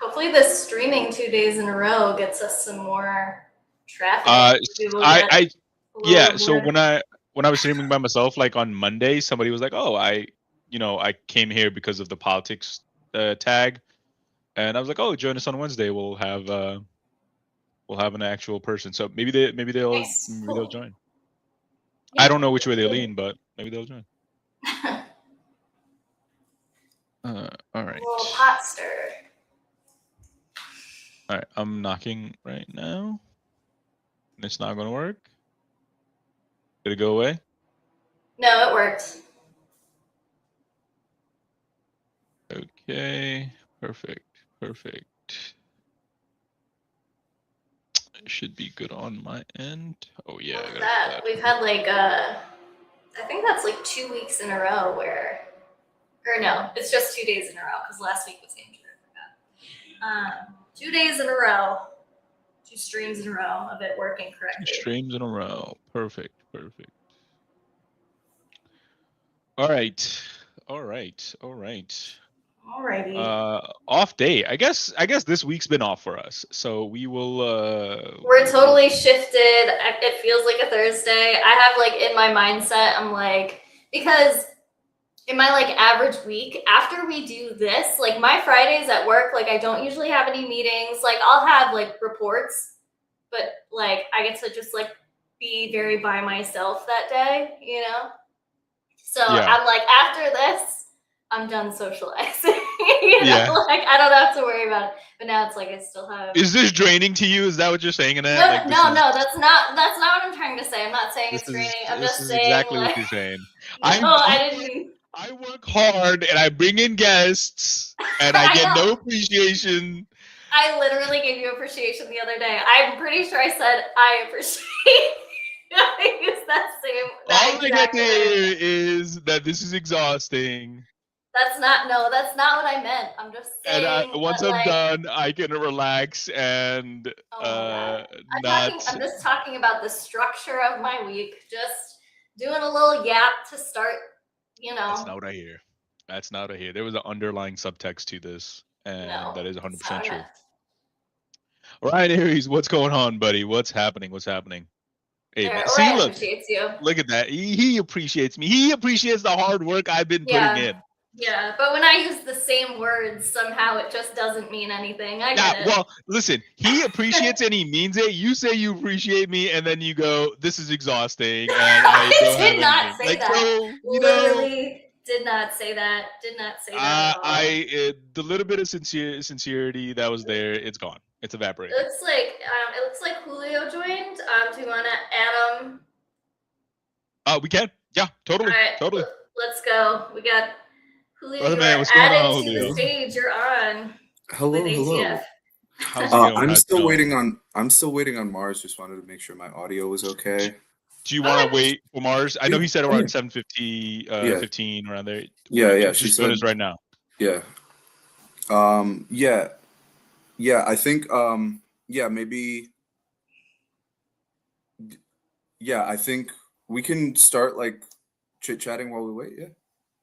Hopefully this streaming 2 days in a row gets us some more traffic. People I, get I, a little yeah. bit So more. when I was streaming by myself, like on Monday, somebody was like, "Oh, I came here because of the politics tag," and I was like, "Oh, join us on Wednesday. We'll have an actual person." So Nice. maybe they'll Cool. join. Yeah. I don't know which way they lean, but maybe they'll join. All right. A little pot stir. All right. I'm knocking right now. And it's not going to work. Did it go away? No, it worked. Okay. Perfect. It should be good on my end. Oh yeah, I got That we've had I think that's like 2 weeks in a row or no, it's just 2 days in a row because last week was injured. I forgot. 2 days in a row, 2 streams in a row of it working correctly. 2 streams in a row. Perfect. All right. Alrighty. Off day. I guess this week's been off for us. So we will We're totally shifted. It feels like a Thursday. I have like in my mindset, I'm like, because in my like average week, after we do this, like my Fridays at work, like I don't usually have any meetings. Like I'll have like reports, but like I get to just like be very by myself that day, you know? So Yeah. I'm like, after this, I'm done socializing. Yeah. Like I don't have to worry about it. But now it's like I still have. Is this draining to you? Is that what you're saying, Annette? No, that's not what I'm trying to say. I'm not saying it's draining. I'm this just is saying exactly what like you're saying. no, I didn't. I work hard and I bring in guests and I get no appreciation. I literally gave you appreciation the other day. I'm pretty sure I said I appreciate. I used that same. All I get to hear is that this is exhausting. That's not what I meant. I'm just saying. And once I'm done, I can relax and I'm not. just talking about the structure of my week. Just doing a little yap to start. You know. That's not what I hear. That's not what I hear. There was an underlying subtext to this, and that is 100% true. All right, Aries, what's going on, buddy? What's happening? Hey, man, see, look, appreciates you. Look at that. He appreciates me. He appreciates the hard work I've been putting in. Yeah, but when I use the same words, somehow it just doesn't mean anything. I get it. Well, listen, he appreciates and he means it. You say you appreciate me, and then you go, "This is exhausting," and I don't did not say like, that. So, Literally did not say that. Did not say that at all. The little bit of sincerity that was there, it's gone. It's evaporated. It looks like Julio joined. Do you want to add him? We can. Yeah, totally. All right, totally. Let's go. We got Julio. Brother man, what's going on, Julio? To the stage. You're on. Hello. How's it going? I'm still waiting on Mars. Just wanted to make sure my audio was okay. Do you want to wait for Mars? I know he said around 7:50, 15 around there. Yeah. She said us right now. Yeah. Yeah. I think. Maybe. Yeah, I think we can start like chit chatting while we wait. Yeah.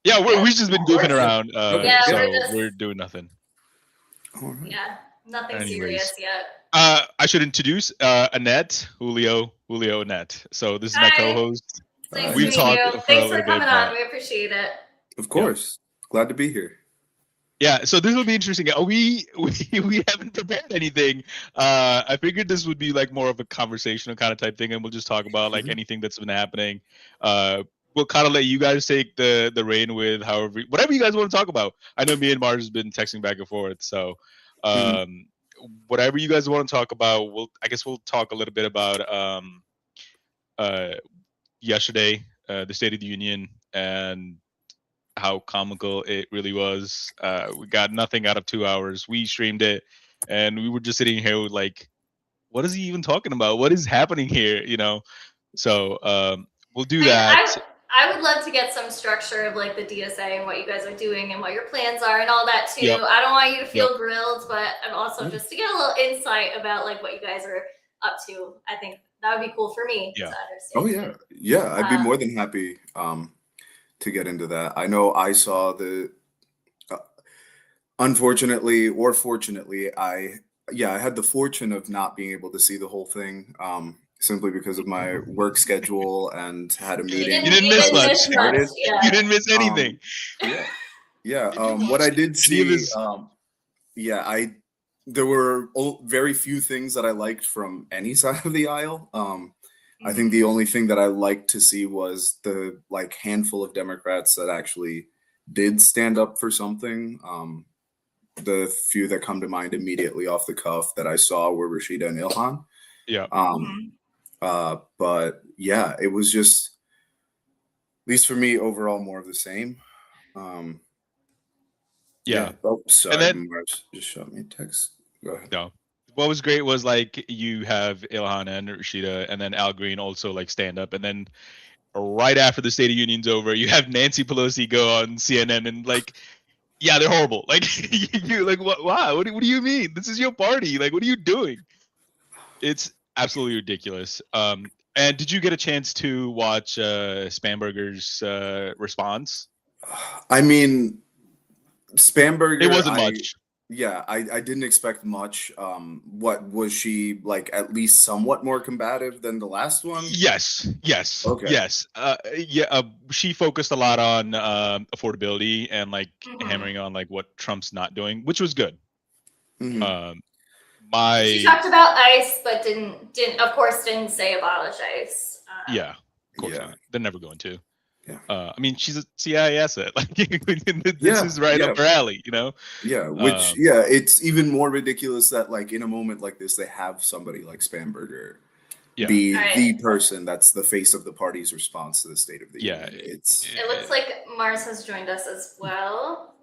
Yeah, we've just been goofing around. So we're doing nothing. Right. Yeah, nothing serious yet. I should introduce Annette, Julio, Annette. So this is my co-host. Nice We've talked. Thanks for coming on. We appreciate it. Of course, glad to be here. Yeah, so this will be interesting. We haven't prepared anything. I figured this would be like more of a conversational kind of type thing, and we'll just talk about like anything that's been happening. We'll kind of let you guys take the reign with whatever you guys want to talk about. I know me and Mars has been texting back and forth, so whatever you guys want to talk about, I guess we'll talk a little bit about yesterday, the State of the Union, and how comical it really was. We got nothing out of 2 hours. We streamed it, and we were just sitting here with like, what is he even talking about? What is happening here? You know. So we'll do that. I would love to get some structure of like the DSA and what you guys are doing and what your plans are and all that too. Yep. I don't want you to feel grilled, but I'm also just to get a little insight about like what you guys are up to. I think that would be cool for me to understand. Oh yeah. I'd be more than happy to get into that. I know I saw uh, unfortunately or fortunately, I had the fortune of not being able to see the whole thing, simply because of my work schedule and had a You meeting You didn't didn't you miss didn't right when it miss much. much. started. You Yeah. didn't miss anything. Yeah, yeah. Did you What I watch did any of see, his? yeah, there were very few things that I liked from any side of the aisle. I think the only thing that I liked to see was the like handful of Democrats that actually did stand up for something. The few that come to mind immediately off the cuff that I saw were Rashida and Ilhan. Yeah, Um, but yeah, it was just, at least for me, overall more of the same. Um, yeah. yeah. Oh, And sorry, then Mars just shot me a text. Go ahead. no. What was great was like you have Ilhan and Rashida, and then Al Green also like stand up, and then right after the State of Union's over, you have Nancy Pelosi go on CNN and like, yeah, they're horrible. Like you like what? Wow, what do you mean? This is your party. Like, what are you doing? It's absolutely ridiculous. And did you get a chance to watch Spamberger's response? I mean, It Spamberger, wasn't much. I didn't expect much. What was she like? At least somewhat more combative than the last one. Yes, yes, Okay. yes. Yeah, she focused a lot on affordability and like Mhm. hammering on like what Trump's not doing, which was good. Hmm. Um, She my talked about ICE, but didn't say abolish ICE. Yeah, of course Yeah. not. They're never going to. Yeah. I mean, she's a CIA asset. Like this Yeah. is right up Yeah. her alley, you know. Yeah. Which, Um, yeah, it's even more ridiculous that like in a moment like this, they have somebody like Spamberger yeah, be All right. the person that's the face of the party's response to the State of the yeah, Union. It's It looks like Mars has joined us as well.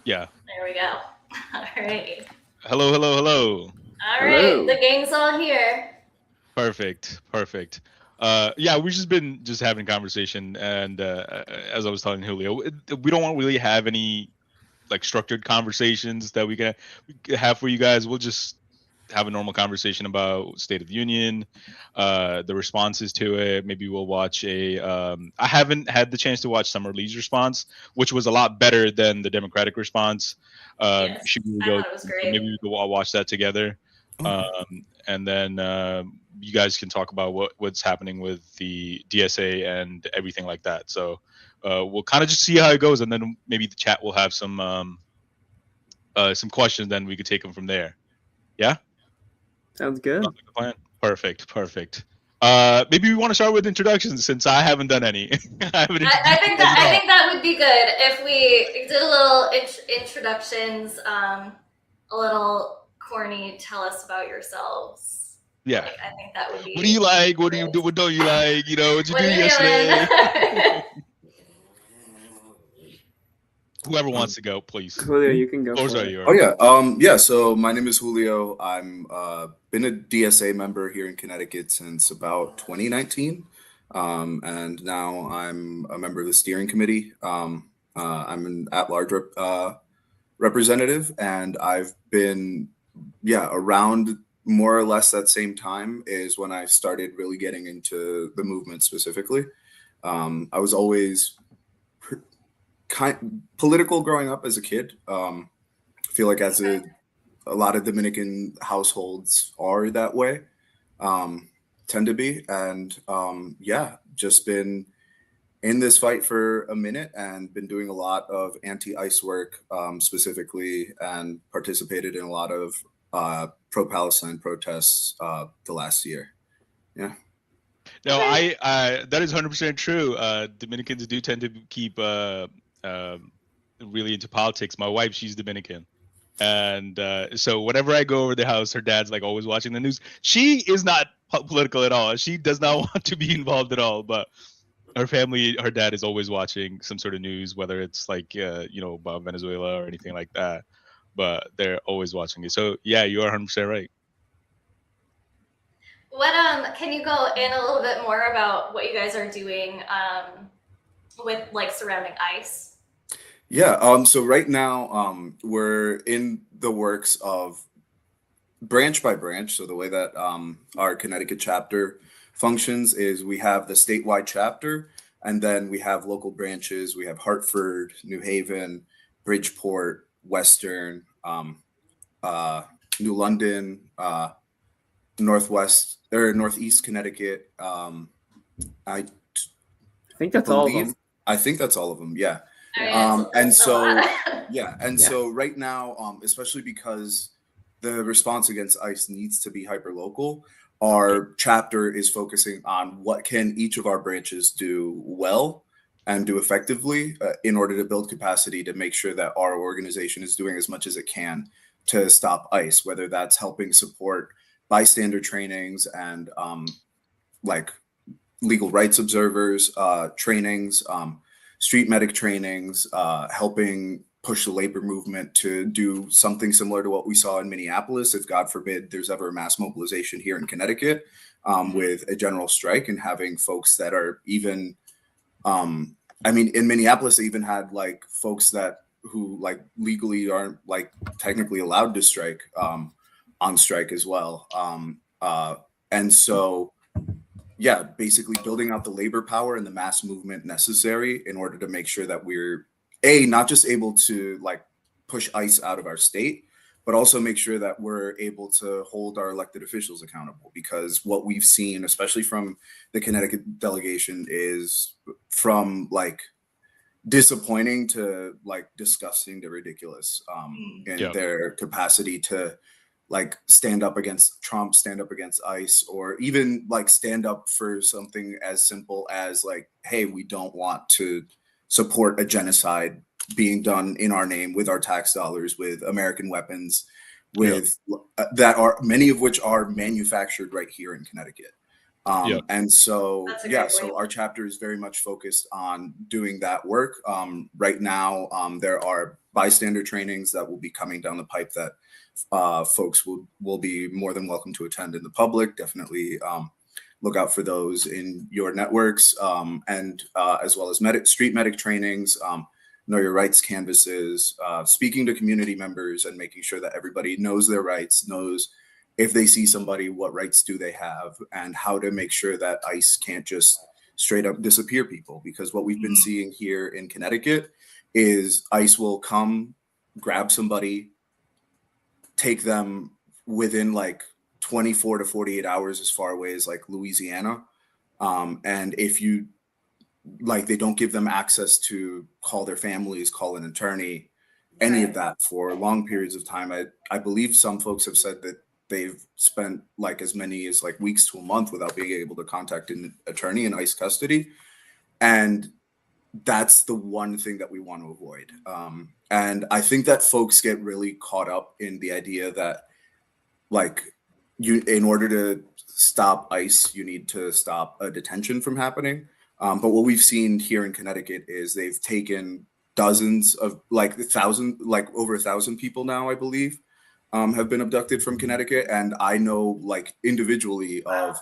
yeah. There we go. All right. Hello, hello, hello. All right. Hello. The gang's all here. Perfect, perfect. Yeah, we've just been just having conversation, and as I was telling Julio, we don't really have any like structured conversations that we can have for you guys. We'll just have a normal conversation about State of the Union, the responses to it. Maybe we'll watch a. I haven't had the chance to watch Summer Lee's response, which was a lot better than the Democratic response. Yes, Should we I go? thought it was So great. maybe we could all watch that together, okay. and then you guys can talk about what's happening with the DSA and everything like that. So we'll kind of just see how it goes, and then maybe the chat will have some questions. Then we could take them from there. Yeah. Sounds good. Sounds like a plan. Perfect, perfect. Maybe we want to start with introductions since I haven't done any. I haven't I introduced think you guys at all. that would be good if we did a little introductions. A little corny. Tell us about yourselves. Yeah. Like, I think that would be. What do you like? What do you do? What don't you like? You know, what you What do are you yesterday? doing? Whoever wants to go, please. Julio, you can go Floors for are it. yours. Oh yeah. Yeah. So my name is Julio. I'm been a DSA member here in Connecticut since about 2019, and now I'm a member of the steering committee. I'm an at-large representative, and I've been around more or less that same time is when I started really getting into the movement specifically. I was always political growing up as a kid. I feel like as a lot of Dominican households are that way, tend to be. And just been in this fight for a minute and been doing a lot of anti-ICE work specifically, and participated in a lot of pro-Palestine protests the last year. Yeah. No, Okay. I that is 100% true. Dominicans do tend to keep really into politics. My wife, she's Dominican. And so whenever I go over the house, her dad's like always watching the news. She is not political at all. She does not want to be involved at all. But her family, her dad is always watching some sort of news, whether it's like about Venezuela or anything like that. But they're always watching it. So yeah, you are 100% right. What can you go in a little bit more about what you guys are doing with like surrounding ICE? Yeah. So right now, we're in the works of branch by branch. So the way that our Connecticut chapter functions is we have the statewide chapter, And then we have local branches. We have Hartford, New Haven, Bridgeport, Western, New London, Northeast Connecticut. I think that's all of believe them. I think that's all of them. Yeah. I mean, And it's a so lot. yeah, and Yeah. so right now, especially because the response against ICE needs to be hyper local, our chapter is focusing on what can each of our branches do well and do effectively in order to build capacity to make sure that our organization is doing as much as it can to stop ICE, whether that's helping support bystander trainings and like legal rights observers trainings, street medic trainings, helping push the labor movement to do something similar to what we saw in Minneapolis, if God forbid there's ever a mass mobilization here in Connecticut with a general strike, and having folks that are even, I mean, in Minneapolis, they even had like folks who like legally aren't like technically allowed to strike on strike as well. And so, yeah, basically building out the labor power and the mass movement necessary in order to make sure that we're not just able to like push ICE out of our state, but also make sure that we're able to hold our elected officials accountable. Because what we've seen, especially from the Connecticut delegation, is from like disappointing to like disgusting to ridiculous in their capacity to like stand up against Trump, stand up against ICE, or even like stand up for something as simple as like, hey, we don't want to support a genocide being done in our name with our tax dollars, with American weapons, with that are many of which are manufactured right here in Connecticut. And so, so our chapter is very much focused on doing that work. Right now, there are bystander trainings that will be coming down the pipe that folks will be more than welcome to attend in the public. Definitely look out for those in your networks, and as well as street medic trainings, know your rights canvases, speaking to community members and making sure that everybody knows their rights, knows if they see somebody, what rights do they have, and how to make sure that ICE can't just straight up disappear people. Because what we've been seeing here in Connecticut is ICE will come, grab somebody, take them within like 24 to 48 hours as far away as like Louisiana. And if you like, they don't give them access to call their families, call an attorney, any of that for long periods of time. I believe some folks have said that they've spent like as many as like weeks to a month without being able to contact an attorney in ICE custody. And that's the one thing that we want to avoid. And I think that folks get really caught up in the idea that like in order to stop ICE, you need to stop a detention from happening. But what we've seen here in Connecticut is they've taken dozens of like over 1,000 people now, I believe, have been abducted from Connecticut. And I know like individually of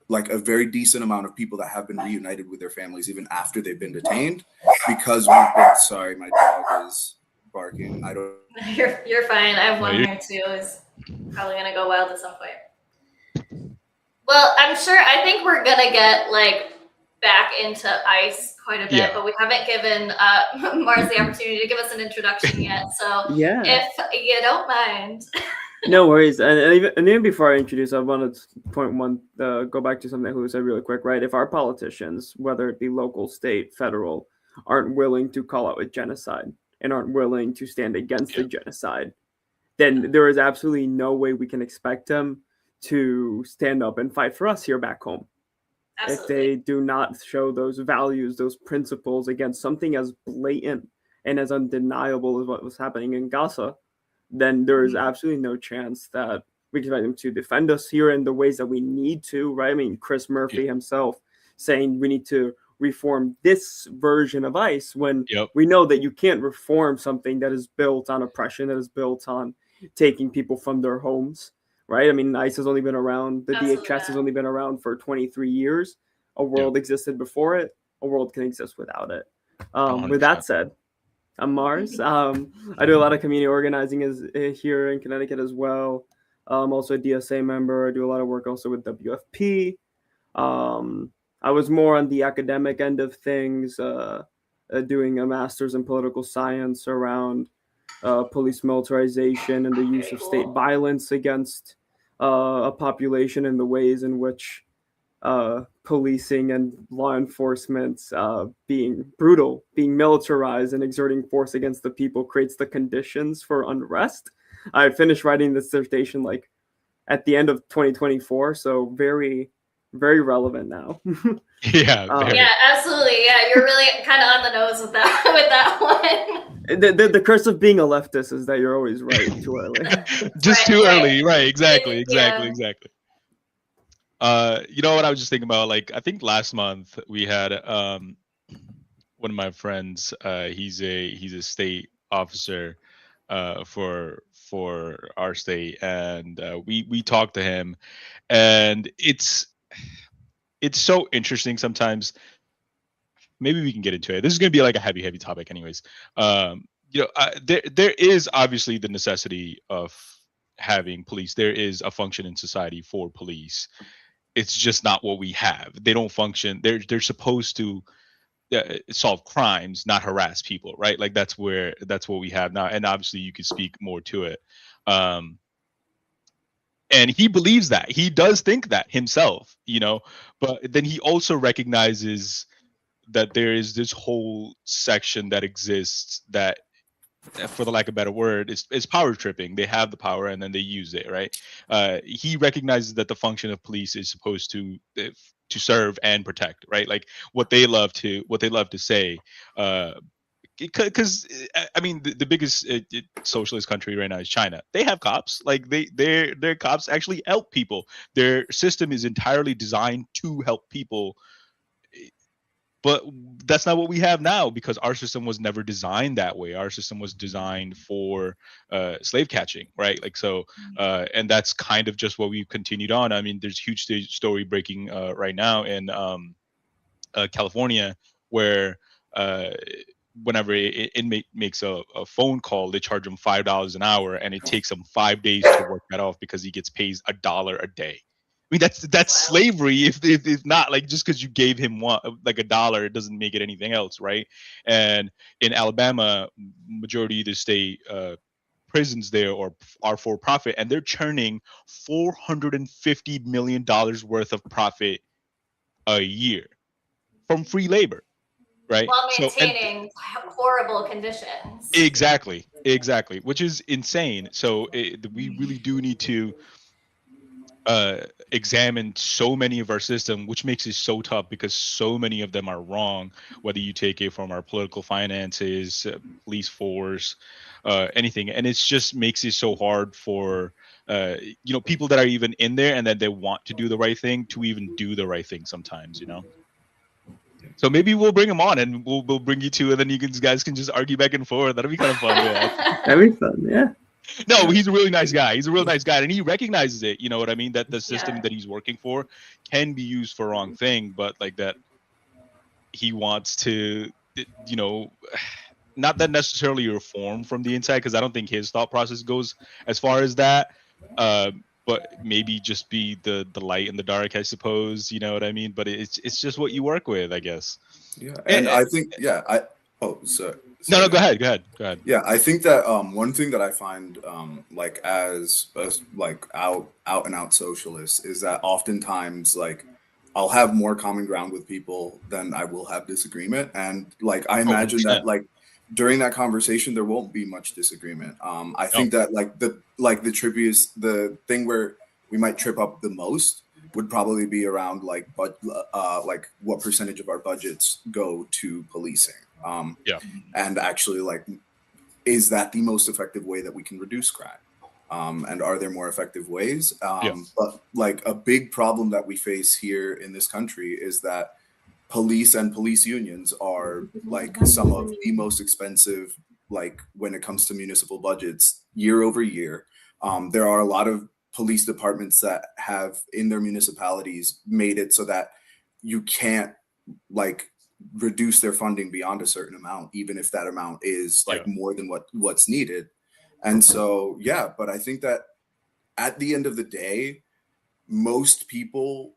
like a very decent amount of people that have been reunited with their families even after they've been detained, because we've been, sorry, my dog is barking. I don't. You're fine. I have one here too. Is probably gonna go wild at some point. Well, I think we're gonna get like back into ICE quite a bit, but we haven't given Mars the opportunity to give us an introduction yet. So if you don't mind. No worries. And even before I introduce, I wanted to go back to something Julio said really quick, right? If our politicians, whether it be local, state, federal, aren't willing to call out a genocide and aren't willing to stand against the genocide, then there is absolutely no way we can expect them to stand up and fight for us here back home. Absolutely. If they do not show those values, those principles against something as blatant and as undeniable as what was happening in Gaza, then there is absolutely no chance that we can expect them to defend us here in the ways that we need to, right? I mean, Chris Murphy himself saying we need to reform this version of ICE when we know that you can't reform something that is built on oppression, that is built on taking people from their homes, right? I mean, ICE has only been around, the DHS has only been around for 23 years. A world existed before it. A world can exist without it. With that said, I'm Mars. I do a lot of community organizing here in Connecticut as well. I'm also a DSA member. I do a lot of work also with WFP. I'm I was more on the academic end of things, doing a master's in political science around police militarization and the use of state violence against a population and the ways in which policing and law enforcement being brutal, being militarized, and exerting force against the people creates the conditions for unrest. I finished writing this dissertation like at the end of 2024, so very, very relevant now. Yeah, very. Yeah, absolutely. Yeah, you're really kind of on the nose with that with that one. The curse of being a leftist is that you're always right too early. Just Right, too right. early, right? Exactly, Yeah. exactly. You know what I was just thinking about? Like, I think last month we had one of my friends. He's a state officer for our state, and we talked to him, and it's so interesting sometimes. Maybe we can get into it. This is going to be like a heavy topic, anyways. You know, there is obviously the necessity of having police. There is a function in society for police. It's just not what we have. They don't function. They're supposed to solve crimes, not harass people, right? Like that's what we have now. And obviously, you could speak more to it. And he believes that. He does think that himself, you know. But then he also recognizes that there is this whole section that exists that, for the lack of a better word, is power tripping. They have the power and then they use it, right? He recognizes that the function of police is supposed to serve and protect, right? Like what they love to say. Because I mean, the biggest socialist country right now is China. They have cops. Like their cops actually help people. Their system is entirely designed to help people. But that's not what we have now, because our system was never designed that way. Our system was designed for slave catching, right? Like so, and that's kind of just what we've continued on. I mean, there's a huge story breaking right now in California, where whenever an inmate makes a phone call, they charge him $5 an hour, and it takes him 5 days to work that off because he gets paid $1 a day. I mean, that's slavery. If not, like, just because you gave him one, like $1, it doesn't make it anything else, right? And in Alabama, majority of the state prisons there are for profit, and they're churning $450 million worth of profit a year from free labor, right? While So, maintaining horrible conditions. exactly, which is insane. So we really do need to examine so many of our system, which makes it so tough because so many of them are wrong, whether you take it from our political finances, police force, anything. And it just makes it so hard for people that are even in there and that they want to do the right thing to even do the right thing sometimes, you know. So maybe we'll bring him on and we'll bring you two, and then you guys can just argue back and forth. That'll be kind of fun. Yeah. That'd be fun, yeah. No, he's a really nice guy. He's a real nice guy, and he recognizes it. You know what I mean? That the system that he's working for can be used for wrong thing, but like that, he wants to, not that necessarily reform from the inside, because I don't think his thought process goes as far as that. But maybe just be the light in the dark, I suppose. You know what I mean? But it's just what you work with, I guess. Yeah, and I think sorry. No, go ahead. Yeah, I think that one thing that I find like as like out and out socialists is that oftentimes like I'll have more common ground with people than I will have disagreement, and like I imagine that like during that conversation there won't be much disagreement. I think that the thing where we might trip up the most would probably be around like what percentage of our budgets go to policing. And actually, like, is that the most effective way that we can reduce crime? And are there more effective ways? But like a big problem that we face here in this country is that police and police unions are like some of the most expensive, like when it comes to municipal budgets year over year. There are a lot of police departments that have in their municipalities made it so that you can't like reduce their funding beyond a certain amount, even if that amount is like more than what's needed. And so, but I think that at the end of the day, most people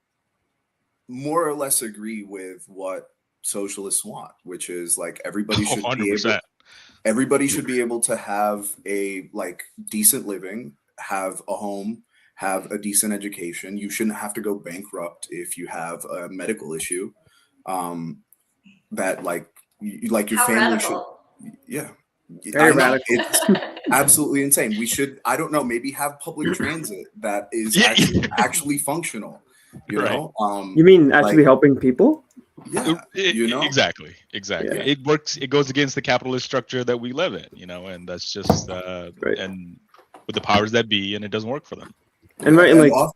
more or less agree with what socialists want, which is like everybody should be able 100%. everybody should be able to have a like decent living, have a home, have a decent education. You shouldn't have to go bankrupt if you have a medical issue. That like like your How family radical. should, yeah. Very I know, radical. it's absolutely insane. We should, I don't know, maybe have public transit that is Yeah. actually functional. You Right. know, You mean actually like, helping people? yeah, you know, Exactly. Yeah. It works. It goes against the capitalist structure that we live in, you know, and that's just Right. and with the powers that be, and it doesn't work for them. And right, and like, no,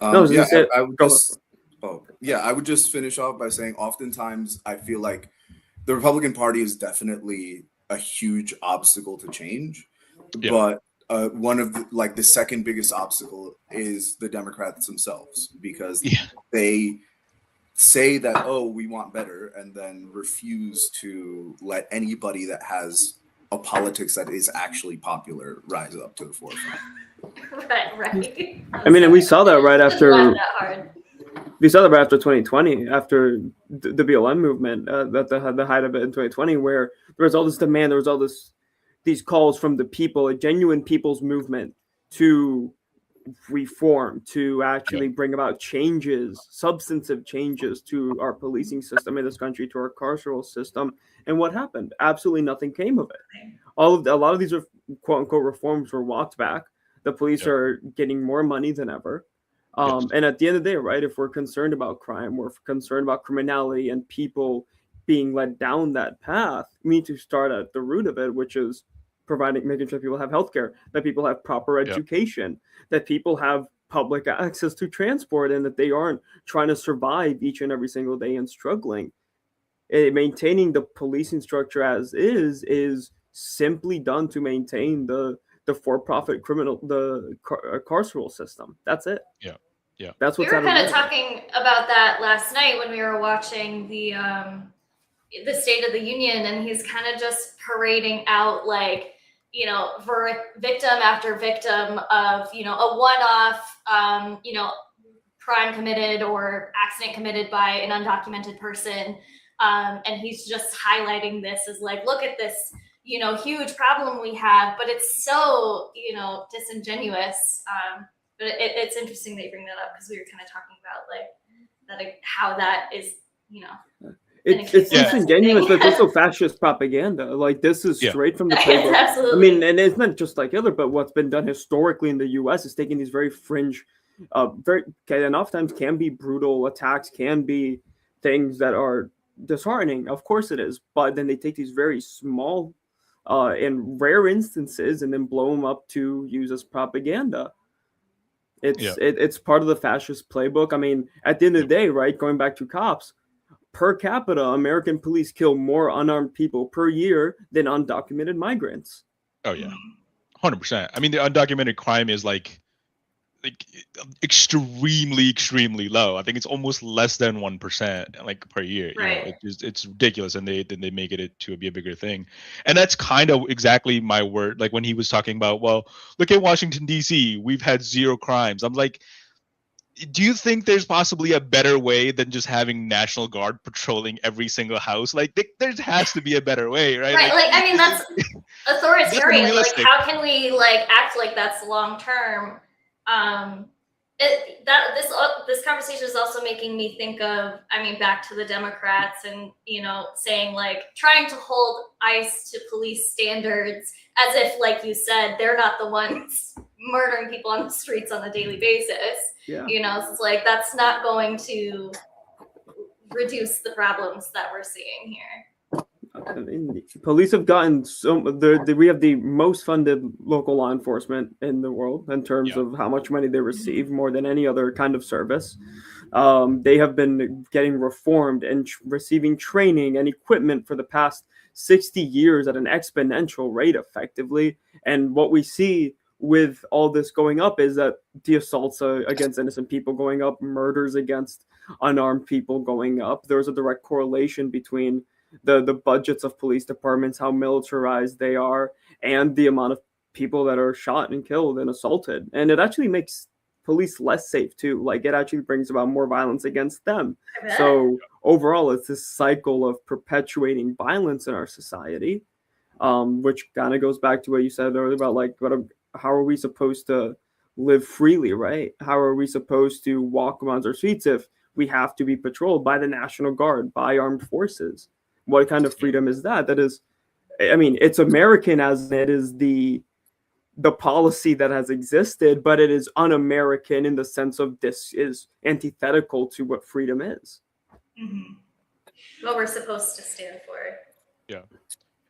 I was yeah, gonna say, I would go just, I would just finish off by saying, oftentimes I feel like the Republican Party is definitely a huge obstacle to change, Yeah. but one of the second biggest obstacle is the Democrats themselves, because Yeah. they say that, oh, we want better, and then refuse to let anybody that has a politics that is actually popular rise up to the forefront. Right. I mean, and we saw that right after. Laugh that hard. We saw that right after 2020, after the BLM movement, that the height of it in 2020, where there was all this demand, there was all these calls from the people, a genuine people's movement to reform, to actually bring about changes, substantive changes to our policing system in this country, to our carceral system. And what happened? Absolutely nothing came of it. A lot of these quote unquote reforms were walked back. The police are getting more money than ever. And at the end of the day, right, if we're concerned about crime, we're concerned about criminality and people being led down that path, we need to start at the root of it, which is making sure people have healthcare, that people have proper education, that people have public access to transport, and that they aren't trying to survive each and every single day and struggling. Maintaining the policing structure as is simply done to maintain the for-profit carceral system. That's it. Yeah. That's We what's were kind of happening. talking about that last night when we were watching the State of the Union, and he's kind of just parading out, like, you know, for victim after victim of, you know, a one-off, you know, crime committed or accident committed by an undocumented person. And he's just highlighting this as like, look at this, you know, huge problem we have, but it's so, you know, disingenuous. But it's interesting that you bring that up, because we were kind of talking about how that is, you know. It's disingenuous, but it's also fascist propaganda. Like, this is straight from the playbook. Absolutely. I mean, and it's not just like Hitler, but what's been done historically in the U.S. is taking these very fringe, and oftentimes can be brutal attacks, can be things that are disheartening. Of course it is, but then they take these very small, in rare instances, and then blow them up to use as propaganda. It's part of the fascist playbook. I mean, at the end of the day, right, going back to cops, per capita, American police kill more unarmed people per year than undocumented migrants. Oh yeah, 100%. I mean, the undocumented crime is like extremely low. I think it's almost less than 1%, like, per year. Right. You know, it's ridiculous, and they make it to be a bigger thing. And that's kind of exactly my word. Like, when he was talking about, well, look at Washington D.C., we've had 0 crimes. I'm like, do you think there's possibly a better way than just having National Guard patrolling every single house? Like, there has to be a better way, right? Right. Like, I mean, that's authoritarian. Like, unrealistic. how can we act like that's long term? This conversation is also making me think of, I mean, back to the Democrats and, you know, saying, like, trying to hold ICE to police standards as if, like you said, they're not the ones murdering people on the streets on a daily basis. Yeah. You know, so it's like, that's not going to reduce the problems that we're seeing here. I mean, police have gotten we have the most funded local law enforcement in the world in terms of how much money they receive, more than any other kind of service. They have been getting reformed and receiving training and equipment for the past 60 years at an exponential rate, effectively. And what we see with all this going up is that the assaults against innocent people going up, murders against unarmed people going up. There's a direct correlation between the budgets of police departments, how militarized they are, and the amount of people that are shot and killed and assaulted. And it actually makes police less safe too. Like it actually brings about more violence against them. I bet. So overall, it's this cycle of perpetuating violence in our society, which kind of goes back to what you said earlier about like how are we supposed to live freely, right? How are we supposed to walk around our streets if we have to be patrolled by the National Guard, by armed forces? What kind of freedom is that? That is, I mean, it's American as it is the policy that has existed, but it is un-American in the sense of this is antithetical to what freedom is. Mm-hmm. What we're supposed to stand for. Yeah.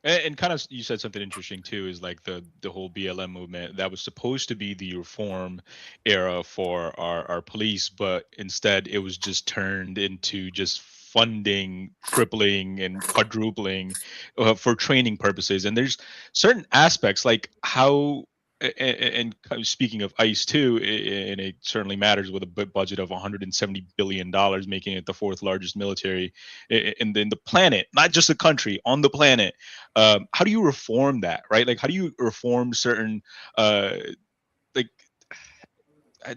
And kind of, you said something interesting too, is like the whole BLM movement that was supposed to be the reform era for our police, but instead it was just turned into just funding tripling and quadrupling for training purposes. And there's certain aspects like how, and kind of speaking of ICE too, and it certainly matters with a budget of $170 billion, making it the fourth largest military in the planet, not just the country, on the planet. How do you reform that, right? Like, how do you reform certain like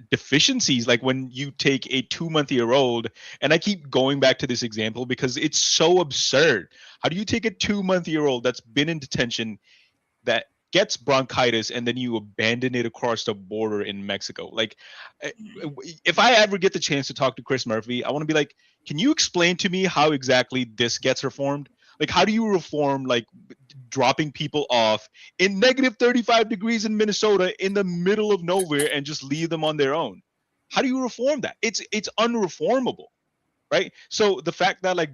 deficiencies, like when you take a 2-month-year-old, and I keep going back to this example because it's so absurd. How do you take a 2-month-year-old that's been in detention, that gets bronchitis, and then you abandon it across the border in Mexico? Like, if I ever get the chance to talk to Chris Murphy, I want to be like, can you explain to me how exactly this gets reformed? Like, how do you reform like dropping people off in negative 35 degrees in Minnesota in the middle of nowhere and just leave them on their own? How do you reform that? It's unreformable, right? So the fact that like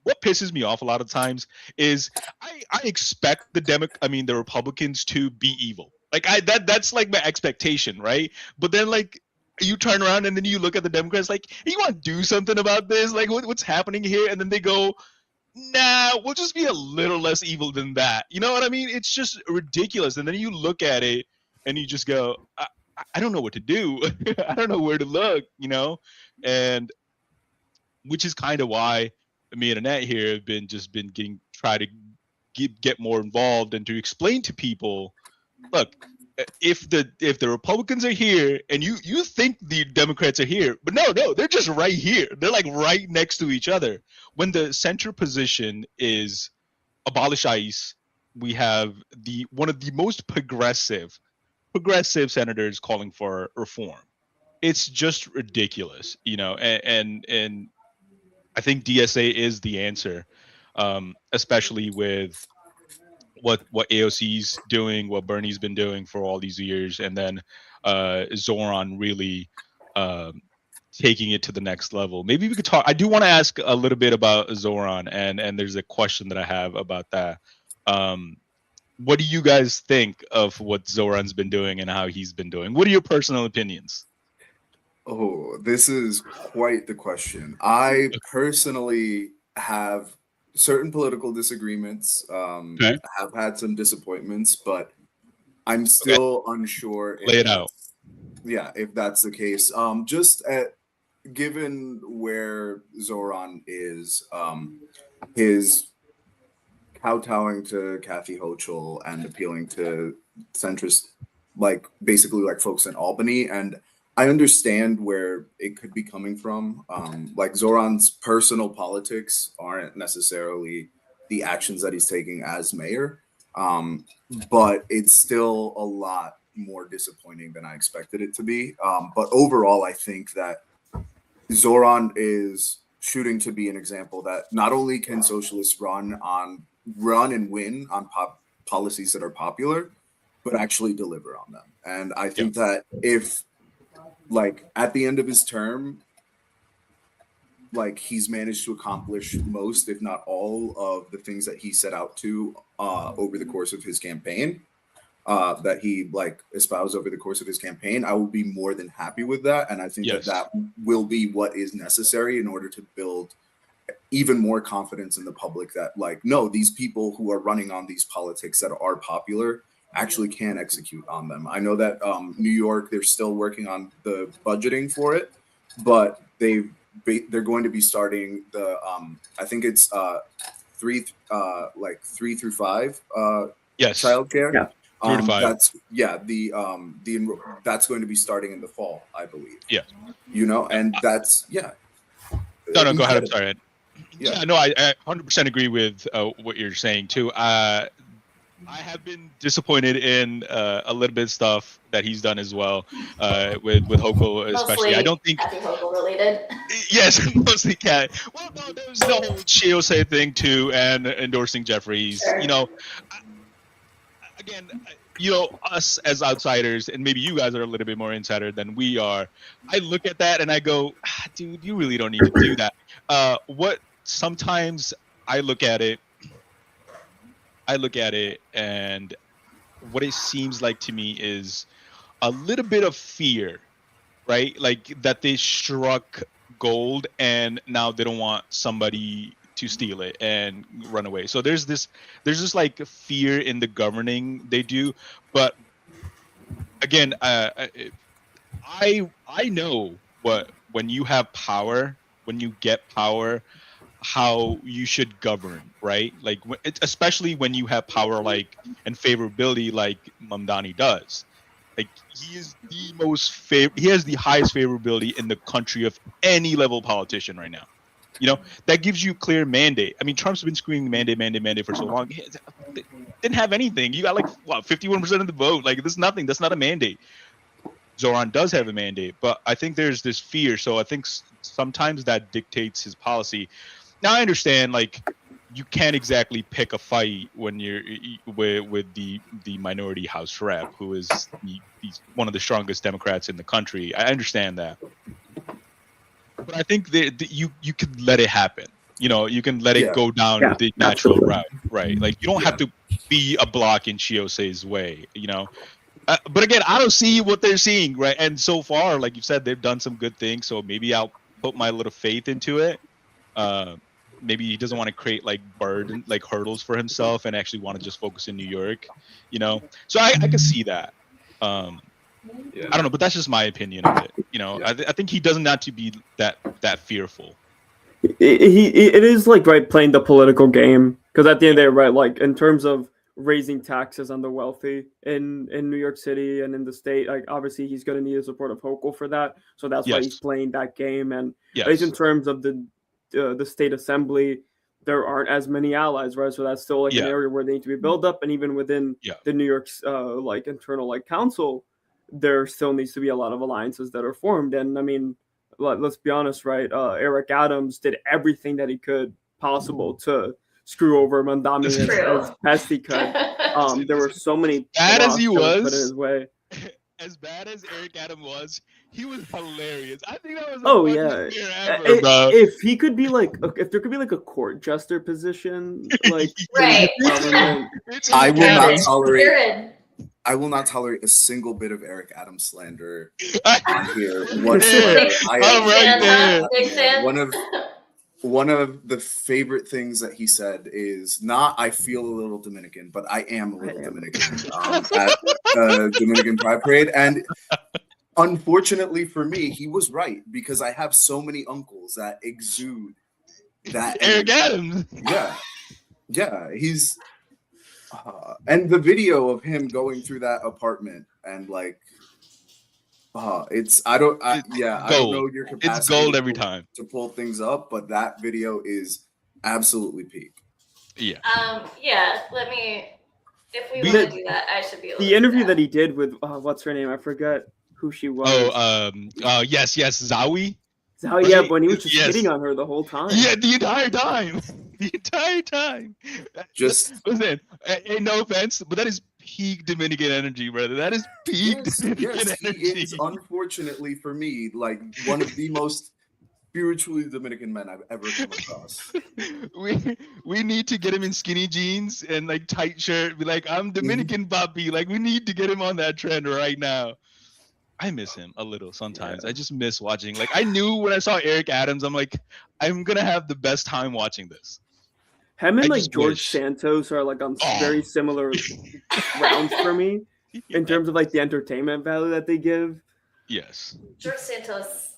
what pisses me off a lot of times is I expect the Republicans to be evil. Like that's like my expectation, right? But then like you turn around and then you look at the Democrats like, you want to do something about this? Like what's happening here? And then they go, nah, we'll just be a little less evil than that. You know what I mean? It's just ridiculous. And then you look at it and you just go, I don't know what to do. I don't know where to look, you know? And which is kind of why me and Annette here have been try to get more involved and to explain to people, look, if the Republicans are here and you think the Democrats are here, but no, they're just right here. They're like right next to each other. When the center position is abolish ICE, we have one of the most progressive senators calling for reform. It's just ridiculous, you know, and I think DSA is the answer, especially with what AOC's doing, what Bernie's been doing for all these years, and then Zoran really taking it to the next level. Maybe we could talk. I do want to ask a little bit about Zoran, and there's a question that I have about that. What do you guys think of what Zoran's been doing and how he's been doing? What are your personal opinions? Oh, this is quite the question. I personally have certain political disagreements, Okay. have had some disappointments, but I'm still unsure. Lay it out. Yeah, if that's the case. Given where Zoran is, his kowtowing to Kathy Hochul and appealing to centrist, like basically like folks in Albany, and I understand where it could be coming from. Like Zoran's personal politics aren't necessarily the actions that he's taking as mayor, but it's still a lot more disappointing than I expected it to be. But overall, I think that Zoran is shooting to be an example that not only can socialists run and win on policies that are popular, but actually deliver on them. And I think that if, like, at the end of his term, like, he's managed to accomplish most, if not all, of the things that he set out to over the course of his campaign, that he like espoused over the course of his campaign, I will be more than happy with that. And I think that will be what is necessary in order to build even more confidence in the public that, like, no, these people who are running on these politics that are popular actually can execute on them. I know that New York, they're still working on the budgeting for it, but they're going to be starting the I think it's 3 through 5 childcare. 3 to 5. That's that's going to be starting in the fall, I believe. Yeah. And that's No, go ahead. I'm sorry. Yeah. No, I 100% agree with what you're saying too. I have been disappointed in a little bit of stuff that he's done as well with Hochul especially. Mostly I don't think Kathy Hochul related. Yes, mostly Cat. Well, no, there's the whole Chiose thing too, and endorsing Jeffries. Sure. Again, us as outsiders, and maybe you guys are a little bit more insider than we are. I look at that and I go, dude, you really don't need to do that. What sometimes I look at it, and what it seems like to me is a little bit of fear, right? Like that they struck gold and now they don't want somebody to steal it and run away. So there's this like fear in the governing they do. But again, I know when you have power, when you get power, how you should govern, right? Like especially when you have power like and favorability like Mamdani does. Like he is the most he has the highest favorability in the country of any level politician right now. That gives you clear mandate. I mean, Trump's been screaming mandate for so long. He didn't have anything. You got 51% of the vote. Like there's nothing. That's not a mandate. Zoran does have a mandate, but I think there's this fear. So I think sometimes that dictates his policy. Now I understand, you can't exactly pick a fight when you're with the minority House rep, who is he's one of the strongest Democrats in the country. I understand that, but I think that you could let it happen. You can let it go down the natural route, right? Like you don't have to be a block in Chiose's way, But again, I don't see what they're seeing, right? And so far, like you said, they've done some good things. So maybe I'll put my little faith into it. Maybe he doesn't want to create hurdles for himself and actually want to just focus in New York, So I can see that. I don't know, but that's just my opinion of it. I think he doesn't have to be that fearful. It is playing the political game, because at the end of the day, right, in terms of raising taxes on the wealthy in New York City and in the state, obviously he's going to need the support of Hochul for that. So that's why he's playing that game. And at least in terms of the state assembly, there aren't as many allies, right? So that's still an area where they need to be built up. And even within the New York's internal council, there still needs to be a lot of alliances that are formed. And I mean, let's be honest, right? Eric Adams did everything that he could possible to screw over Mamdani as best he could. There were so many bad as he was put in his way. As bad as Eric Adams was, he was hilarious. I think that was ever, if he could be if there could be a court jester position, right. I will not tolerate a single bit of Eric Adams slander on here whatsoever. One of the favorite things that he said is not "I feel a little Dominican," but "I am a little Dominican" at Dominican Pride Parade. And unfortunately for me, he was right, because I have so many uncles that exude that Eric Adams. Yeah, he's and the video of him going through that apartment and I don't know your capacity. It's gold every time to pull things up, but that video is absolutely peak. Yeah. If we want to do that, I should be able to the interview that he did with what's her name? I forget who she was. Yes, Zawi. Zawi, yeah, when he was just hitting on her the whole time. Yeah, the entire time. Just listen, no offense, but that is peak Dominican energy, brother. That is peak Dominican energy. He is, unfortunately for me, one of the most spiritually Dominican men I've ever come across. We need to get him in skinny jeans and tight shirt. Be like, I'm Dominican, papi. We need to get him on that trend right now. I miss him a little sometimes. I just miss watching. I knew when I saw Eric Adams, I'm like, I'm gonna have the best time watching this. Him and George Santos are on very similar rounds for me in terms of the entertainment value that they give. Yes. George Santos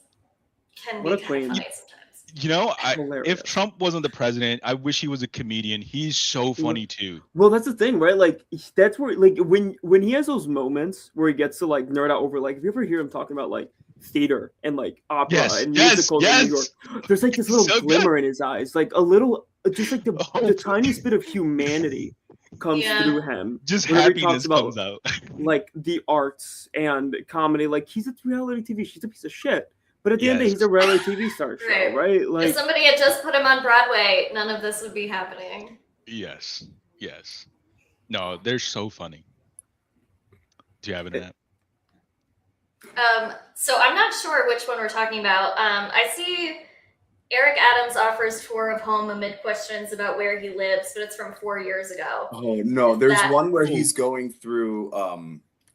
can be what a queen. funny sometimes. You know, Hilarious. if Trump wasn't the president, I wish he was a comedian. He's so funny too. Well, that's the thing, right? Like that's where like when he has those moments where he gets to like nerd out over like if you ever hear him talking about like theater and like opera Yes, and yes, musicals in yes. New York, there's like this little So glimmer in his eyes, like a little, just like the Oh, tiniest bit of humanity comes Yeah. through him. just Whenever he happiness talks about, comes out. like the arts and comedy. Like he's a reality TV. She's a piece of shit. But at the end of the day, Yes. he's a reality TV star show, Right. right? Like If somebody had just put him on Broadway, none of this would be happening. Yes, yes. No, they're so funny. Do you have it in that? So I'm not sure which one we're talking about. I see Eric Adams offers tour of home amid questions about where he lives, but it's from 4 years ago. Oh no, there's That- one where he's going through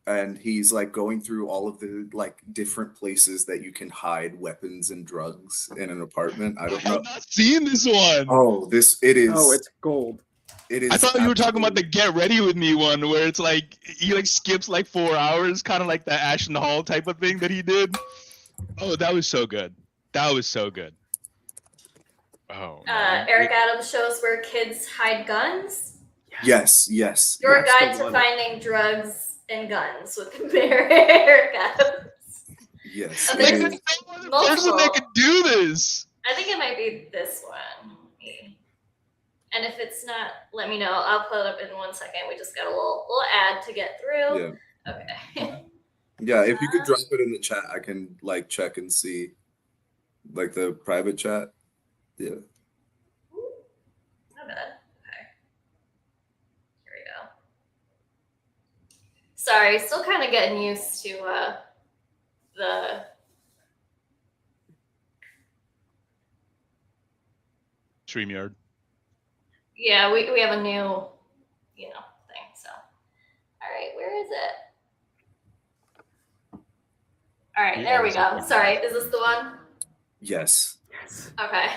and he's like going through all of the like different places that you can hide weapons and drugs in an apartment. I don't know. I've not seen this one. Oh, it is. oh, it's gold. It is. I thought you were talking about the absolutely- Get Ready With Me one, where it's like he like skips like 4 hours, kind of like that Ashton Hall type of thing that he did. Oh, that was so good. That was so good. Oh. man. Eric Adams shows where kids hide guns. Yes. Your Yes, guide I to love it. finding drugs and guns with Eric Adams. Yes. Oh, it there's is. no other person multiple. that could do this. I think it might be this one. And if it's not, let me know. I'll pull it up in 1 second. We just got a little ad to get through. Yeah. Okay. Yeah. If you could drop it in the chat, I can like check and see, like the private chat. Yeah. Not bad. Okay. Here we go. Sorry, still kind of getting used to the StreamYard. yeah, we have a new, thing. So, all right, where is it? All right, Yeah, there we it's go. okay. Sorry, is this the one? Yes. Yes. Okay.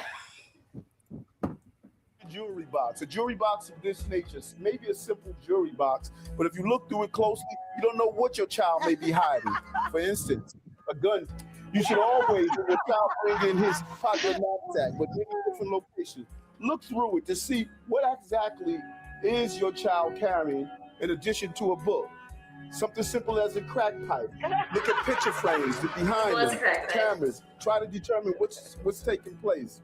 Jewelry box. A jewelry box of this nature, maybe a simple jewelry box, but if you look through it closely, you don't know what your child may be hiding. For instance, a gun. You should always, when your child bring in his pocket knapsack, but in different locations, look through it to see what exactly is your child carrying in addition to a book. Something simple as a crack pipe. Look at picture frames behind What's a them, crack pipe? cameras. Try to determine what's taking place.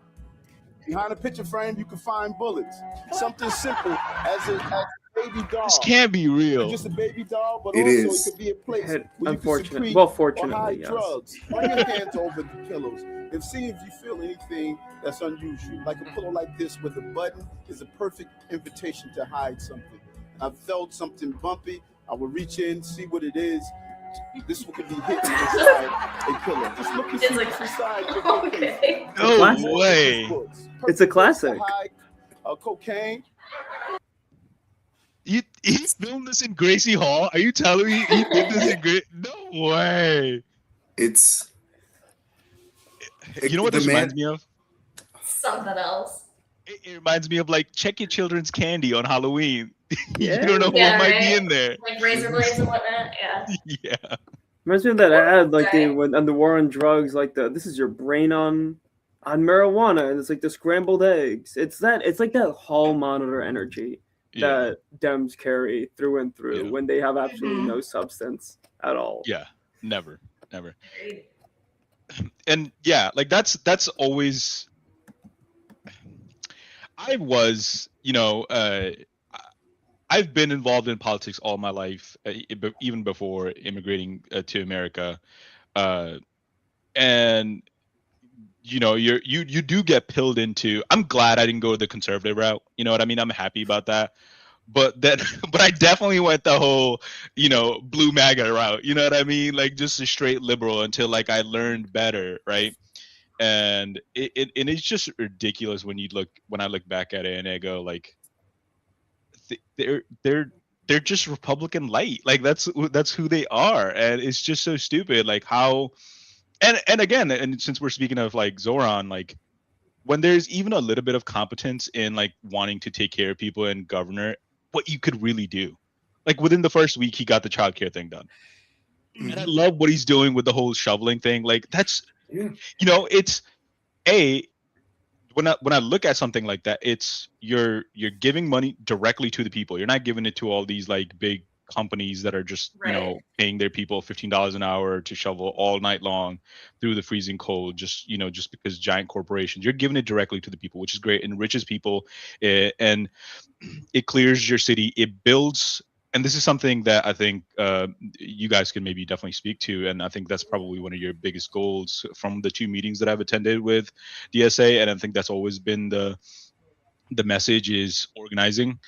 Behind a picture frame, you can find bullets. Something simple as a baby doll. This can't be real. Just a baby doll, but It also is. it could be a place where you can Unfortunate. secrete Well, or fortunately, hide yes. drugs. Run your hands over the pillows and see if you feel anything that's unusual. Like a pillow like this with a button is a perfect invitation to hide something. I felt something bumpy. I would reach in, see what it is. This one could be hidden inside a pillow. Just look and see It's like- what's inside your bookcase. Okay. No Classic. way. Books. It's a Perfect place to classic. hide, cocaine. He filmed this in Gracie Hall? Are you telling me he did this in Gracie? No way. It's. You know what the this man- reminds me of? Something else. It reminds me of like check your children's candy on Halloween. You Yeah. don't know Yeah, what might be right. in there. Like razor blades and whatnot. Yeah. Yeah. Reminds me of that ad, like Right. on the war on drugs, like this is your brain on marijuana, and it's like the scrambled eggs. It's like that hall monitor energy Yeah. that Dems carry through and through Yeah. when they have absolutely Mhm. no substance at all. Yeah. Never. Never. Agreed. And yeah, like that's always I was, I've been involved in politics all my life, even before immigrating to America, and you do get pilled into. I'm glad I didn't go the conservative route. You know what I mean? I'm happy about that. But but I definitely went the whole, blue MAGA route. You know what I mean? Like just a straight liberal until like I learned better, right? And it's just ridiculous when I look back at it and I go like, they're just Republican light. Like that's who they are, and it's just so stupid. Like how, and again, and since we're speaking of like Zoran, like when there's even a little bit of competence in like wanting to take care of people and governor, what you could really do, like within the first week, he got the childcare thing done, and I love what he's doing with the whole shoveling thing. Like that's, Yeah. it's when I look at something like that, it's you're giving money directly to the people. You're not giving it to all these like big companies that are just Right. paying their people $15 an hour to shovel all night long through the freezing cold, just because giant corporations. You're giving it directly to the people, which is great, enriches people, and it clears your city. It builds. And this is something that I think you guys can maybe definitely speak to. And I think that's probably one of your biggest goals from the 2 meetings that I've attended with DSA. And I think that's always been the message is organizing,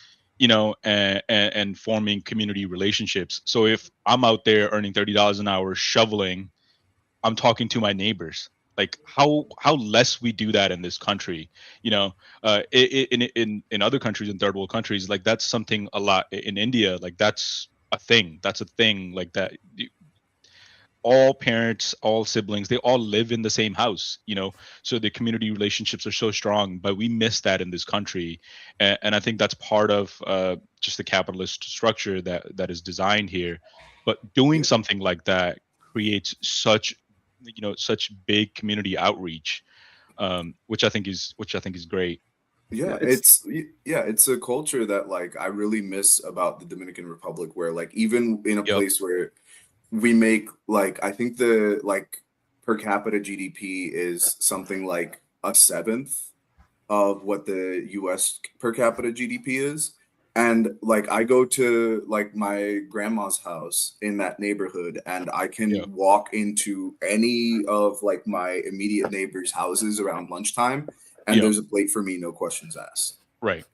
and forming community relationships. So if I'm out there earning $30 an hour shoveling, I'm talking to my neighbors. Like how less we do that in this country, in other countries, in third world countries, like that's something a lot in India. Like that's a thing. That's a thing like that. All parents, all siblings, they all live in the same house, so the community relationships are so strong, but we miss that in this country. And I think that's part of just the capitalist structure that is designed here. But doing Yeah. something like that creates such big community outreach, which I think is great. Yeah, it's a culture that like I really miss about the Dominican Republic, where like even in a Yep. place where we make like I think the like per capita GDP is something like a seventh of what the US per capita GDP is. And like I go to like my grandma's house in that neighborhood and I can Yeah. walk into any of like my immediate neighbors' houses around lunchtime and Yeah. there's a plate for me, no questions asked. Right.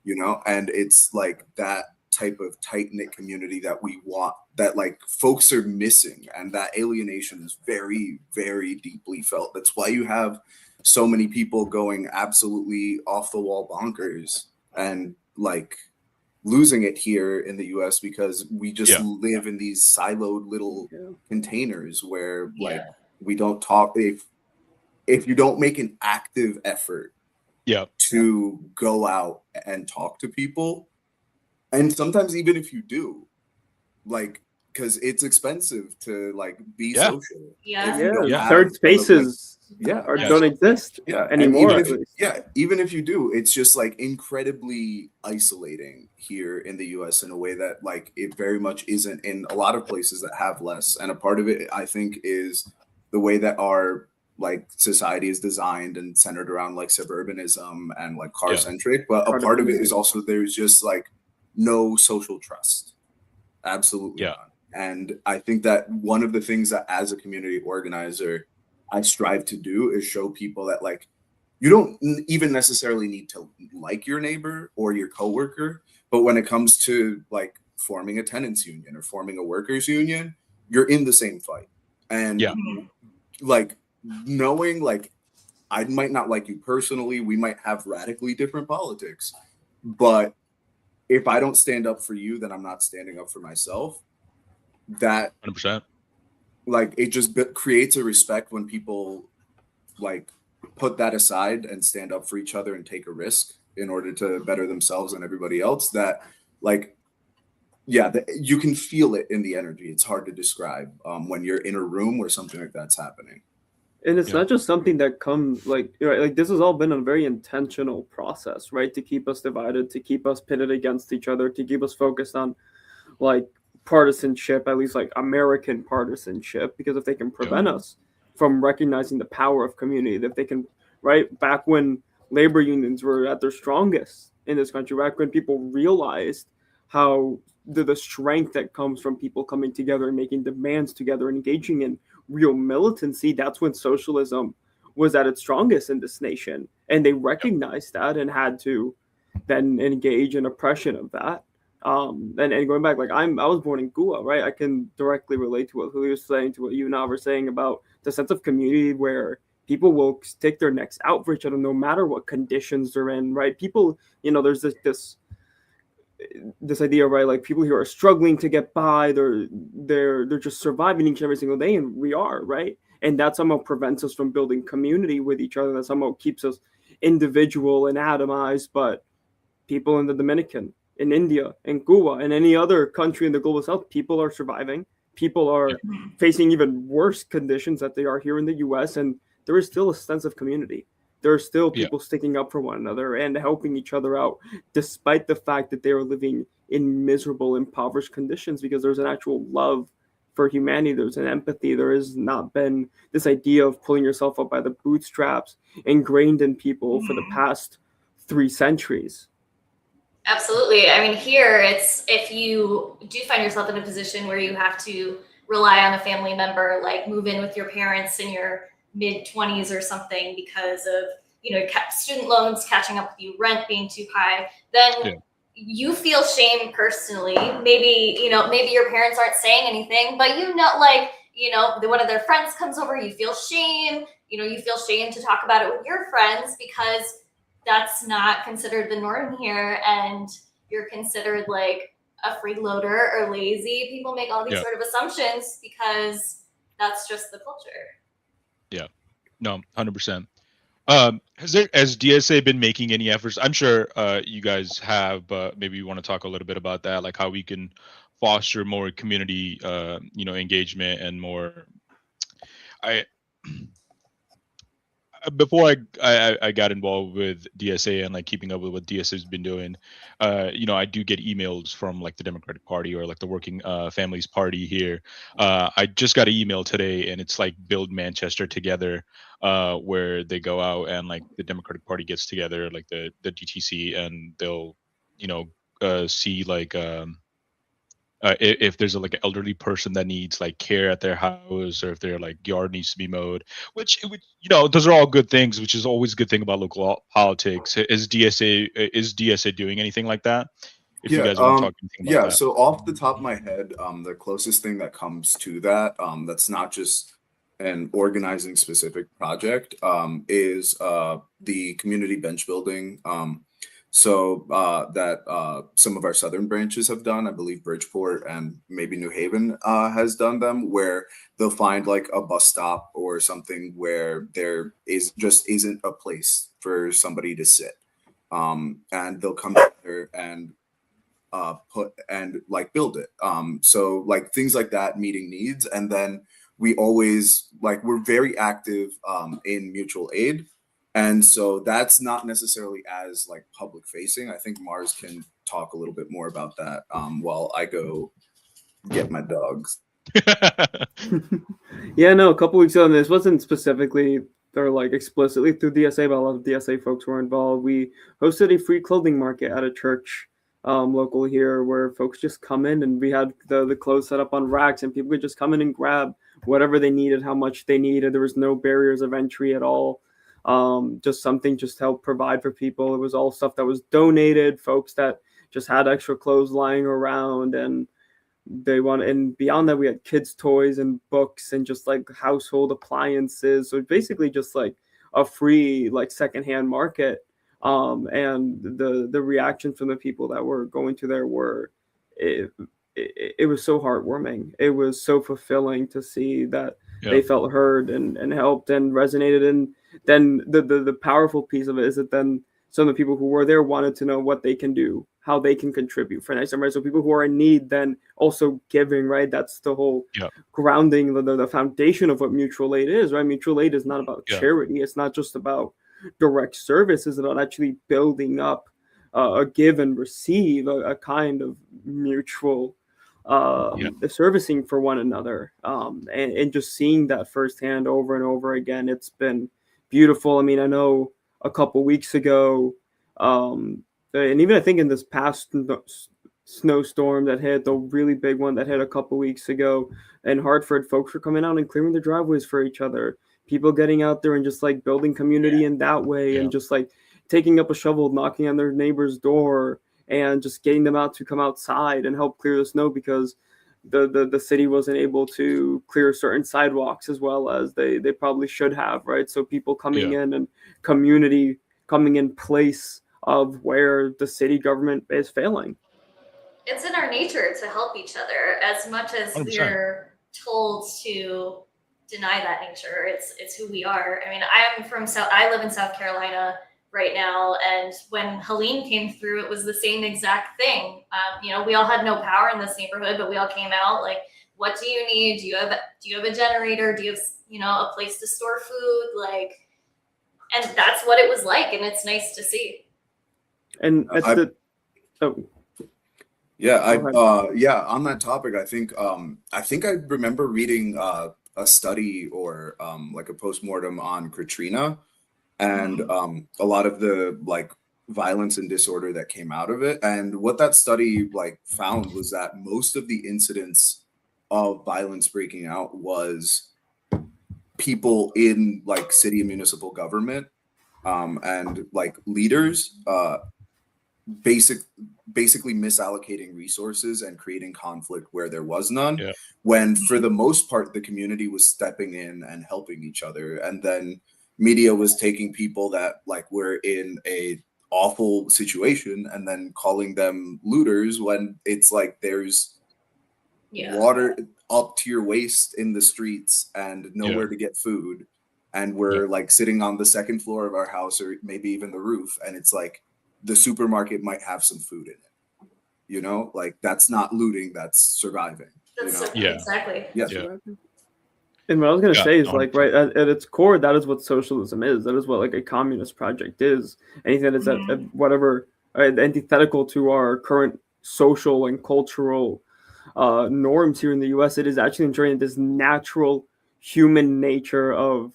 And it's like that type of tight-knit community that we want, that like folks are missing, and that alienation is very, very deeply felt. That's why you have so many people going absolutely off the wall bonkers and like losing it here in the US, because we just Yeah. live in these siloed little containers where like Yeah. we don't talk. If you don't make an active effort Yeah. to go out and talk to people, and sometimes even if you do, like, because it's expensive to like be Yeah. social. Yeah. If you don't Yeah. have third kind of, spaces yeah, Yes. don't exist yeah, anymore. And At least. even if you do, it's just like incredibly isolating here in the US in a way that like it very much isn't in a lot of places that have less. And a part of it, I think, is the way that our like society is designed and centered around like suburbanism and like car centric. But a part of it is also there's just like no social trust. Absolutely Yeah. none. And I think that one of the things that as a community organizer I strive to do is show people that like you don't even necessarily need to like your neighbor or your coworker, but when it comes to like forming a tenants union or forming a workers union, you're in the same fight. And Yeah. like knowing like I might not like you personally, we might have radically different politics, but if I don't stand up for you, then I'm not standing up for myself. That 100%. like it just creates a respect when people like put that aside and stand up for each other and take a risk in order to better themselves and everybody else. That like you can feel it in the energy. It's hard to describe when you're in a room where something like that's happening. And it's not just something that comes like this has all been a very intentional process, right? To keep us divided, to keep us pitted against each other, to keep us focused on like partisanship, at least like American partisanship, because if they can prevent us from recognizing the power of community, if they can, right, back when labor unions were at their strongest in this country, back when people realized how the strength that comes from people coming together and making demands together and engaging in real militancy, that's when socialism was at its strongest in this nation. And they recognized that and had to then engage in oppression of that. And going back, like I was born in Cuba, right? I can directly relate to what Julio was saying, to what you now were saying about the sense of community where people will stick their necks out for each other no matter what conditions they're in, right? People, there's this idea, right? Like people who are struggling to get by, they're just surviving each every single day, and we are, right? And that somehow prevents us from building community with each other. That somehow keeps us individual and atomized. But people in the Dominican, in India, in Cuba, and any other country in the global south, people are surviving. People are facing even worse conditions that they are here in the US, and there is still a sense of community. there are still people sticking up for one another and helping each other out, despite the fact that they are living in miserable, impoverished conditions, because there's an actual love for humanity. There's an empathy. There has not been this idea of pulling yourself up by the bootstraps ingrained in people for the past 3 centuries. Absolutely. I mean, here it's if you do find yourself in a position where you have to rely on a family member, like move in with your parents in your mid-20s or something because of, student loans catching up with you, rent being too high, then you feel shame personally. Maybe your parents aren't saying anything, but one of their friends comes over, you feel shame. You feel shame to talk about it with your friends because that's not considered the norm here, and you're considered like a freeloader or lazy. People make all these sort of assumptions because that's just the culture. Yeah, no, 100%. Has DSA been making any efforts? I'm sure you guys have, but maybe you want to talk a little bit about that, like how we can foster more community, engagement and more. Before I got involved with DSA and like keeping up with what DSA has been doing, I do get emails from like the Democratic Party or like the Working Families Party here. I just got an email today, and it's like Build Manchester Together, where they go out and like the Democratic Party gets together, like the DTC, and they'll, see like if there's like an elderly person that needs like care at their house, or if their like yard needs to be mowed, which those are all good things, which is always a good thing about local politics. Is DSA doing anything like that? If you guys want to talk anything about that. So off the top of my head, the closest thing that comes to that, that's not just an organizing specific project, is the community bench building. That some of our southern branches have done. I believe Bridgeport and maybe New Haven has done them, where they'll find like a bus stop or something where there isn't a place for somebody to sit, and they'll come together and build it. So like things like that, meeting needs. And then we're very active in mutual aid. And so that's not necessarily as like public facing. I think Mars can talk a little bit more about that while I go get my dogs. Yeah, no, a couple weeks ago, and this wasn't specifically or like explicitly through DSA, but a lot of DSA folks were involved. We hosted a free clothing market at a church local here, where folks just come in, and we had the clothes set up on racks, and people could just come in and grab whatever they needed, how much they needed. There was no barriers of entry at all. Just something just to help provide for people. It was all stuff that was donated, folks that just had extra clothes lying around, and and beyond that, we had kids' toys and books and just like household appliances. So basically just like a free like secondhand market. And the reaction from the people that were going to there were, it was so heartwarming. It was so fulfilling to see that they felt heard and helped and resonated. And then the powerful piece of it is that then some of the people who were there wanted to know what they can do, how they can contribute for next time, right? So people who are in need then also giving, right? That's the whole grounding, the foundation of what mutual aid is, right? Mutual aid is not about charity. It's not just about direct service. It's about actually building up a give and receive, a kind of mutual servicing for one another, and just seeing that firsthand over and over again. It's been beautiful. I mean, I know a couple weeks ago, and even I think in this past snowstorm that hit, the really big one that hit a couple weeks ago in Hartford, folks were coming out and clearing the driveways for each other. People getting out there and just like building community in that way, and just like taking up a shovel, knocking on their neighbor's door, and just getting them out to come outside and help clear the snow, because the city wasn't able to clear certain sidewalks as well as they probably should have, right? So people coming in and community coming in place of where the city government is failing. It's in our nature to help each other as much as 100%. We're told to deny that nature. It's who we are. I mean, I live in South Carolina right now, and when Helene came through, it was the same exact thing. We all had no power in this neighborhood, but we all came out like, what do you need? Do you have a generator? Do you have a place to store food? Like, And that's what it was like, and it's nice to see. And at the Yeah, Go yeah, on that topic, I think I remember reading a study or like a postmortem on Katrina and a lot of the like violence and disorder that came out of it. And what that study like found was that most of the incidents of violence breaking out was people in like city and municipal government and like leaders basically misallocating resources and creating conflict where there was none, Yeah. when for the most part the community was stepping in and helping each other, and then media was taking people that like were in a awful situation and then calling them looters when it's like there's water up to your waist in the streets and nowhere to get food, and we're like sitting on the second floor of our house or maybe even the roof, and it's like the supermarket might have some food in it, you know, like that's not looting, that's surviving. Exactly. Yeah. And what I was going to say is 100%. like, right, at its core, that is what socialism is. That is what like a communist project is. Anything that's at whatever antithetical to our current social and cultural norms here in the U.S., it is actually enjoying this natural human nature of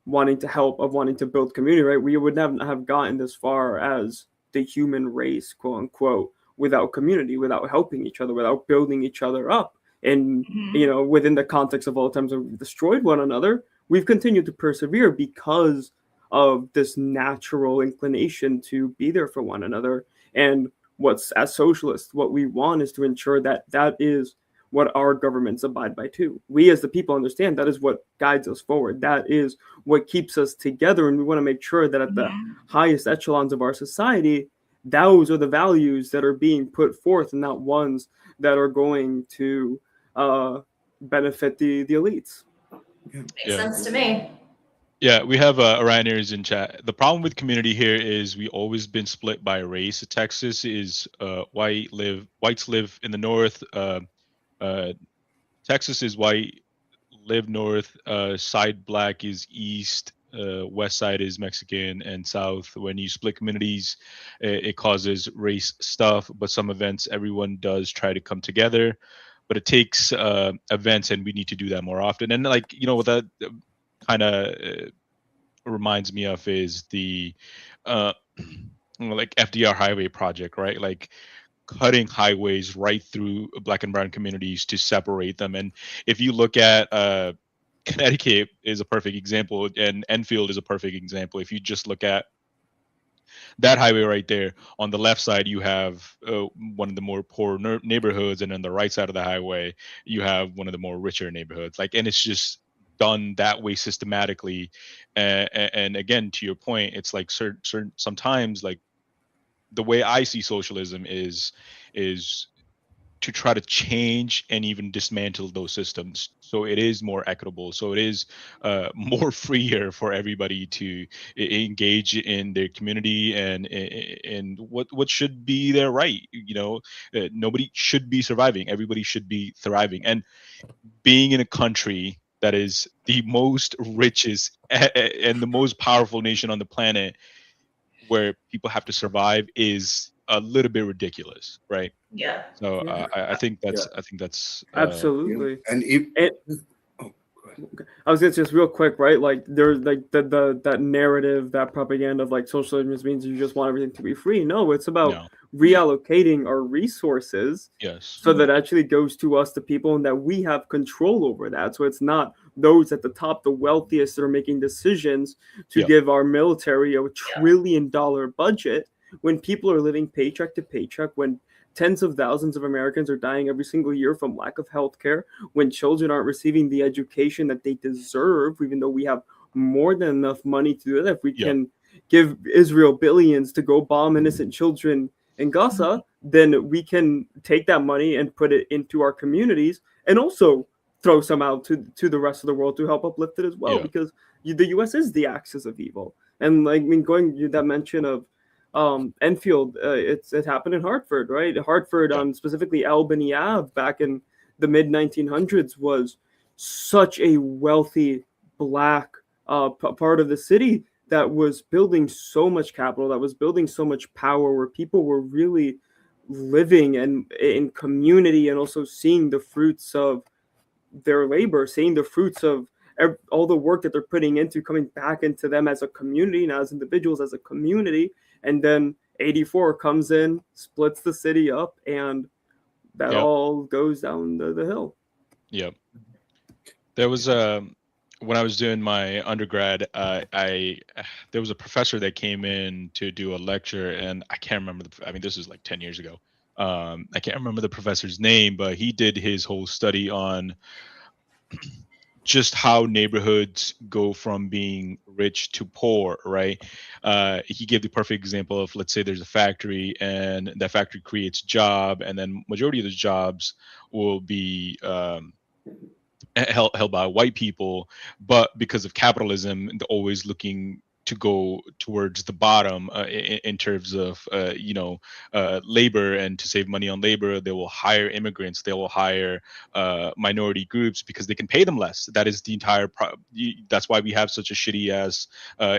wanting to help, of wanting to build community, right? We would never have gotten this far as the human race, quote unquote, without community, without helping each other, without building each other up. And, you know, within the context of all the times that we've destroyed one another, we've continued to persevere because of this natural inclination to be there for one another. And what's, as socialists, what we want is to ensure that that is what our governments abide by too. We as the people understand that is what guides us forward. That is what keeps us together. And we want to make sure that at the highest echelons of our society, those are the values that are being put forth and not ones that are going to benefit the elites. Makes sense to me. Yeah, we have Orion Aries in chat. The problem with community here is we always been split by race. Texas is whites live in the north. Texas is white, live north. Side black is east. West side is Mexican, and south. When you split communities, it causes race stuff. But some events, everyone does try to come together. But it takes events, and we need to do that more often. And like, you know, what that kind of reminds me of is the like FDR highway project, right? Like cutting highways right through black and brown communities to separate them. And if you look at Connecticut is a perfect example, and Enfield is a perfect example. If you just look at that highway right there, on the left side you have one of the more poor neighborhoods, and on the right side of the highway you have one of the more richer neighborhoods. Like, and it's just done that way systematically. And again, to your point, it's like certain sometimes, like the way I see socialism is to try to change and even dismantle those systems so it is more equitable, so it is more freer for everybody to engage in their community and what should be their right. You know, nobody should be surviving, everybody should be thriving. And being in a country that is the most richest and the most powerful nation on the planet, where people have to survive, is a little bit ridiculous, right? Yeah. So I think that's Absolutely. And I was gonna say just real quick, right? Like there's like that narrative, that propaganda of like socialism just means you just want everything to be free. No, it's about reallocating our resources so that actually goes to us, the people, and that we have control over that. So it's not those at the top, the wealthiest, that are making decisions to give our military a $1 trillion budget when people are living paycheck to paycheck, when tens of thousands of Americans are dying every single year from lack of health care, when children aren't receiving the education that they deserve, even though we have more than enough money to do that. If we can give Israel billions to go bomb innocent children in Gaza, then we can take that money and put it into our communities and also throw some out to the rest of the world to help uplift it as well, because the U.S. is the axis of evil. And like, I mean, going to that mention of Enfield, it happened in Hartford, right? Hartford, on specifically Albany Ave, back in the mid 1900s, was such a wealthy black part of the city that was building so much capital, that was building so much power, where people were really living and in community and also seeing the fruits of their labor, seeing the fruits of all the work that they're putting into coming back into them as a community, now as individuals, as a community. And then 84 comes in, splits the city up, and that all goes down the hill. Yep. There was when I was doing my undergrad, there was a professor that came in to do a lecture, and I can't remember I mean, this was like 10 years ago. I can't remember the professor's name, but he did his whole study on just how neighborhoods go from being rich to poor, right? He gave the perfect example of, let's say there's a factory, and that factory creates job, and then majority of those jobs will be held by white people, but because of capitalism, they're always looking to go towards the bottom in terms of labor, and to save money on labor, they will hire immigrants, they will hire minority groups because they can pay them less. That is the entire that's why we have such a shitty ass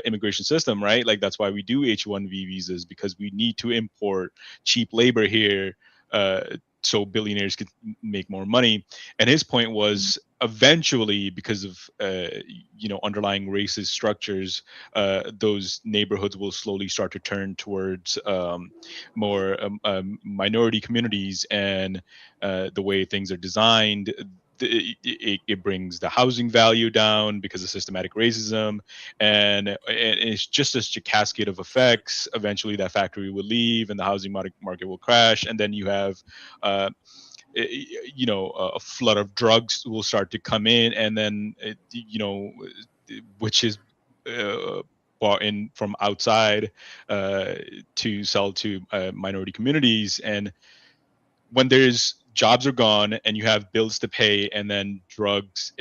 immigration system, right? Like that's why we do H-1B visas, because we need to import cheap labor here so billionaires could make more money. And his point was, eventually, because of underlying racist structures, those neighborhoods will slowly start to turn towards more minority communities, and the way things are designed, it brings the housing value down because of systematic racism, and it's just such a cascade of effects. Eventually that factory will leave and the housing market will crash, and then you have a flood of drugs will start to come in, and then which is bought in from outside to sell to minority communities. And when there's jobs are gone and you have bills to pay, and then drugs,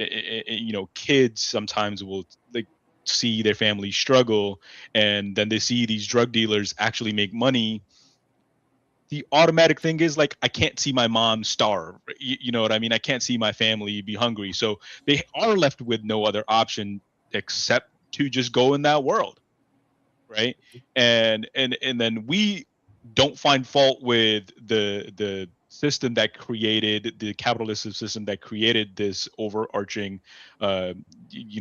kids sometimes will like see their family struggle, and then they see these drug dealers actually make money. The automatic thing is like, I can't see my mom starve. You know what I mean? I can't see my family be hungry. So they are left with no other option except to just go in that world, right? And then we don't find fault with the system that created the capitalist system that created this overarching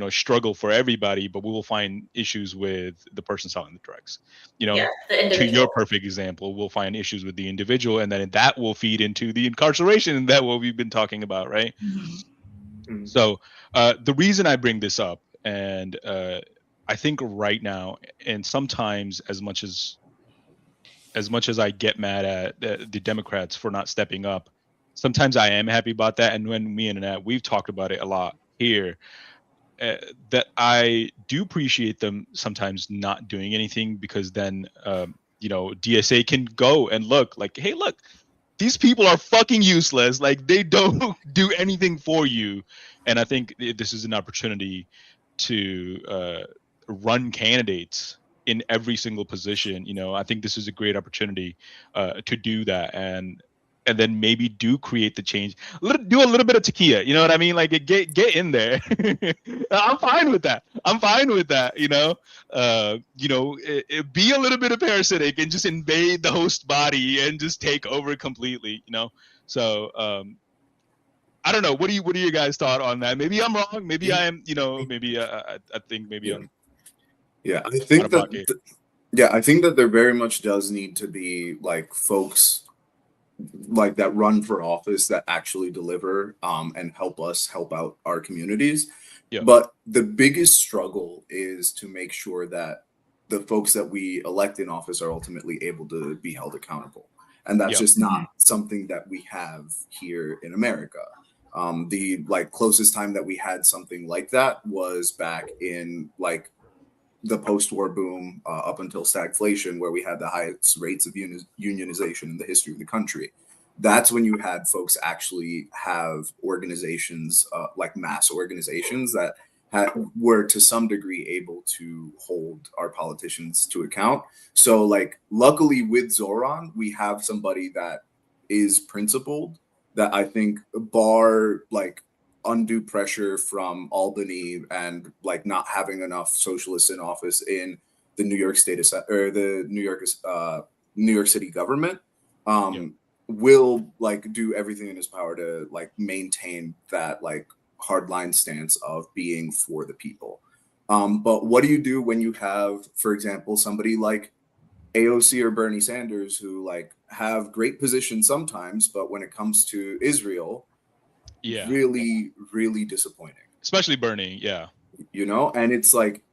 struggle for everybody, but we will find issues with the person selling the drugs. The To individual. your perfect example, we'll find issues with the individual, and then that will feed into the incarceration, and that what we've been talking about, right? Mhm. So the reason I bring this up, and I think right now, and sometimes as much as I get mad at the Democrats for not stepping up, sometimes I am happy about that. And when me and Annette, we've talked about it a lot here, that I do appreciate them sometimes not doing anything, because then DSA can go and look like, hey, look, these people are fucking useless. Like, they don't do anything for you. And I think this is an opportunity to run candidates in every single position. I think this is a great opportunity to do that, and then maybe do create the change. Do a little bit of taquilla, you know what I mean? Like, get in there. I'm fine with that. Be a little bit of parasitic and just invade the host body and just take over completely. So I don't know. What do you guys thought on that? Maybe I'm wrong. Maybe I am. Maybe I think maybe I'm. Yeah, I think out of pocket. I think that there very much does need to be like folks like that run for office that actually deliver and help out our communities. Yeah. But the biggest struggle is to make sure that the folks that we elect in office are ultimately able to be held accountable. And that's just not something that we have here in America. The closest time that we had something like that was back in the post-war boom up until stagflation, where we had the highest rates of unionization in the history of the country. That's when you had folks actually have organizations, like mass organizations that were to some degree able to hold our politicians to account. So luckily with Zoran, we have somebody that is principled, that I think bar undue pressure from Albany and like not having enough socialists in office in the New York State or the New York City government, will like do everything in his power to like maintain that like hardline stance of being for the people. But what do you do when you have, for example, somebody like AOC or Bernie Sanders who like have great positions sometimes, but when it comes to Israel, really, really disappointing. Especially Bernie, you know, and it's like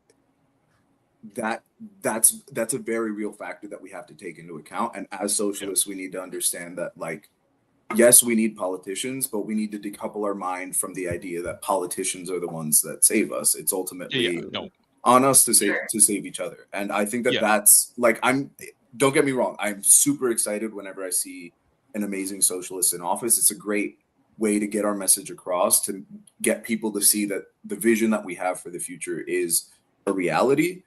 that's a very real factor that we have to take into account. And as socialists, we need to understand that, like, yes, we need politicians, but we need to decouple our mind from the idea that politicians are the ones that save us. It's ultimately on us to save each other. And I think that that's like, don't get me wrong, I'm super excited whenever I see an amazing socialist in office. It's a great way to get our message across, to get people to see that the vision that we have for the future is a reality.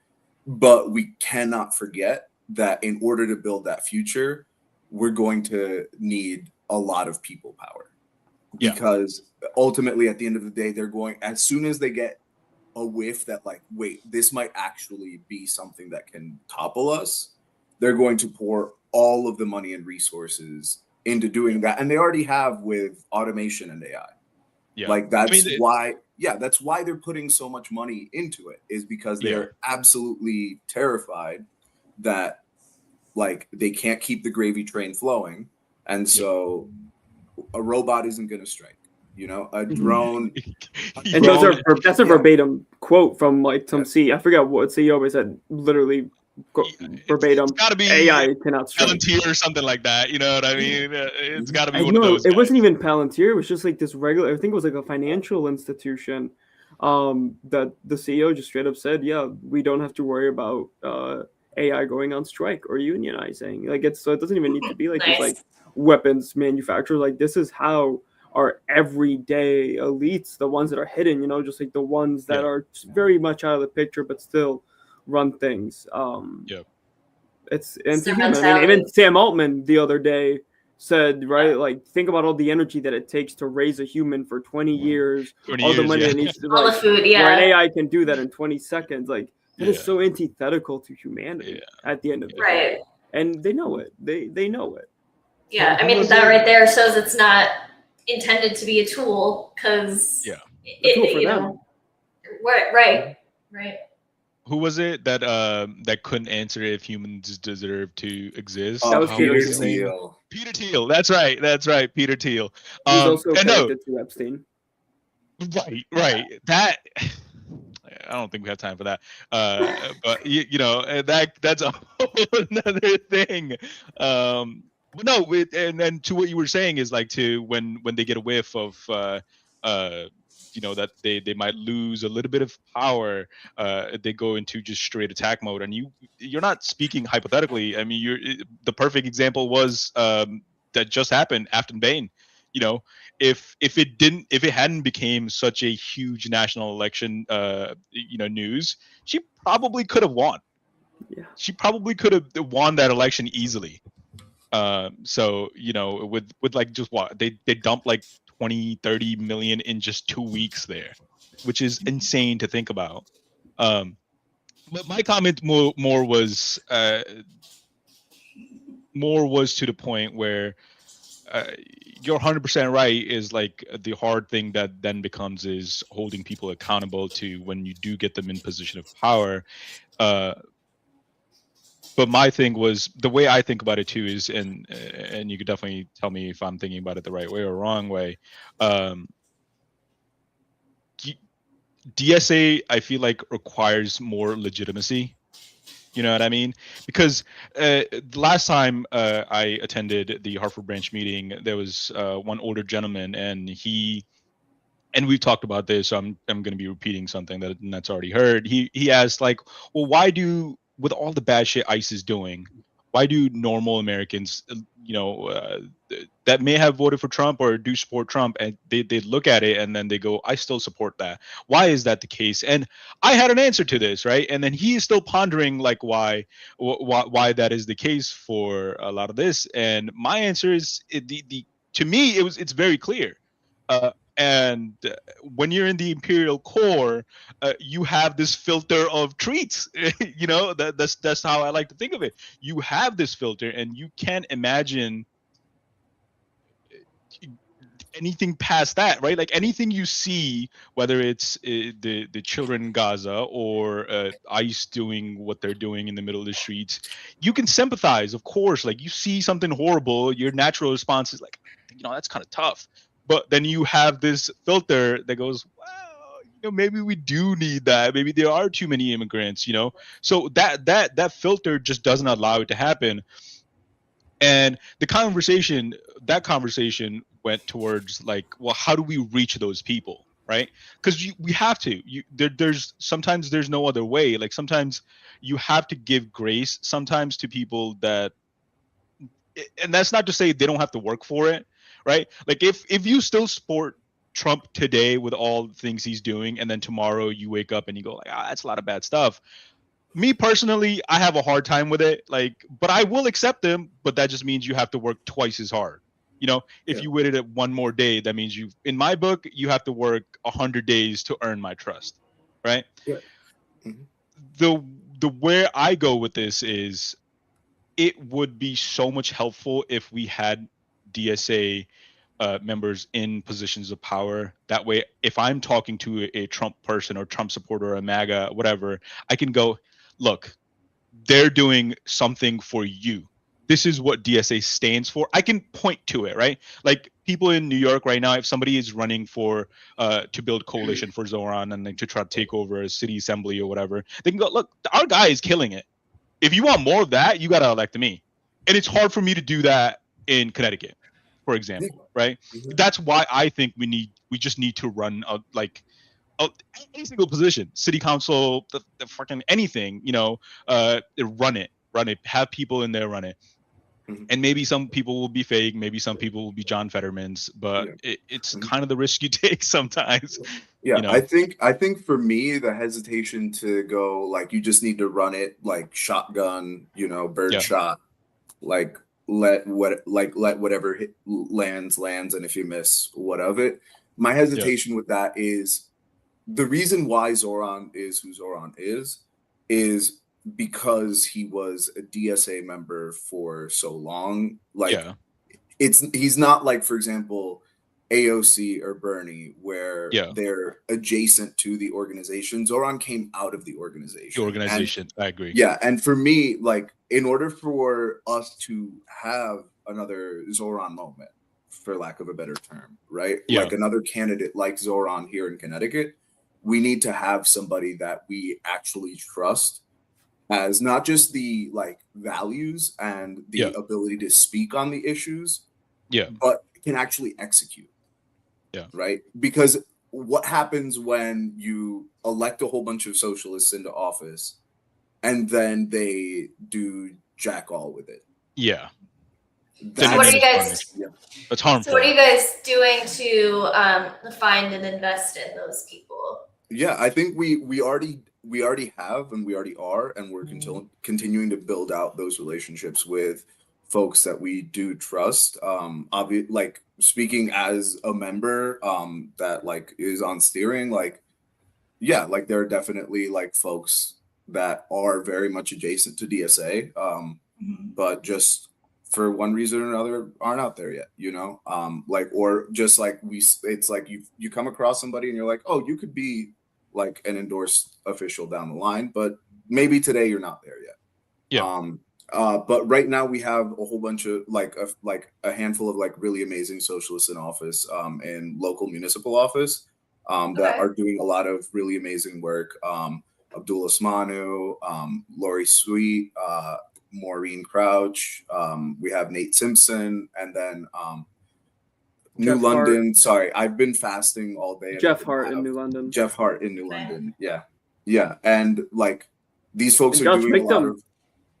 But we cannot forget that in order to build that future, we're going to need a lot of people power. Because ultimately, at the end of the day, they're going, as soon as they get a whiff that like, wait, this might actually be something that can topple us, they're going to pour all of the money and resources into doing that. And they already have with automation and AI. Like that's that's why they're putting so much money into it, is because they're absolutely terrified that like they can't keep the gravy train flowing. And so a robot isn't going to strike, you know, a drone. And that's a verbatim quote from like some I forget what CEO, but said literally verbatim. It's gotta be AI cannot strike. Palantir or something like that. You know what I mean? It's got to be one of those. It wasn't even Palantir. It was just like this regular. I think it was like a financial institution. That the CEO just straight up said, "Yeah, we don't have to worry about AI going on strike or unionizing." Like it doesn't even need to be like this like weapons manufacturer. Like this is how our everyday elites, the ones that are hidden, you know, just like the ones that are very much out of the picture, but still run things. It's human. I mean, even Sam Altman the other day said, right, like think about all the energy that it takes to raise a human for 20 years, all the money it needs to, all the food, where an AI can do that in 20 seconds. Like that is so antithetical to humanity at the end of the day. And they know it. They know it. Yeah, I mean that right there shows it's not intended to be a tool, because you know, right. Who was it that that couldn't answer if humans deserve to exist? That was Peter Thiel. Peter Thiel. That's right. Peter Thiel. He's also connected to Epstein. Right. That I don't think we have time for that. But you know, that's a whole another thing. But no, and then to what you were saying is like when they get a whiff of you know, that they might lose a little bit of power, they go into just straight attack mode. And you're not speaking hypothetically. I mean, the perfect example was that just happened, Afton Bain. You know, if it hadn't became such a huge national election you know, news, she probably could have won. She probably could have won that election easily. So, you know, with like just what they dumped like 20-30 million in just 2 weeks there, which is insane to think about. But my comment more was to the point where you're 100% right, is like the hard thing that then becomes is holding people accountable to when you do get them in position of power. But my thing was, the way I think about it too is, and you could definitely tell me if I'm thinking about it the right way or wrong way. DSA, I feel like, requires more legitimacy. You know what I mean? Because last time I attended the Hartford branch meeting, there was one older gentleman, and we've talked about this, so I'm going to be repeating something that's already heard. He asked, like, well, why with all the bad shit ICE is doing, why do normal Americans, you know, that may have voted for Trump or do support Trump, and they look at it and then they go, I still support that. Why is that the case? And I had an answer to this, right? And then he is still pondering like why that is the case for a lot of this. And my answer is, to me, it's very clear. And when you're in the Imperial Corps, you have this filter of treats. You know, that's how I like to think of it. You have this filter, and you can't imagine anything past that, right? Like anything you see, whether it's the children in Gaza or ICE doing what they're doing in the middle of the streets, you can sympathize, of course. Like you see something horrible, your natural response is like, you know, that's kind of tough. But then you have this filter that goes, well, you know, maybe we do need that. Maybe there are too many immigrants, you know. So that filter just doesn't allow it to happen. And that conversation went towards like, well, how do we reach those people, right? Because we have to. There's sometimes there's no other way. Like sometimes you have to give grace sometimes to people that, and that's not to say they don't have to work for it, right? Like if you still support Trump today with all the things he's doing, and then tomorrow you wake up and you go like, that's a lot of bad stuff. Me personally, I have a hard time with it. Like, but I will accept them. But that just means you have to work twice as hard. You know, if you waited at one more day, that means in my book, you have to work 100 days to earn my trust, right? Yeah. Mm-hmm. The where I go with this is, it would be so much helpful if we had DSA members in positions of power. That way, if I'm talking to a Trump person or Trump supporter or a MAGA, whatever, I can go, look, they're doing something for you. This is what DSA stands for. I can point to it, right? Like people in New York right now, if somebody is running for to build coalition for Zoran and to try to take over a city assembly or whatever, they can go, look, our guy is killing it. If you want more of that, you got to elect me. And it's hard for me to do that in Connecticut, for example, right? Mm-hmm. That's why I think we just need to run any single position, city council, the fucking anything, you know, run it, have people in there run it. Mm-hmm. And maybe some people will be fake, maybe some people will be John Fetterman's, but it's kind of the risk you take sometimes. Yeah, you know? I think for me, the hesitation to go like, you just need to run it like shotgun, you know, bird shot, like let whatever lands, and if you miss, what of it. My hesitation with that is, the reason why Zoran is who Zoran is because he was a DSA member for so long. Like he's not like, for example, AOC or Bernie, where they're adjacent to the organization. Zoran came out of the organization. I agree. Yeah, and for me, like, in order for us to have another Zoran moment, for lack of a better term, right? Like another candidate like Zoran here in Connecticut, we need to have somebody that we actually trust as not just the like values and the ability to speak on the issues, but can actually execute. Right? Because what happens when you elect a whole bunch of socialists into office and then they do jack all with it? So what are you guys? That's harmful. So what are you guys doing to find and invest in those people? Yeah, I think we already have, and we already are, and we're continuing to build out those relationships with folks that we do trust. Like speaking as a member that like is on steering, like like there are definitely like folks that are very much adjacent to DSA, but just for one reason or another aren't out there yet, you know? Like, or just like it's like you come across somebody and you're like, oh, you could be like an endorsed official down the line, but maybe today you're not there yet. But right now we have a whole bunch of like a handful of like really amazing socialists in office, in local municipal office, that are doing a lot of really amazing work. Abdul Osmanu, Lori Sweet, Maureen Crouch, we have Nate Simpson, and then New London. Hart. Sorry, I've been fasting all day. Jeff Hart in New London. Jeff Hart in New London. Yeah, and like these folks are doing a lot of.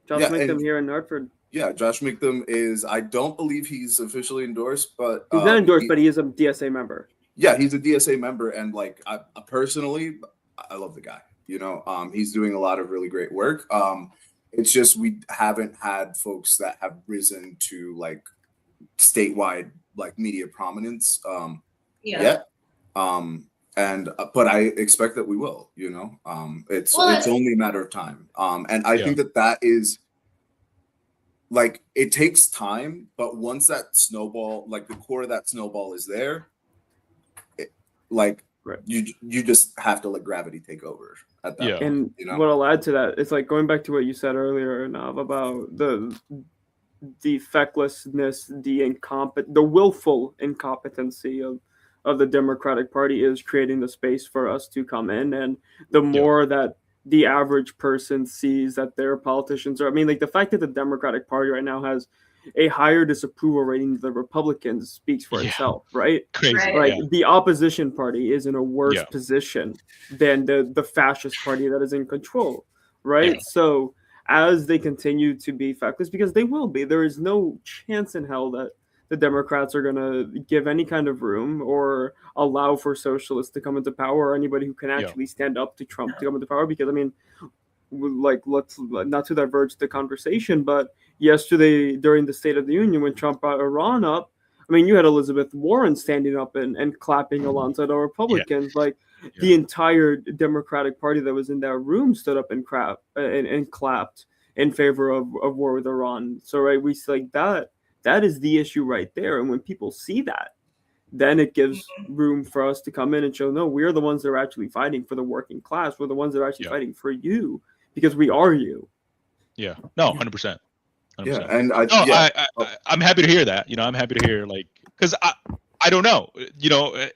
Josh Micktham here in Hartford. Yeah, Josh Micktham is. I don't believe he's officially endorsed, but he's not endorsed, but he is a DSA member. Yeah, he's a DSA member, and like I personally, I love the guy. You know, he's doing a lot of really great work. It's just we haven't had folks that have risen to like statewide like media prominence yet. But I expect that we will, you know, it's Well, only a matter of time. And I Yeah. think that is like, it takes time, but once that snowball, like the core of that snowball is there, like Right. you just have to let gravity take over at that Yeah. point, And you know? what I'll add to that, it's like going back to what you said earlier, Nav, about the fecklessness, the willful incompetency of the Democratic Party is creating the space for us to come in. And the more that the average person sees that their politicians are, I mean, like the fact that the Democratic Party right now has a higher disapproval rating than the Republicans speaks for Yeah. itself, right? Crazy. Right. Like Yeah. the opposition party is in a worse Yeah. position than the fascist party that is in control, right? Yeah. So as they continue to be feckless, because they will be, there is no chance in hell that the Democrats are going to give any kind of room or allow for socialists to come into power, or anybody who can actually stand up to Trump to come into power. Because I mean, like, let's not to diverge the conversation, but yesterday during the State of the Union, when Trump brought Iran up, I mean, you had Elizabeth Warren standing up and clapping alongside the Republicans. Like the entire Democratic Party that was in that room stood up and clapped in favor of war with Iran. So right, we like that is the issue right there. And when people see that, then it gives room for us to come in and show, no, we're the ones that are actually fighting for the working class. We're the ones that are actually fighting for you because we are you. Yeah. No, 100%. Yeah, and I'm happy to hear that. You know, I'm happy to hear, like, because I don't know. You know,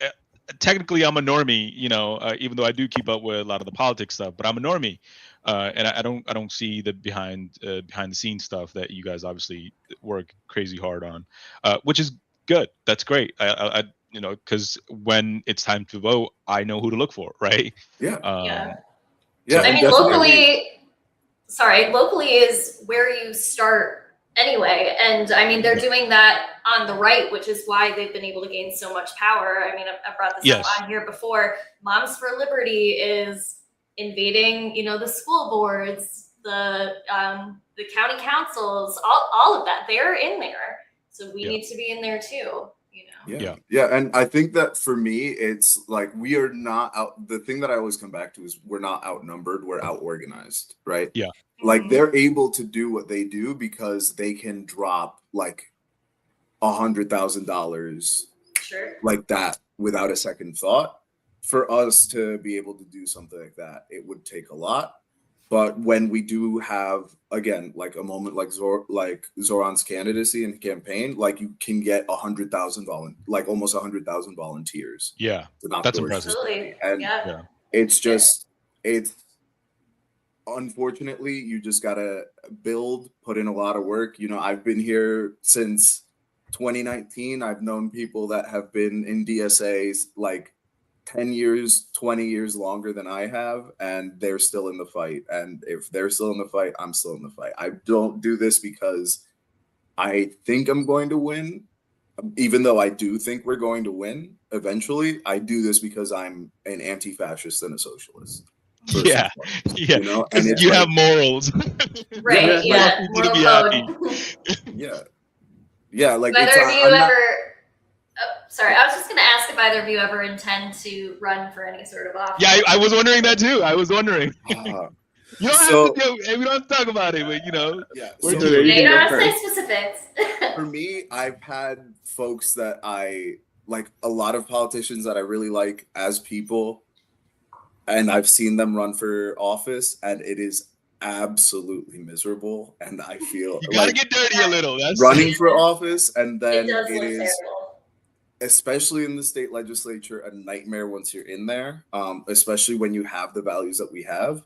technically I'm a normie. You know, even though I do keep up with a lot of the politics stuff, but I'm a normie, and I don't see the behind the scenes stuff that you guys obviously work crazy hard on, which is good. That's great. I you know, because when it's time to vote, I know who to look for, right? Yeah. So, I mean, locally is where you start anyway. And I mean, they're doing that on the right, which is why they've been able to gain so much power. I mean, I brought this up on here before. Moms for Liberty is invading, you know, the school boards, the county councils, all of that. They're in there. So we need to be in there too. You know? Yeah. And I think that for me, it's like, we are not out. The thing that I always come back to is we're not outnumbered. We're out organized, right? Yeah. Like they're able to do what they do because they can drop like $100,000 like that without a second thought. For us to be able to do something like that, it would take a lot. But when we do have, again, like a moment like Zoran's candidacy and campaign, like you can get 100,000 like almost 100,000 volunteers. Yeah, that's impressive. And it's just, unfortunately, you just gotta put in a lot of work. You know, I've been here since 2019. I've known people that have been in DSAs like 10 years, 20 years longer than I have, and they're still in the fight. And if they're still in the fight, I'm still in the fight. I don't do this because I think I'm going to win, even though I do think we're going to win eventually. I do this because I'm an anti-fascist and a socialist. Yeah. You know, and you have morals. Right. Yeah. Moral code. Yeah. Like, whether you ever. Sorry, I was just going to ask if either of you ever intend to run for any sort of office. Yeah, I was wondering that too. I was wondering. You don't have to do. We don't have to talk about it, but you know. Yeah. You don't have to say specifics. For me, I've had folks that I like, a lot of politicians that I really like as people, and I've seen them run for office, and it is absolutely miserable. And I feel you gotta get dirty a little. That's running for office, and then it is. Terrible. Especially in the state legislature, a nightmare once you're in there, especially when you have the values that we have.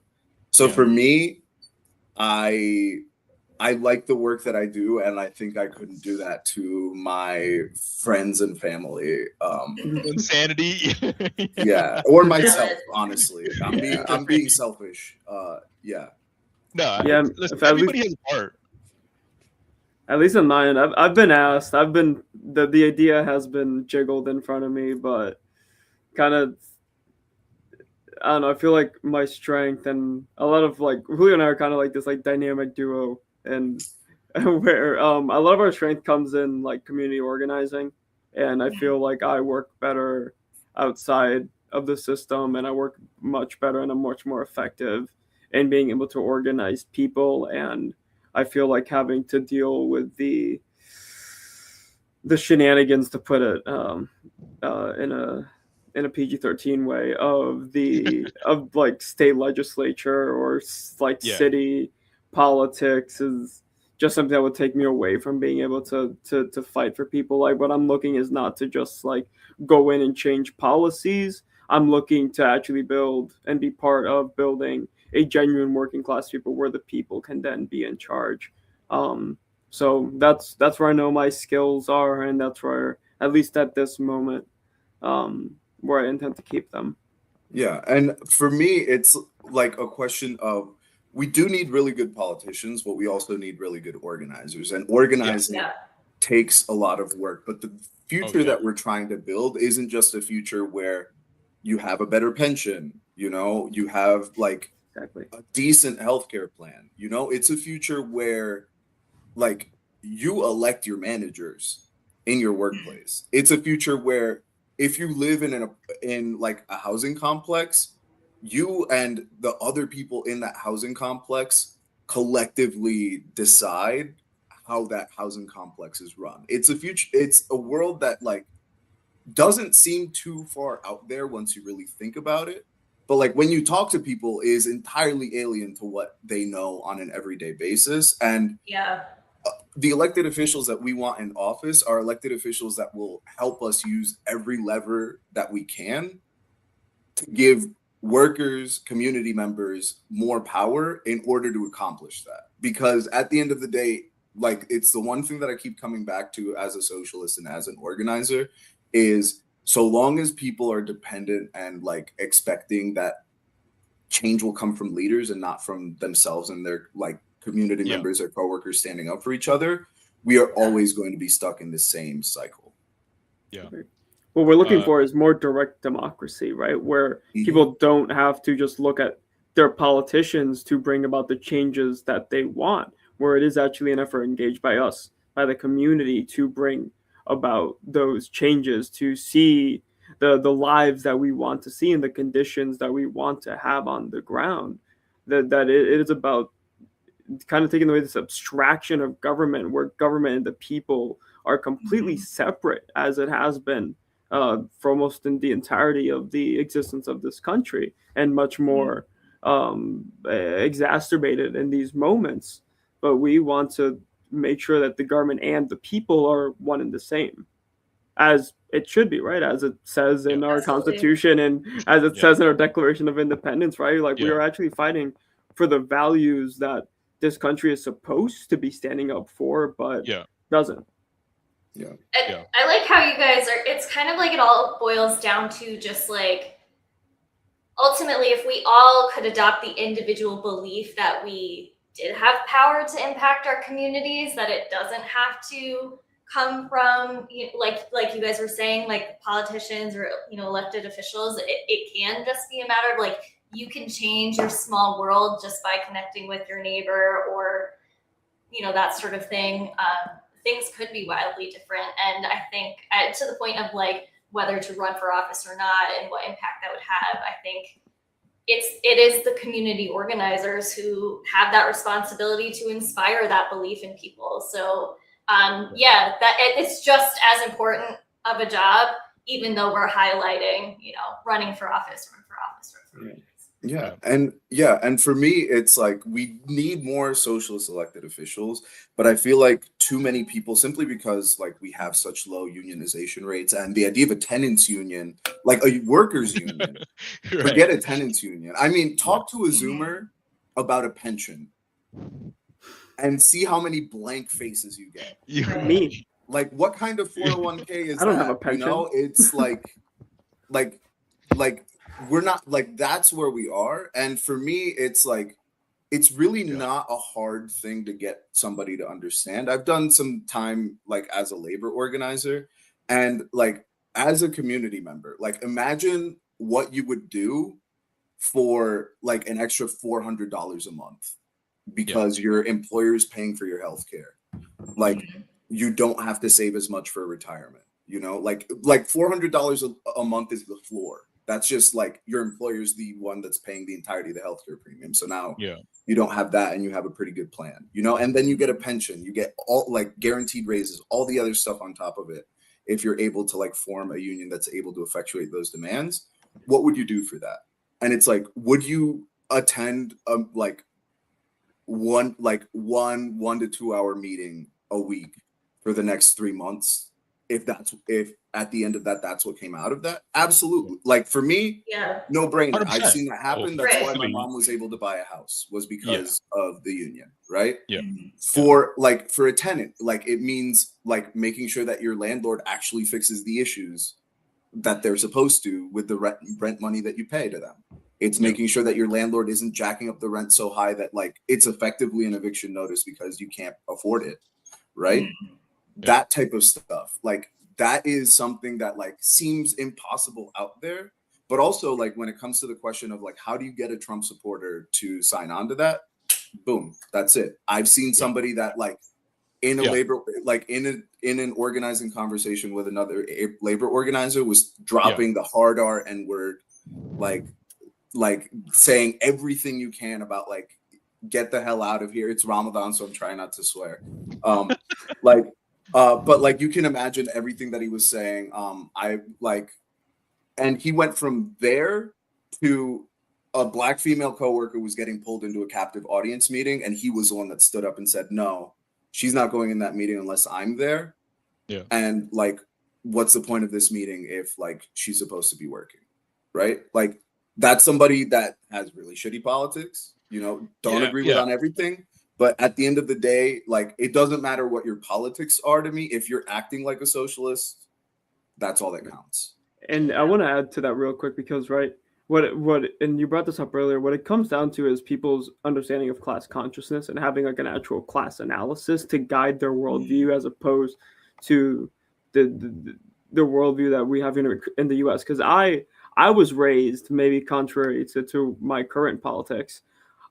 So for me, I like the work that I do, and I think I couldn't do that to my friends and family. Insanity. Yeah, or myself, honestly. I'm being selfish. No, listen, everybody has a part. At least on my end, I've been asked. The idea has been jiggled in front of me, but kind of, I don't know. I feel like my strength and a lot of like Julio and I are kind of like this like dynamic duo, and where a lot of our strength comes in like community organizing, and I feel like I work better. outside of the system, and I work much better and I'm much more effective in being able to organize people. And I feel like having to deal with the shenanigans, to put it in a PG-13 way, of like state legislature or like city politics is just something that would take me away from being able to fight for people. Like, what I'm looking is not to just like go in and change policies. I'm looking to actually build and be part of building a genuine working class people where the people can then be in charge. So that's where I know my skills are, and that's where, at least at this moment, where I intend to keep them. Yeah, and for me, it's like a question of, we do need really good politicians, but we also need really good organizers. And organizing takes a lot of work. But the future that we're trying to build isn't just a future where you have a better pension, you have like a decent healthcare plan. It's a future where like you elect your managers in your workplace. It's a future where if you live in like a housing complex, you and the other people in that housing complex collectively decide how that housing complex is run. It's a world that like doesn't seem too far out there once you really think about it. But like when you talk to people, is entirely alien to what they know on an everyday basis. And the elected officials that we want in office are elected officials that will help us use every lever that we can to give workers, community members more power in order to accomplish that. Because at the end of the day, like, it's the one thing that I keep coming back to as a socialist and as an organizer is, so long as people are dependent and like expecting that change will come from leaders and not from themselves and their like community members or coworkers standing up for each other, we are always going to be stuck in the same cycle. What we're looking for is more direct democracy, right? Where people don't have to just look at their politicians to bring about the changes that they want, where it is actually an effort engaged by us, by the community, to bring about those changes, to see the lives that we want to see and the conditions that we want to have on the ground. That it is about kind of taking away this abstraction of government, where government and the people are completely separate, as it has been for almost in the entirety of the existence of this country, and much more exacerbated in these moments. But we want to make sure that the government and the people are one and the same, as it should be, right? As it says in our Constitution, and as it says in our Declaration of Independence, right? Like, we are actually fighting for the values that this country is supposed to be standing up for, but doesn't. I like how you guys are, it's kind of like it all boils down to just like, ultimately, if we all could adopt the individual belief that we did have power to impact our communities, that it doesn't have to come from, like you guys were saying, like politicians or elected officials. It can just be a matter of like, you can change your small world just by connecting with your neighbor, or that sort of thing. Things could be wildly different, and I think to the point of like whether to run for office or not and what impact that would have, I think it is the community organizers who have that responsibility to inspire that belief in people. So that it's just as important of a job, even though we're highlighting running for office. And for me, it's like, we need more socialist elected officials, but I feel like too many people, simply because like we have such low unionization rates, and the idea of a tenants union, like a workers union, forget a tenants union. I mean, talk to a Zoomer about a pension and see how many blank faces you get. Me. Like, what kind of 401k is I don't that? have a pension. It's like we're not, like, that's where we are. And for me, it's like, it's really not a hard thing to get somebody to understand. I've done some time like as a labor organizer, and like as a community member, like, imagine what you would do for like an extra $400 a month because your employer is paying for your health care. Like, you don't have to save as much for retirement. You know, like $400 a month is the floor. That's just like your employer's the one that's paying the entirety of the healthcare premium. So now you don't have that, and you have a pretty good plan, you know, and then you get a pension, you get all like guaranteed raises, all the other stuff on top of it. If you're able to like form a union that's able to effectuate those demands, what would you do for that? And it's like, would you attend like one 1 to 2 hour meeting a week for the next 3 months? If at the end of that, that's what came out of that, absolutely. Like for me, no brainer. 100%. I've seen that happen. That's why my mom was able to buy a house, was because of the union, right? Yeah. For a tenant, like it means like making sure that your landlord actually fixes the issues that they're supposed to with the rent money that you pay to them. It's making sure that your landlord isn't jacking up the rent so high that like it's effectively an eviction notice because you can't afford it, right? That type of stuff, like that is something that like seems impossible out there. But also like when it comes to the question of like, how do you get a Trump supporter to sign on to that? Boom, that's it. I've seen somebody that like in a labor, like in an organizing conversation with another labor organizer was dropping the hard R N word, like saying everything you can about like, get the hell out of here. It's Ramadan, so I'm trying not to swear. But like you can imagine everything that he was saying. And he went from there to a black female coworker was getting pulled into a captive audience meeting, and he was the one that stood up and said, "No, she's not going in that meeting unless I'm there." Yeah. And like, what's the point of this meeting if like she's supposed to be working, right? Like that's somebody that has really shitty politics. You know, don't agree with on everything. But at the end of the day, like it doesn't matter what your politics are to me. If you're acting like a socialist, that's all that counts. And I want to add to that real quick because what and you brought this up earlier, what it comes down to is people's understanding of class consciousness and having like an actual class analysis to guide their worldview as opposed to the worldview that we have in the US. Because I was raised, maybe contrary to my current politics,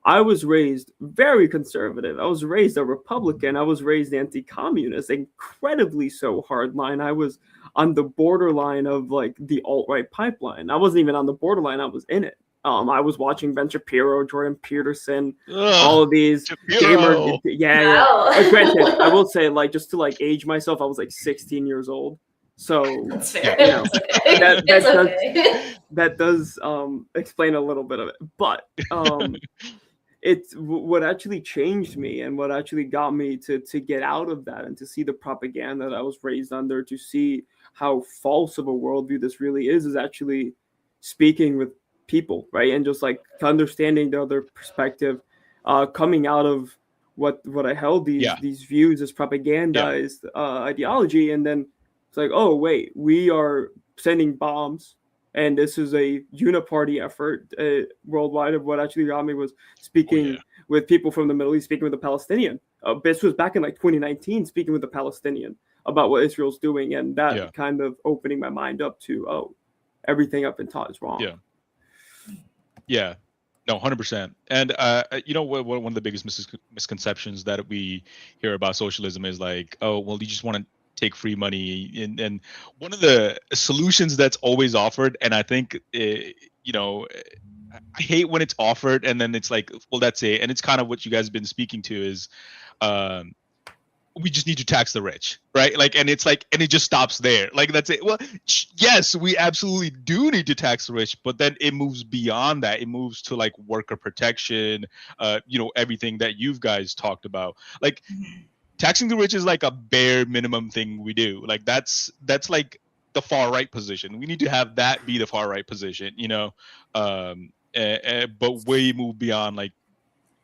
I was raised very conservative. I was raised a Republican. I was raised anti-communist, incredibly so hardline. I was on the borderline of like the alt-right pipeline. I wasn't even on the borderline. I was in it. I was watching Ben Shapiro, Jordan Peterson, all of these gamer. Granted, I will say like just to like age myself, I was like 16 years old. So that's fair. You know, that does explain a little bit of it, but it's what actually changed me and what actually got me to get out of that and to see the propaganda that I was raised under, to see how false of a worldview this really is actually speaking with people, right? And just like understanding the other perspective, coming out of what I held these views as propagandized ideology, and then it's like, oh wait, we are sending bombs. And this is a uniparty effort worldwide. Of what actually got me was speaking with people from the Middle East, speaking with the Palestinian. This was back in like 2019, speaking with the Palestinian about what Israel's doing, and that kind of opening my mind up to, everything I've been taught is wrong. Yeah, no, 100%. And you know what? One of the biggest misconceptions that we hear about socialism is like, oh, well, you just want to take free money, and one of the solutions that's always offered, and I think you know, I hate when it's offered and then it's like, well, that's it, and it's kind of what you guys have been speaking to is we just need to tax the rich, right? Like, and it's like, and it just stops there, like that's it. Well, yes, we absolutely do need to tax the rich, but then it moves beyond that. It moves to like worker protection, you know, everything that you guys talked about, like taxing the rich is like a bare minimum thing we do. Like that's like the far right position. We need to have that be the far right position, you know, but way move beyond like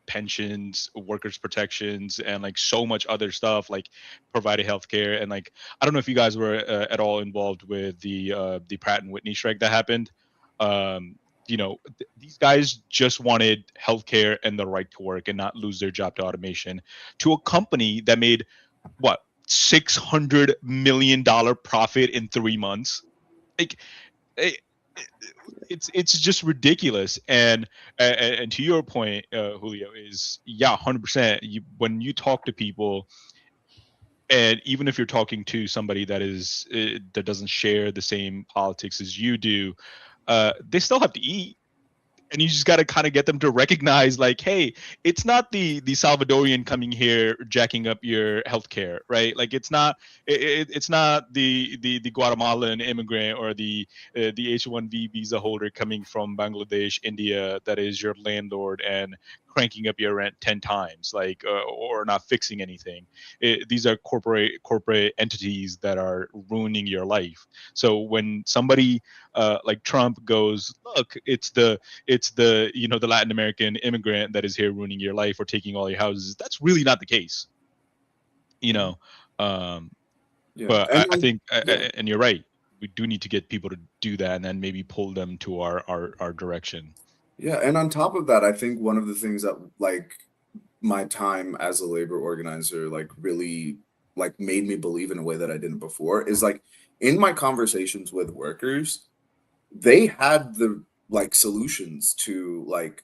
pensions, workers protections, and like so much other stuff, like provided healthcare. And like, I don't know if you guys were at all involved with the Pratt and Whitney strike that happened. You know, these guys just wanted healthcare and the right to work and not lose their job to automation, to a company that made what, $600 million profit in 3 months. Like, it's just ridiculous. And to your point, Julio, is 100%. When you talk to people, And even if you're talking to somebody that is that doesn't share the same politics as you do, they still have to eat. And you just got to kind of get them to recognize, like, hey, it's not the Salvadorian coming here jacking up your healthcare, right? Like, it's not it's not the Guatemalan immigrant or the H-1B visa holder coming from Bangladesh, India, that is your landlord and cranking up your rent 10 times, like, or not fixing anything. These are corporate entities that are ruining your life. So when somebody like Trump goes, look, it's the the Latin American immigrant that is here ruining your life or taking all your houses, that's really not the case, but I think and you're right, we do need to get people to do that and then maybe pull them to our direction. Yeah, and on top of that, I think one of the things that, like, my time as a labor organizer, like, really, like, made me believe in a way that I didn't before is, like, in my conversations with workers, they had the, like, solutions to, like,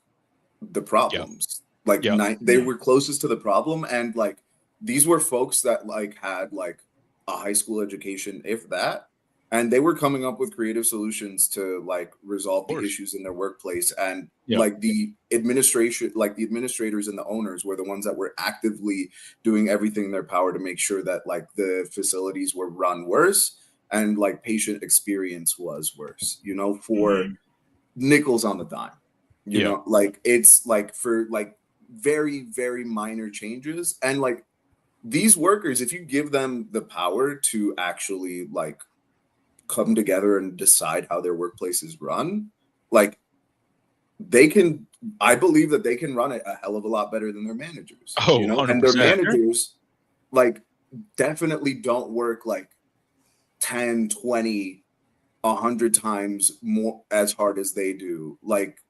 the problems. Like, they were closest to the problem, and, like, these were folks that, like, had, like, a high school education, if that, and they were coming up with creative solutions to, like, resolve the issues in their workplace. And like the administration, like the administrators and the owners were the ones that were actively doing everything in their power to make sure that, like, the facilities were run worse and, like, patient experience was worse, for nickels on the dime, like, it's like for, like, very, very minor changes. And, like, these workers, if you give them the power to actually, like, come together and decide how their workplace is run, like, I believe that they can run it a hell of a lot better than their managers. And their managers, like, definitely don't work like 10, 20, 100 times more as hard as they do, like,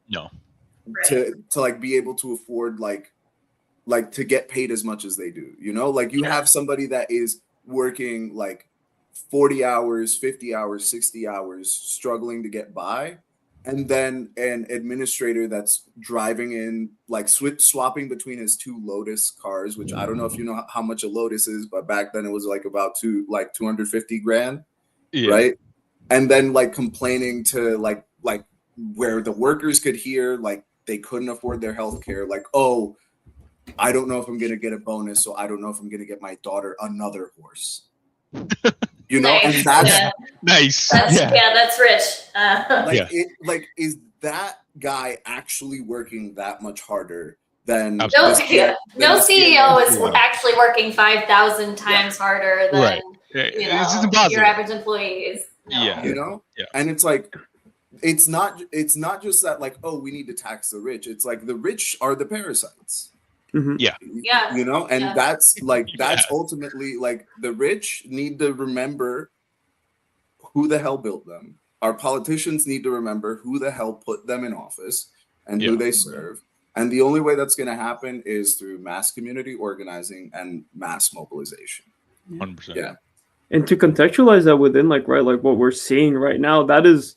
to like be able to afford, like to get paid as much as they do, like, you have somebody that is working like 40 hours, 50 hours, 60 hours, struggling to get by. And then an administrator that's driving in, like, swapping between his two Lotus cars, which I don't know if you know how much a Lotus is, but back then it was like about 250 grand, right? And then, like, complaining to like where the workers could hear, like, they couldn't afford their health care, like, oh, I don't know if I'm gonna get a bonus, so I don't know if I'm gonna get my daughter another horse. Nice. And that's nice. That's rich. Is that guy actually working that much harder than no CEO is actually working 5,000 times harder than your average employees. And it's like, it's not just that, like, oh, we need to tax the rich. It's like the rich are the parasites. And that's like, that's ultimately, like, the rich need to remember who the hell built them. Our politicians need to remember who the hell put them in office and who they serve. And the only way that's going to happen is through mass community organizing and mass mobilization. 100%. Yeah. And to contextualize that within, like, what we're seeing right now, that is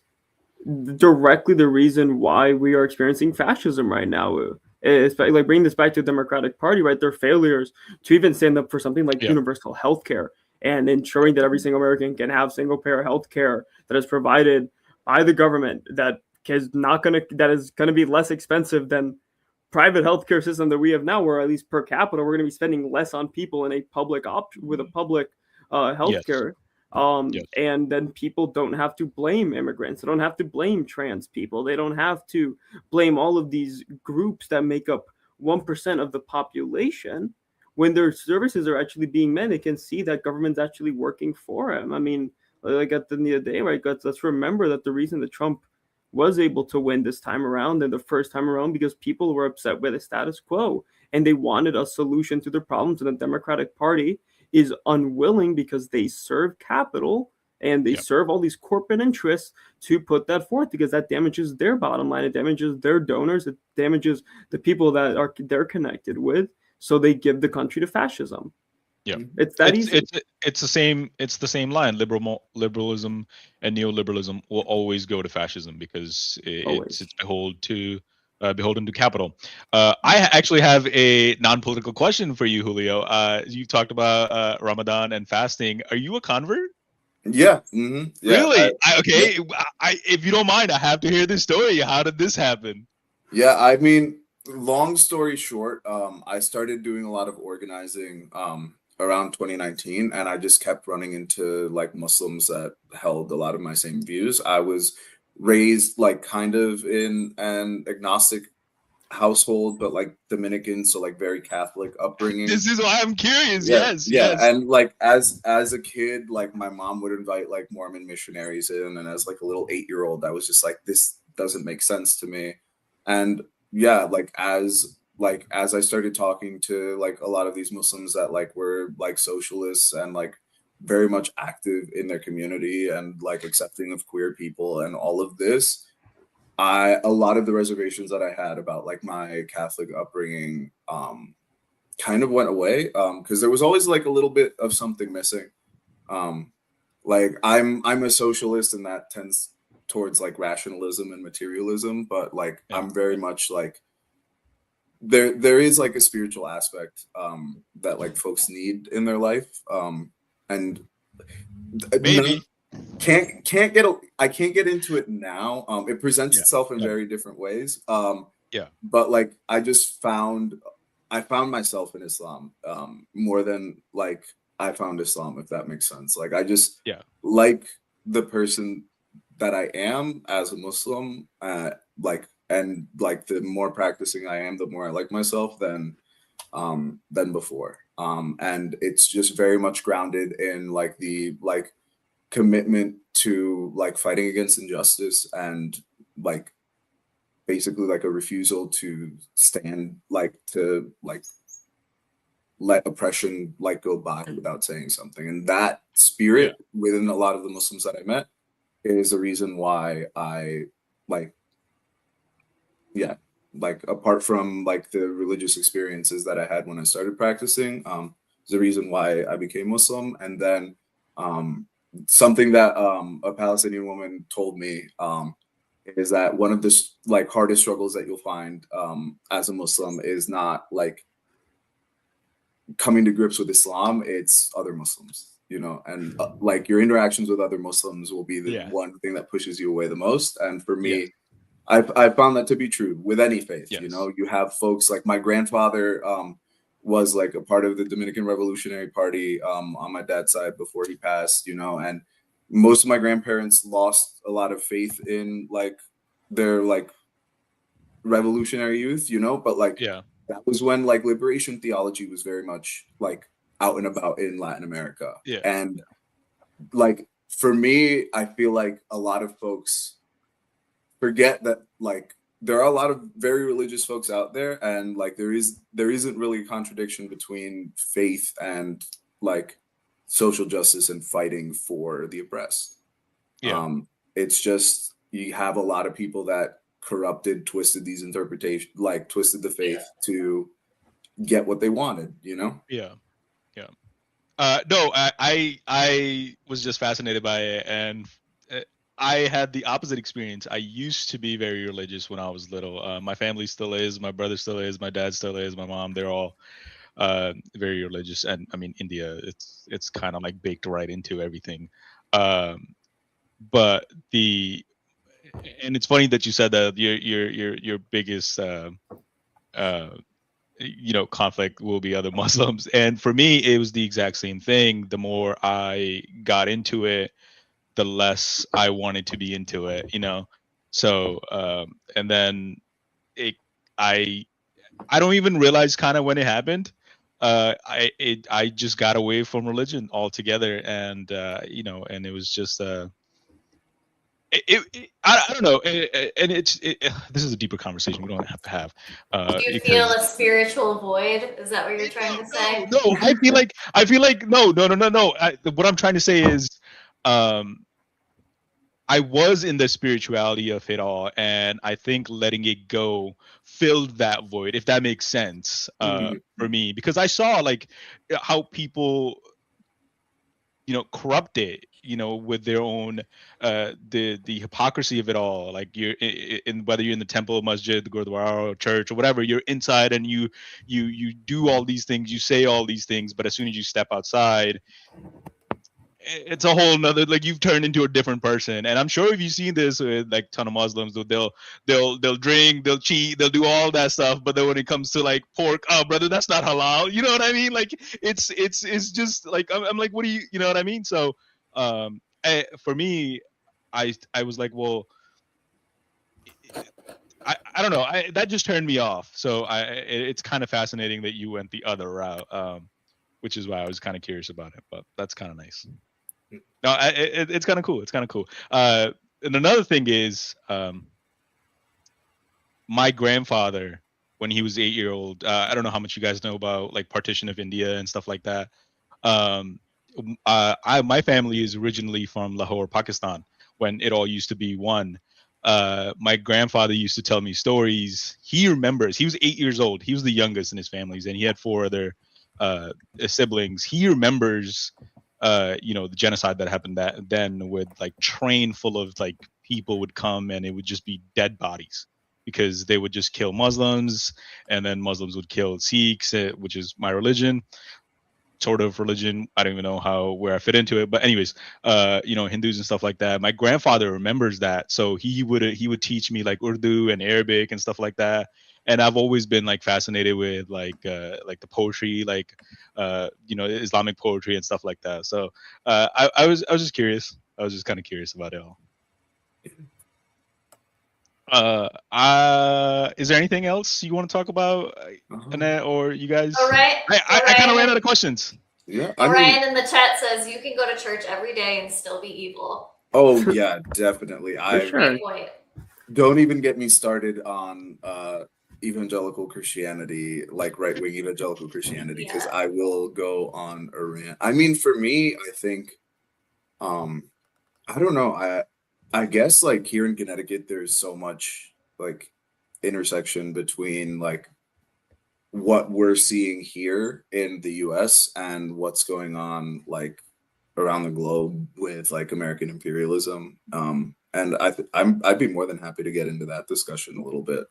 directly the reason why we are experiencing fascism right now. It's like, bringing this back to the Democratic Party, right? Their failures to even stand up for something like universal health care and ensuring that every single American can have single payer health care that is provided by the government, that is going to be less expensive than private healthcare system that we have now, where at least per capita we're going to be spending less on people in a public with a public healthcare. And then people don't have to blame immigrants. They don't have to blame trans people. They don't have to blame all of these groups that make up 1% of the population. When their services are actually being met, they can see that government's actually working for them. I mean, like, at the end of the day, right? Let's remember that the reason that Trump was able to win this time around and the first time around, because people were upset with the status quo and they wanted a solution to their problems. And the Democratic Party is unwilling, because they serve capital and they serve all these corporate interests, to put that forth, because that damages their bottom line, it damages their donors, it damages the people that they're connected with. So they give the country to fascism. It's that easy. It's the same line. Liberalism and neoliberalism will always go to fascism, because it's beholden to beholden to capital. I actually have a non-political question for you, Julio. You talked about Ramadan and fasting. Are you a convert? Yeah. Yeah. Really? Yeah. Okay. If you don't mind, I have to hear this story. How did this happen? Yeah, I mean, long story short, I started doing a lot of organizing around 2019, and I just kept running into like Muslims that held a lot of my same views. I was raised like kind of in an agnostic household, but like Dominican, so like very Catholic upbringing. This is why I'm curious. Yeah, Yes, yeah, yes. and like as a kid, like my mom would invite like Mormon missionaries in, and as like a little 8-year-old, I was just like, this doesn't make sense to me. And yeah, like as I started talking to like a lot of these Muslims that like were like socialists and like very much active in their community and like accepting of queer people and all of this, a lot of the reservations that I had about like my Catholic upbringing kind of went away because there was always like a little bit of something missing. Like I'm a socialist, and that tends towards like rationalism and materialism, but like Yeah. I'm very much like there is like a spiritual aspect that like folks need in their life, and Maybe. I can't get into it now. It presents itself in very different ways. Yeah. But like I found myself in Islam more than like I found Islam, if that makes sense. Like I just like the person that I am as a Muslim, like, and like the more practicing I am, the more I like myself than before. And it's just very much grounded in like the like commitment to like fighting against injustice and like basically like a refusal to stand like to like let oppression like go by without saying something. And that spirit within a lot of the Muslims that I met is the reason why I like like apart from like the religious experiences that I had when I started practicing, is the reason why I became Muslim. And then something that a Palestinian woman told me is that one of the like hardest struggles that you'll find as a Muslim is not like coming to grips with Islam, it's other Muslims, you know, and like your interactions with other Muslims will be the one thing that pushes you away the most. And for me, I found that to be true with any faith. You know, you have folks like my grandfather was like a part of the Dominican Revolutionary Party on my dad's side before he passed, you know, and most of my grandparents lost a lot of faith in like their like revolutionary youth, you know, but like that was when like liberation theology was very much like out and about in Latin America. And like for me, I feel like a lot of folks forget that like there are a lot of very religious folks out there, and like there isn't really a contradiction between faith and like social justice and fighting for the oppressed. It's just you have a lot of people that twisted these interpretations, like twisted the faith to get what they wanted, you know? No, I was just fascinated by it, and I had the opposite experience. I used to be very religious when I was little. My family still is, my brother still is, my dad still is, my mom, they're all very religious. And I mean, India, it's kind of like baked right into everything. But and it's funny that you said that your biggest you know, conflict will be other Muslims. And for me, it was the exact same thing. The more I got into it, the less I wanted to be into it, you know? So, and then I don't even realize kind of when it happened. I just got away from religion altogether. And, you know, and it was just, I don't know. And this is a deeper conversation we don't have to have. Do you feel a spiritual void? Is that what you're trying to say? No, I feel like no. What I'm trying to say is, I was in the spirituality of it all, and I think letting it go filled that void, if that makes sense, for me, because I saw like how people corrupt it, with their own the hypocrisy of it all. Like you're in whether you're in the temple, masjid, the gurdwara, or church, or whatever, you're inside and you do all these things, you say all these things, but as soon as you step outside, it's a whole nother, like, you've turned into a different person. And I'm sure if you've seen this with like ton of Muslims, they'll drink, they'll cheat, they'll do all that stuff, but then when it comes to like pork, oh brother, that's not halal, you know what I mean? Like it's just like I'm like, what do you know what I mean? So for me, I was like, well, I don't know, that just turned me off. So it's kind of fascinating that you went the other route, which is why I was kind of curious about it, but that's kind of nice. No, it's kind of cool. It's kind of cool. And another thing is, my grandfather, when he was 8-year-old, I don't know how much you guys know about like partition of India and stuff like that. My family is originally from Lahore, Pakistan, when it all used to be one. My grandfather used to tell me stories. He remembers. He was 8 years old. He was the youngest in his families, and he had 4 other siblings. He remembers the genocide that happened then, with like train full of like people would come and it would just be dead bodies, because they would just kill Muslims, and then Muslims would kill Sikhs, which is my religion, sort of religion. I don't even know where I fit into it, but anyways, Hindus and stuff like that. My grandfather remembers that, so he would teach me like Urdu and Arabic and stuff like that. And I've always been like fascinated with like the poetry, like Islamic poetry and stuff like that. So I was just curious. I was just kind of curious about it all. Is there anything else you want to talk about, Annette, or you guys? Orion, I kind of ran out of questions. Yeah, Orion in the chat says you can go to church every day and still be evil. Oh yeah, definitely. Sure. Point. Don't even get me started on evangelical Christianity, like right-wing evangelical Christianity, because I will go on a rant. I mean, for me, I think, I don't know. I guess like here in Connecticut, there's so much like intersection between like what we're seeing here in the US and what's going on like around the globe with like American imperialism. And I'd be more than happy to get into that discussion a little bit.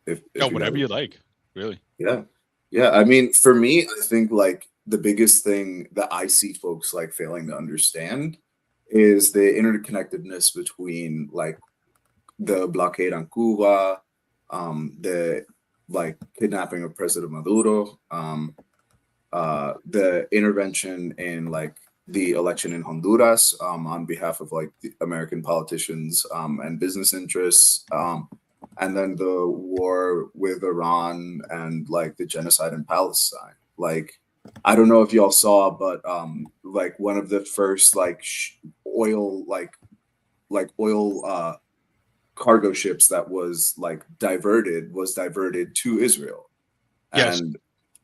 If whatever you like, really. Yeah. I mean, for me, I think like the biggest thing that I see folks like failing to understand is the interconnectedness between like the blockade on Cuba, the like kidnapping of President Maduro, the intervention in like the election in Honduras on behalf of like the American politicians and business interests, and then the war with Iran and like the genocide in Palestine. Like, I don't know if y'all saw, but like one of the first like oil cargo ships that was diverted to Israel. Yes. And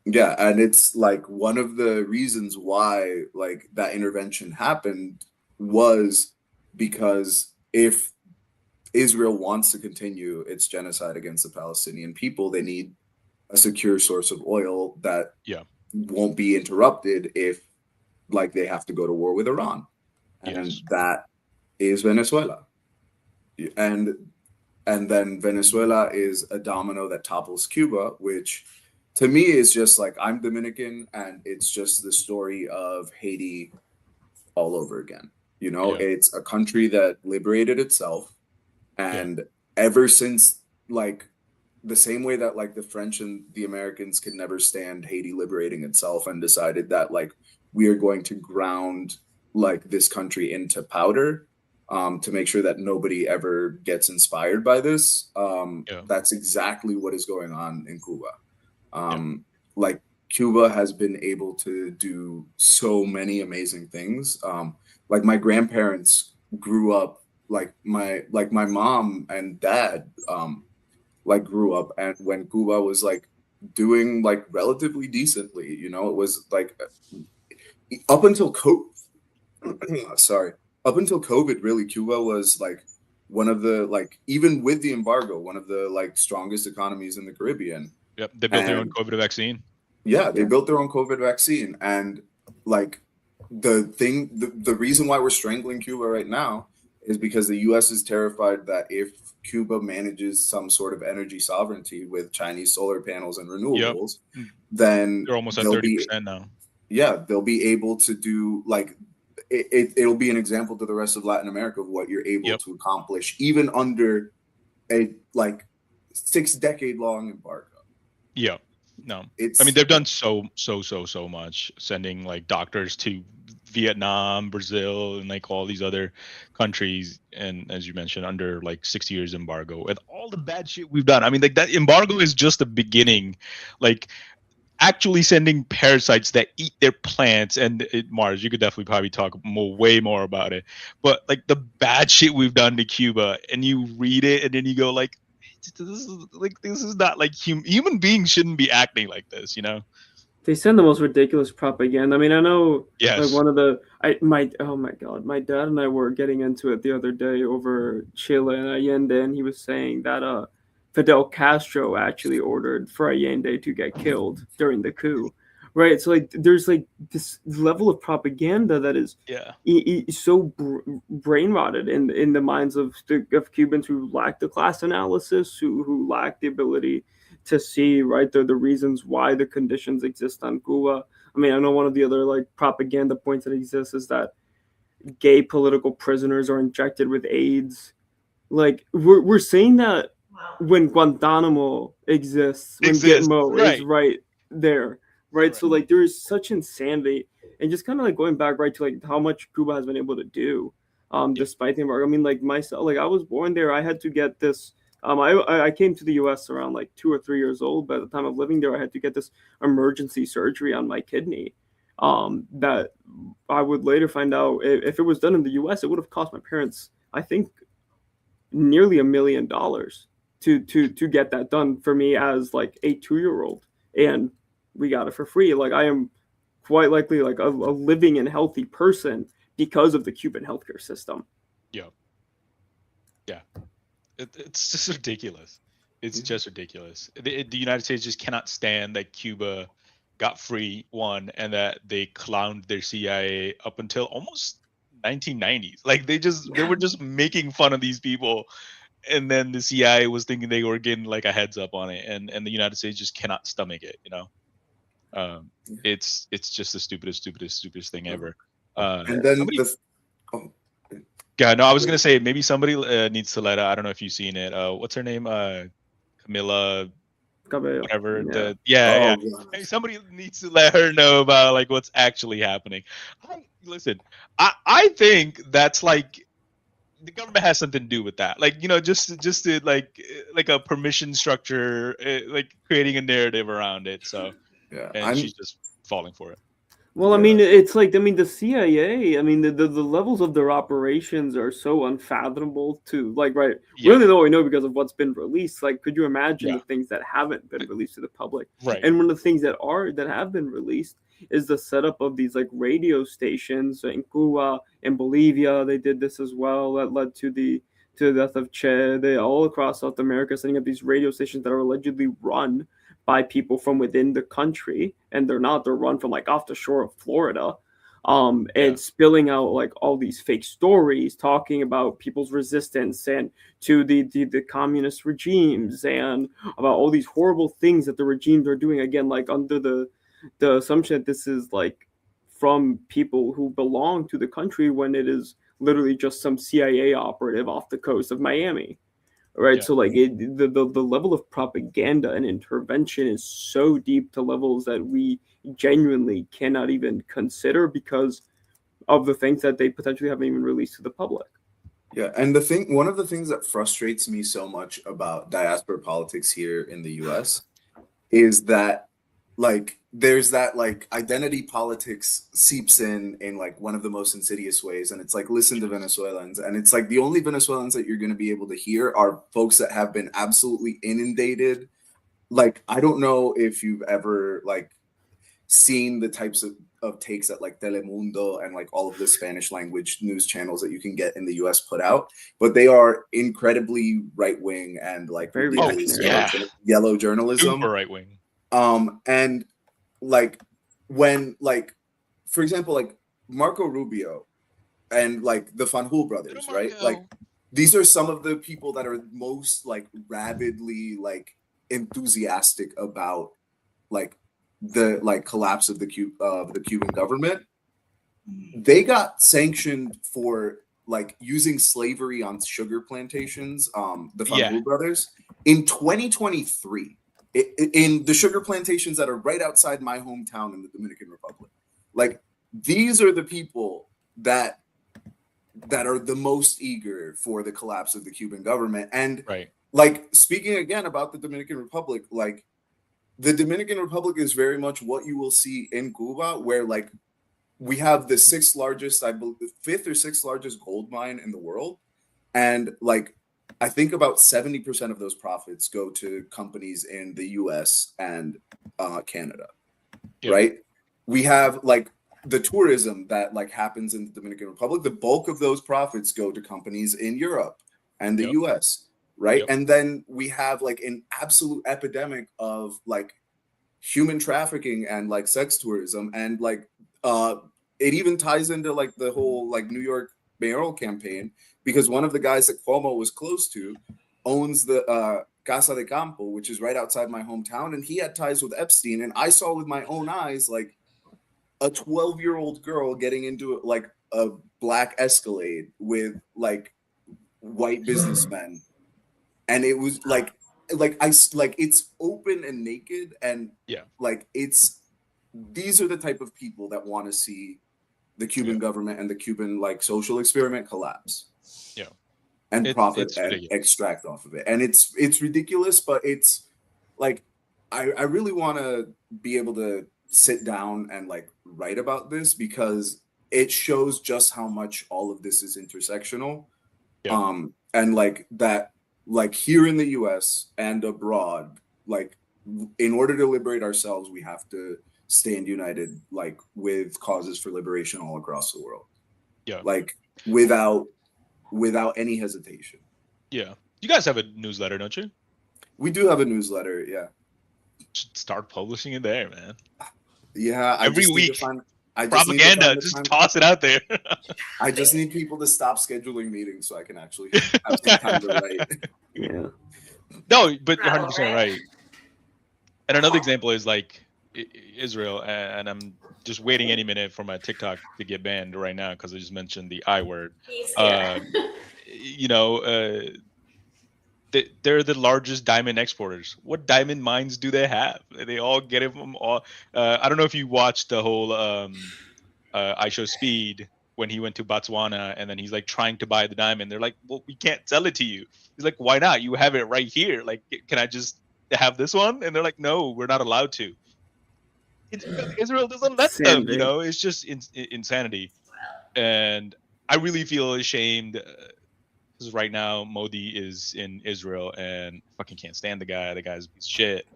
yeah, and it's like one of the reasons why like that intervention happened was because if Israel wants to continue its genocide against the Palestinian people, they need a secure source of oil that won't be interrupted if like they have to go to war with Iran. And that is Venezuela. And then Venezuela is a domino that topples Cuba, which to me is just like, I'm Dominican, and it's just the story of Haiti all over again. It's a country that liberated itself, and ever since, like, the same way that like the French and the Americans could never stand Haiti liberating itself and decided that like we are going to ground like this country into powder to make sure that nobody ever gets inspired by this. That's exactly what is going on in Cuba. Like Cuba has been able to do so many amazing things. Like my grandparents grew up, like my mom and dad like grew up and when Cuba was like doing like relatively decently, it was like up until COVID. Sorry. Up until COVID, really, Cuba was like one of the like, even with the embargo, one of the like strongest economies in the Caribbean. Yep, they built their own COVID vaccine. Yeah, they built their own COVID vaccine, and like the reason why we're strangling Cuba right now is because the U.S. is terrified that if Cuba manages some sort of energy sovereignty with Chinese solar panels and renewables, then They're almost at they'll be 30% now. they'll be able to do like it'll be an example to the rest of Latin America of what you're able to accomplish even under a like 6-decade-long embargo. Yeah. No. It's, I mean, they've done so much, sending like doctors to Vietnam, Brazil, and like all these other countries. And as you mentioned, under like 60 years embargo, with all the bad shit we've done. I mean, like that embargo is just the beginning. Like actually sending parasites that eat their plants, and Mars, you could definitely probably talk way more about it. But like the bad shit we've done to Cuba, and you read it, and then you go like, this is not like human beings shouldn't be acting like this, you know. They send the most ridiculous propaganda. I mean, I know, Yes. like one of the, oh my God, my dad and I were getting into it the other day over Chile and Allende, and he was saying that Fidel Castro actually ordered for Allende to get killed during the coup, right? So like, there's like this level of propaganda that is so brain rotted in the minds of Cubans who lack the class analysis, who lack the ability to see right the reasons why the conditions exist on Cuba. I mean, I know one of the other like propaganda points that exists is that gay political prisoners are injected with AIDS. Like we're saying that when Guantanamo exists, when Gitmo is right there, right? So like there is such insanity, and just kind of like going back right to like how much Cuba has been able to do, despite the embargo. I mean, like myself, like I was born there. I had to get this. I came to the U.S. around like 2 or 3 years old. By the time of living there, I had to get this emergency surgery on my kidney. That I would later find out if it was done in the U.S., it would have cost my parents, I think, nearly $1 million to get that done for me as like a 2-year-old, and we got it for free. Like I am quite likely like a living and healthy person because of the Cuban healthcare system. Yeah. It's just ridiculous. It's just ridiculous. The United States just cannot stand that Cuba got free, one, and that they clowned their CIA up until almost 1990s. Like they were just making fun of these people, and then the CIA was thinking they were getting like a heads up on it, and the United States just cannot stomach it. You know, it's just the stupidest thing ever. And then Yeah, no, I was gonna say maybe somebody needs to let. I don't know if you've seen it. What's her name? Camilla. Whatever. Yeah. Hey, somebody needs to let her know about like what's actually happening. I think that's like the government has something to do with that. Like, you know, just to like a permission structure, like creating a narrative around it. So she's just falling for it. Well, I mean, it's like, I mean, the CIA, I mean, the levels of their operations are so unfathomable to, like, right, we only know what we know because of what's been released. Like, could you imagine the things that haven't been released to the public? Right. And one of the things that have been released is the setup of these, like, radio stations in Cuba, in Bolivia. They did this as well. That led to the death of Che. They all across South America setting up these radio stations that are allegedly run by people from within the country, and they're run from like off the shore of Florida, and spilling out like all these fake stories talking about people's resistance and to the communist regimes, and about all these horrible things that the regimes are doing, again, like under the assumption that this is like from people who belong to the country, when it is literally just some CIA operative off the coast of Miami. Right. So like the level of propaganda and intervention is so deep to levels that we genuinely cannot even consider because of the things that they potentially haven't even released to the public. Yeah. And one of the things that frustrates me so much about diaspora politics here in the US is that like there's that like identity politics seeps in like one of the most insidious ways, and it's like, listen to Venezuelans, and it's like the only Venezuelans that you're going to be able to hear are folks that have been absolutely inundated. Like, I don't know if you've ever like seen the types of takes that like Telemundo and like all of the Spanish language news channels that you can get in the US put out, but they are incredibly right wing and like very yellow journalism. Super right wing. And like when like, for example, like Marco Rubio and like the Fanjul brothers, Little right? Marco. Like these are some of the people that are most like rabidly like enthusiastic about like the like collapse of the Cuban government. They got sanctioned for like using slavery on sugar plantations, the Fanjul brothers, in 2023. In the sugar plantations that are right outside my hometown in the Dominican Republic. Like these are the people that are the most eager for the collapse of the Cuban government. And like speaking again about the Dominican Republic, like the Dominican Republic is very much what you will see in Cuba, where like we have the sixth largest, I believe, the fifth or sixth largest gold mine in the world. And like, I think about 70% of those profits go to companies in the US and Canada, right? We have like the tourism that like happens in the Dominican Republic. The bulk of those profits go to companies in Europe and the US, right? And then we have like an absolute epidemic of like human trafficking and like sex tourism, and like it even ties into like the whole like New York mayoral campaign, because one of the guys that Cuomo was close to owns the Casa de Campo, which is right outside my hometown, and he had ties with Epstein. And I saw with my own eyes like a 12-year-old girl getting into like a black Escalade with like white businessmen, and it was like it's open and naked, and like it's these are the type of people that want to see the Cuban government and the Cuban like social experiment collapse. And profit and extract off of it. And it's ridiculous, but it's like I really want to be able to sit down and like write about this, because it shows just how much all of this is intersectional. And like that, like here in the US and abroad, like in order to liberate ourselves, we have to stand united, like with causes for liberation all across the world. Like without any hesitation. You guys have a newsletter, don't you? We do have a newsletter. Should start publishing it there, man. Every week. Propaganda, just toss it out there. I just need people to stop scheduling meetings so I can actually have some time to write. No, but 100% right. And another example is like Israel, and I'm just waiting any minute for my TikTok to get banned right now because I just mentioned the I word. You know, they're the largest diamond exporters. What diamond mines do they have? They all get it from all. I don't know if you watched the whole I Show Speed when he went to Botswana, and then he's like trying to buy the diamond. They're like, well, we can't sell it to you. He's like, why not? You have it right here. Like, can I just have this one? And they're like, no, we're not allowed to. It's because Israel doesn't let them, you know. It's just insanity. And I really feel ashamed because right now Modi is in Israel and fucking can't stand the guy. The guy's a piece of shit.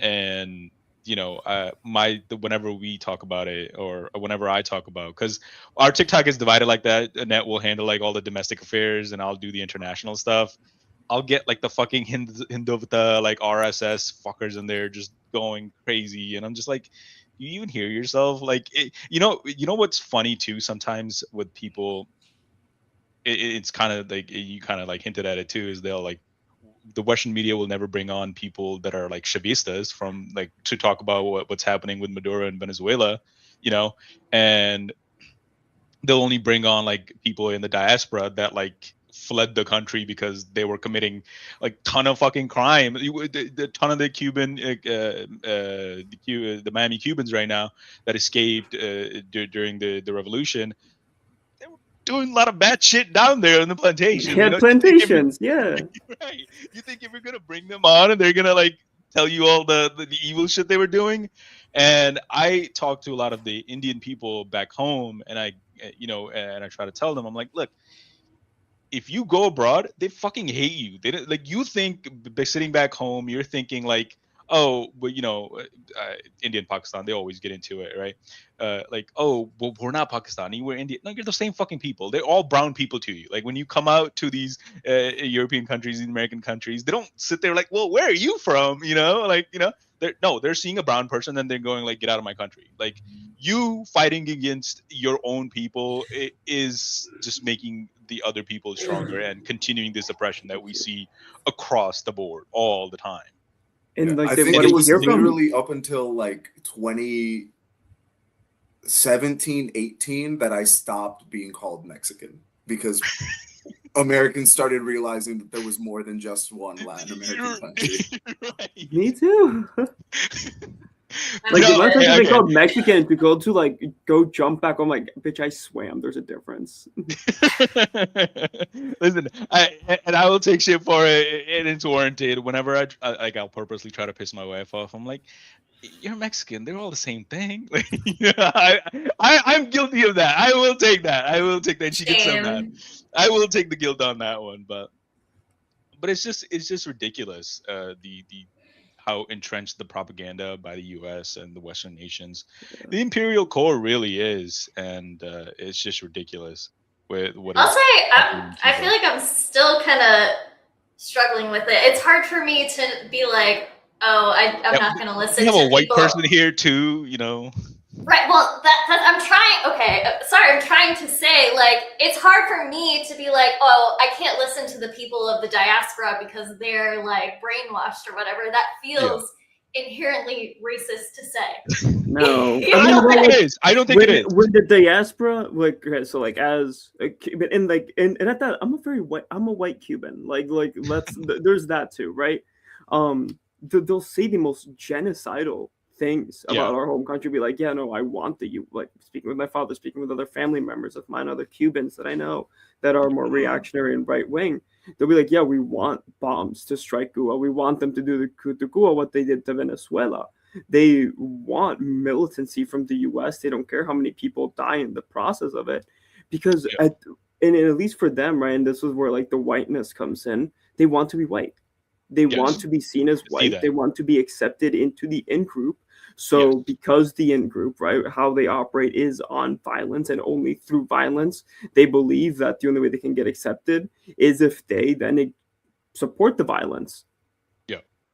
And you know, whenever we talk about it, or whenever I talk about, because our TikTok is divided like that. Annette will handle like all the domestic affairs, and I'll do the international stuff. I'll get like the fucking Hindutva like RSS fuckers in there just going crazy, and I'm just like, do you even hear yourself? Like, you know what's funny too? Sometimes with people, it's kind of like you kind of like hinted at it too. Is they'll like the Western media will never bring on people that are like Chavistas from like to talk about what's happening with Maduro in Venezuela, you know, and they'll only bring on like people in the diaspora that like fled the country because they were committing like ton of fucking crime. The ton of the Cuban, the Miami Cubans right now that escaped during the revolution, they were doing a lot of bad shit down there in the plantation. Yeah, plantations. Yeah. Right. You think if you're gonna bring them on and they're gonna like tell you all the evil shit they were doing? And I talk to a lot of the Indian people back home, and I try to tell them, I'm like, look, if you go abroad, they fucking hate you. They don't, like, you think by sitting back home, you're thinking like, oh, but India and Pakistan, they always get into it, right? Like, oh, well, we're not Pakistani, we're Indian. No, you're the same fucking people. They're all brown people to you. Like when you come out to these European countries, these American countries, they don't sit there like, well, where are you from? They're seeing a brown person and they're going like, get out of my country. Like you fighting against your own people is just making the other people stronger and continuing this oppression that we see across the board all the time. And like I they think want it to was hear from literally up until like 2017, 18 that I stopped being called Mexican because Americans started realizing that there was more than just one Latin American country. Right. me too. Like No, the last time okay, they okay. called Mexican to go to like go jump back, I'm like, bitch, I swam. There's a difference. Listen, I will take shit for it, and it's warranted. Whenever I'll purposely try to piss my wife off. I'm like, you're Mexican. They're all the same thing. Like, I'm guilty of that. I will take that. She gets so mad. Shame. I will take the guilt on that one, but it's just ridiculous. The how entrenched the propaganda by the U.S. and the Western nations, the imperial core really is, and it's just ridiculous. With what I'll is say happening to I feel like I'm still kind of struggling with it. It's hard for me to be like, oh, I'm Yeah, not going to listen we have to a white people. person here too, Right. Well, that I'm trying. Okay. Sorry. I'm trying to say, like, it's hard for me to be like, oh, I can't listen to the people of the diaspora because they're like brainwashed or whatever. That feels inherently racist to say. No, You I know? don't think it is. I don't think it is. When the diaspora, like, okay, so like as a Cuban, and like, and at that, I'm a white Cuban. Like, there's that too, right? They'll say the most genocidal things about our home country. Be like, yeah, no, I want like speaking with my father, speaking with other family members of mine, other Cubans that I know that are more reactionary and right wing. They'll be like, yeah, we want bombs to strike Cuba. We want them to do the coup to Cuba, what they did to Venezuela. They want militancy from the U.S. They don't care how many people die in the process of it, because at least for them, right? And this is where like the whiteness comes in. They want to be white. They want to be seen as white. They want to be accepted into the in group. So because the in group, right, how they operate is on violence and only through violence, they believe that the only way they can get accepted is if they then support the violence.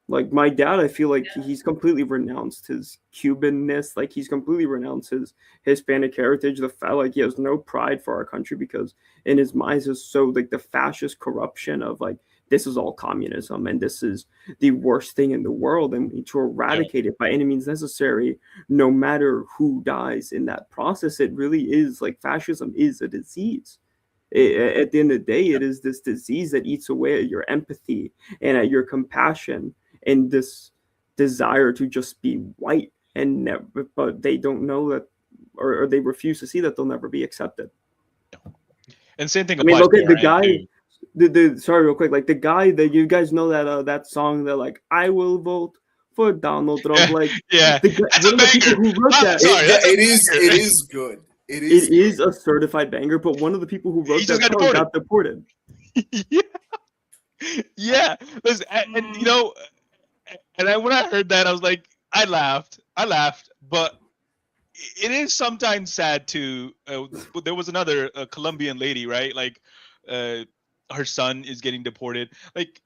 Like my dad, I feel like he's completely renounced his Cubanness. Like he's completely renounced his Hispanic heritage. The fact, like he has no pride for our country because in his mind is so like the fascist corruption of like this is all communism and this is the worst thing in the world and we need to eradicate it by any means necessary, no matter who dies in that process. It really is like fascism is a disease. At the end of the day, it is this disease that eats away at your empathy and at your compassion and this desire to just be white and never, but they don't know that, or they refuse to see that they'll never be accepted. And same thing I mean, applies look at to the guy. Sorry, real quick. Like the guy that you guys know that song that like I will vote for Donald Trump. Like yeah, one of the people who wrote that. It is good. It is a certified banger. But one of the people who wrote that song got deported. Yeah. Listen, and when I heard that, I was like, I laughed, but it is sometimes sad too. There was another Colombian lady, right? Like, her son is getting deported. Like,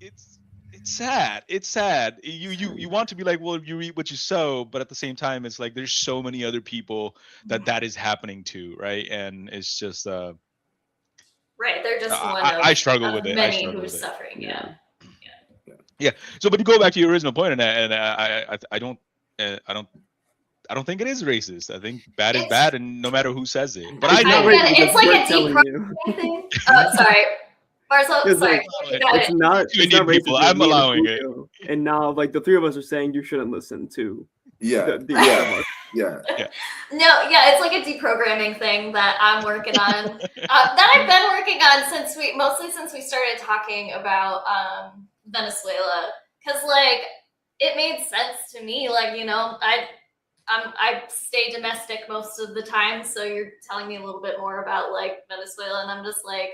it's sad. It's sad. You want to be like, well, you reap what you sow, but at the same time, it's like there's so many other people that is happening to, right? And it's just right. They're just one I struggle with it. Many who's suffering. Yeah. So, but to go back to your original point, and I don't think it is racist. I think bad is bad, and no matter who says it. But I know it's like a deprogramming thing. Oh, sorry. Marcel, sorry. It's not racist. People, I'm allowing it. And now, like the three of us are saying, you shouldn't listen to. Yeah. No, it's like a deprogramming thing that I'm working on. That I've been working on since we started talking about Venezuela, because like it made sense to me. Like, you know, I stay domestic most of the time, so you're telling me a little bit more about like Venezuela, and I'm just like,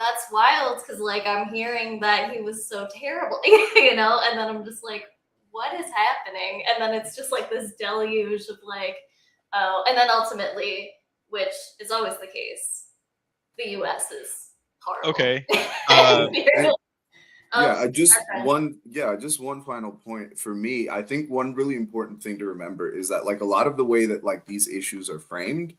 that's wild because like I'm hearing that he was so terrible, you know, and then I'm just like, what is happening? And then it's just like this deluge of like, oh, and then ultimately, which is always the case, the U.S. is horrible. Okay. Just one final point for me. I think one really important thing to remember is that like a lot of the way that like these issues are framed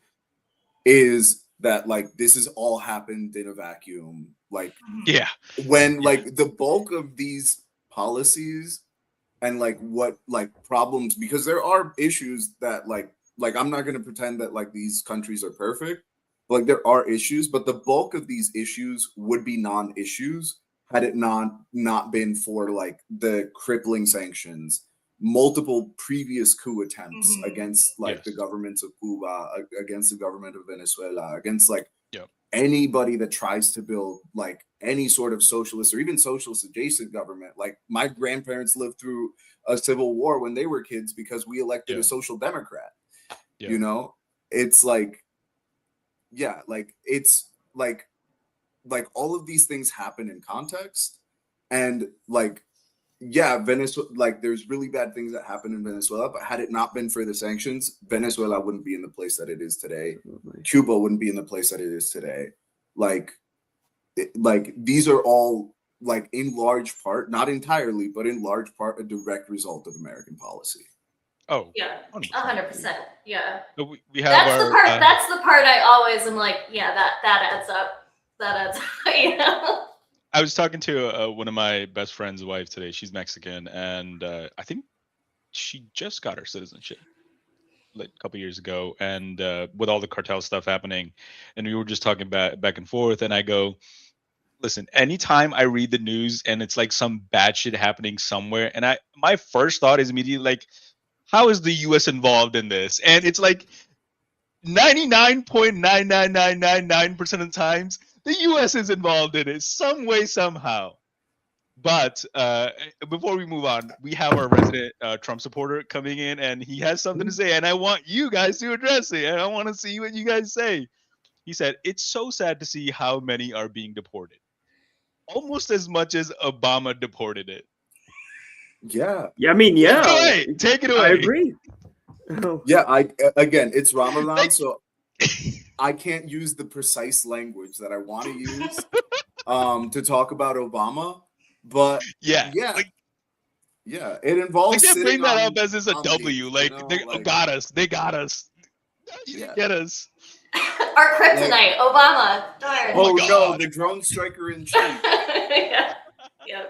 is that like this has all happened in a vacuum. Like Yeah. when like the bulk of these policies and like what like problems, because there are issues that like I'm not going to pretend that like these countries are perfect. Like there are issues, but the bulk of these issues would be non-issues had it not been for like the crippling sanctions, multiple previous coup attempts against like the governments of Cuba, against the government of Venezuela, against like anybody that tries to build like any sort of socialist or even socialist adjacent government. Like my grandparents lived through a civil war when they were kids because we elected a social democrat. You know, it's like, yeah, like it's like all of these things happen in context, and like, yeah, Venezuela, like there's really bad things that happen in Venezuela, but had it not been for the sanctions, Venezuela wouldn't be in the place that it is today. Cuba wouldn't be in the place that it is today. Like these are all like in large part, not entirely, but in large part, a direct result of American policy. Oh, yeah, 100%. 100%. Yeah. So we have That's our, the part. That's the part I always am like, yeah, that adds up. That adds up. You know. I was talking to one of my best friend's wife today. She's Mexican, and I think she just got her citizenship like a couple years ago. And with all the cartel stuff happening, and we were just talking back and forth. And I go, listen, anytime I read the news and it's like some bad shit happening somewhere, and my first thought is immediately like, how is the U.S. involved in this? And it's like 99.99999% of the times, the U.S. is involved in it some way, somehow. But before we move on, we have our resident Trump supporter coming in, and he has something to say, and I want you guys to address it, and I want to see what you guys say. He said, it's so sad to see how many are being deported. Almost as much as Obama deported it. Yeah. Yeah, I mean, yeah. Take it away. Take it away. I agree. Yeah, again, it's Ramadan, so I can't use the precise language that I want to use to talk about Obama, but yeah, it involves. They bring that up as it's a W. Leave, like, you know? they got us. They got us. You didn't get us. Our kryptonite, Obama. Darn. Oh no, the drone striker in chief. Yeah.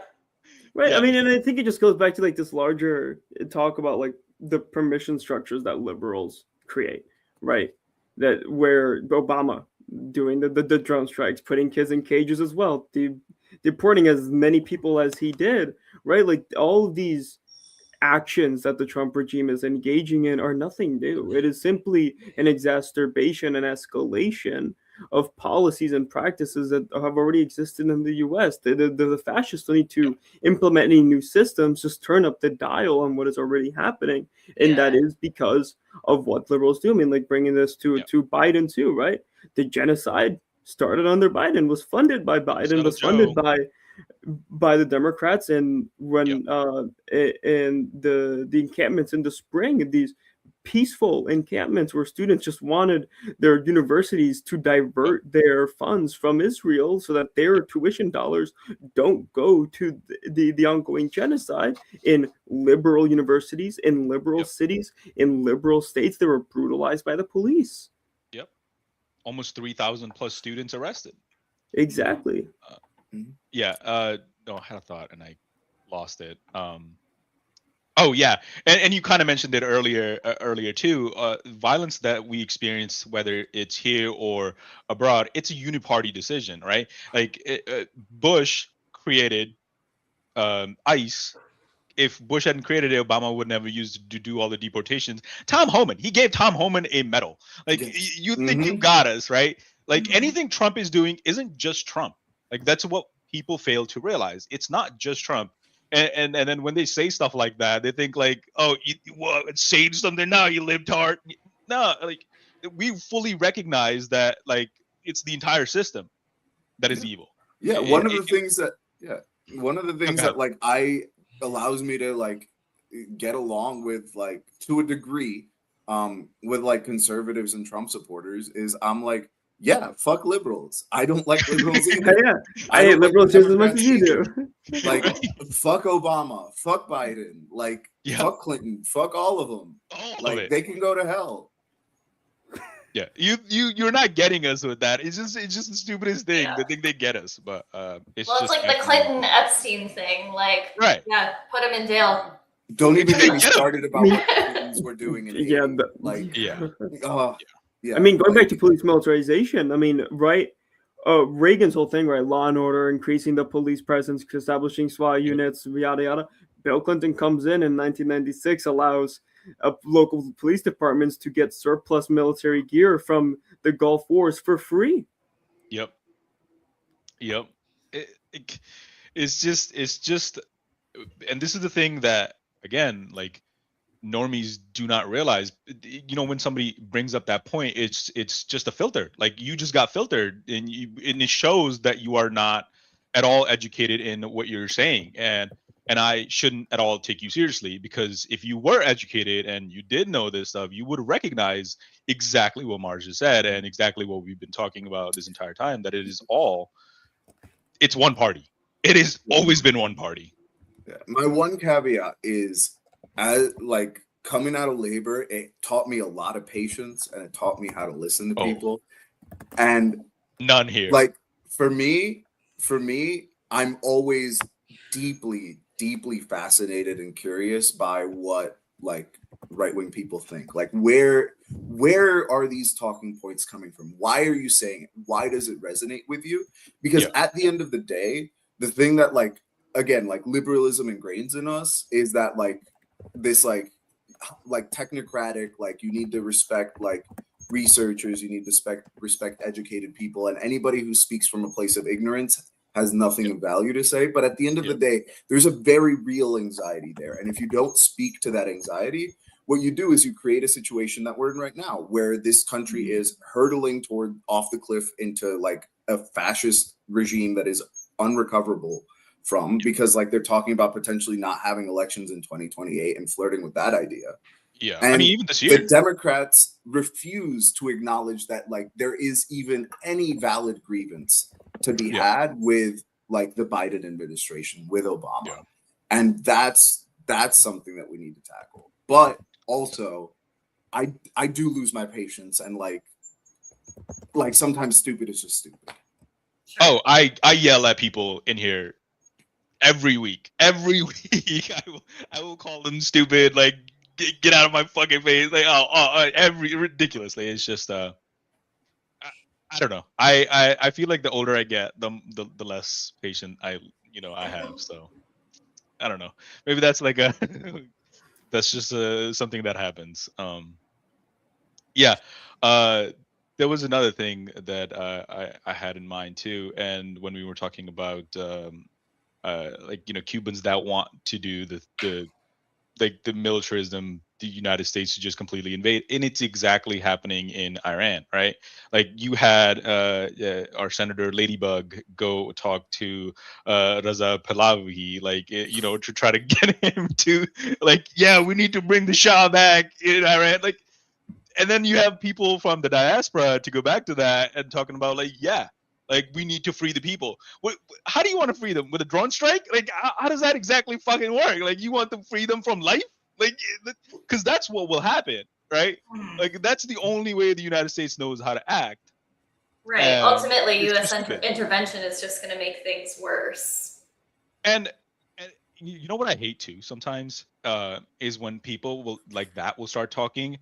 Right. Yeah. I mean, and I think it just goes back to like this larger talk about like the permission structures that liberals create, right? That where Obama doing the drone strikes, putting kids in cages as well, deporting as many people as he did, right? Like all of these actions that the Trump regime is engaging in are nothing new. It is simply an exacerbation and escalation of policies and practices that have already existed in the US. The fascists don't need to implement any new systems, just turn up the dial on what is already happening. And that is because of what liberals do. I mean, like bringing this to Biden too, right? The genocide started under Biden, was funded by Biden, was funded by the Democrats, and when in the encampments in the spring, these peaceful encampments where students just wanted their universities to divert their funds from Israel so that their tuition dollars don't go to the ongoing genocide in liberal universities, in liberal cities, in liberal states that were brutalized by the police. Yep. Almost 3,000 plus students arrested. Exactly. No, I had a thought and I lost it. Oh yeah, and you kind of mentioned it earlier too. Violence that we experience, whether it's here or abroad, it's a uniparty decision, right? Like Bush created ICE. If Bush hadn't created it, Obama would never use it to do all the deportations. Tom Homan, he gave Tom Homan a medal. Like you think you got us, right? Like anything Trump is doing isn't just Trump. Like that's what people fail to realize. It's not just Trump. And then when they say stuff like that, they think like, oh, say something now, you libtard. No, like we fully recognize that like it's the entire system that is evil. Yeah, one of the things that like allows me to like get along with like to a degree with like conservatives and Trump supporters is I'm like, yeah, fuck liberals. I don't like liberals either. Yeah, I hate don't like liberals just as much Democrats as you either. do. Like, fuck Obama, fuck Biden, like Yeah. fuck Clinton, fuck all of them. All of Like it. they can go to hell. Yeah, you're not getting us with that. It's just the stupidest thing. Yeah. The thing they get us, but it's Well, it's just like the definitely- Clinton Epstein thing. Like, Right. yeah, put him in jail. Don't even get me Get 'em. started about what the Clintons were doing in Yeah, Haiti. Like, Yeah. yeah. I mean, going like, back to police militarization, I mean, right? Reagan's whole thing, right? Law and order, increasing the police presence, establishing SWAT units, yada yada. Bill Clinton comes in 1996, allows local police departments to get surplus military gear from the Gulf Wars for free. Yep. It's just, and this is the thing that again, like normies do not realize. You know, when somebody brings up that point, it's just a filter. Like you just got filtered, and it shows that you are not at all educated in what you're saying, and I shouldn't at all take you seriously, because if you were educated and you did know this stuff, you would recognize exactly what Mars just said and exactly what we've been talking about this entire time, that it's one party. It has always been one party. Yeah. My one caveat is, as like coming out of labor, it taught me a lot of patience and it taught me how to listen to people. And none here. Like for me, I'm always deeply fascinated and curious by what like right-wing people think. Like where are these talking points coming from? Why are you saying it? Why does it resonate with you? Because at the end of the day, the thing that like again like liberalism ingrains in us is that like this like technocratic, like you need to respect like researchers, you need to respect educated people, and anybody who speaks from a place of ignorance has nothing of value to say. But at the end of the day, there's a very real anxiety there. And if you don't speak to that anxiety, what you do is you create a situation that we're in right now, where this country is hurtling toward off the cliff into like a fascist regime that is unrecoverable from, because like they're talking about potentially not having elections in 2028 and flirting with that idea. Yeah, And I mean, even this year, the Democrats refuse to acknowledge that like there is even any valid grievance to be had with like the Biden administration, with Obama. And that's something that we need to tackle. But also I do lose my patience, and like sometimes stupid is just stupid. Oh, I yell at people in here every week. Every week I will call them stupid, like get out of my fucking face. Like every ridiculously. It's just I don't know. I feel like the older I get, the less patient I have. So I don't know. Maybe that's like that's just something that happens. Yeah. There was another thing that I had in mind too, and when we were talking about Cubans that want to do the militarism, the United States to just completely invade, and it's exactly happening in Iran, right? Like you had our Senator Ladybug go talk to Raza Pahlavi, like to try to get him to like, yeah, we need to bring the Shah back in Iran, like, and then you have people from the diaspora to go back to that and talking about like, yeah, like we need to free the people. How do you want to free them? With a drone strike? Like how does that exactly fucking work? Like you want to free them from life? Like, because that's what will happen, right? Like that's the only way the United States knows how to act. Right. Ultimately, it's U.S. just stupid. intervention is just going to make things worse. And you know what I hate too sometimes is when people will start talking,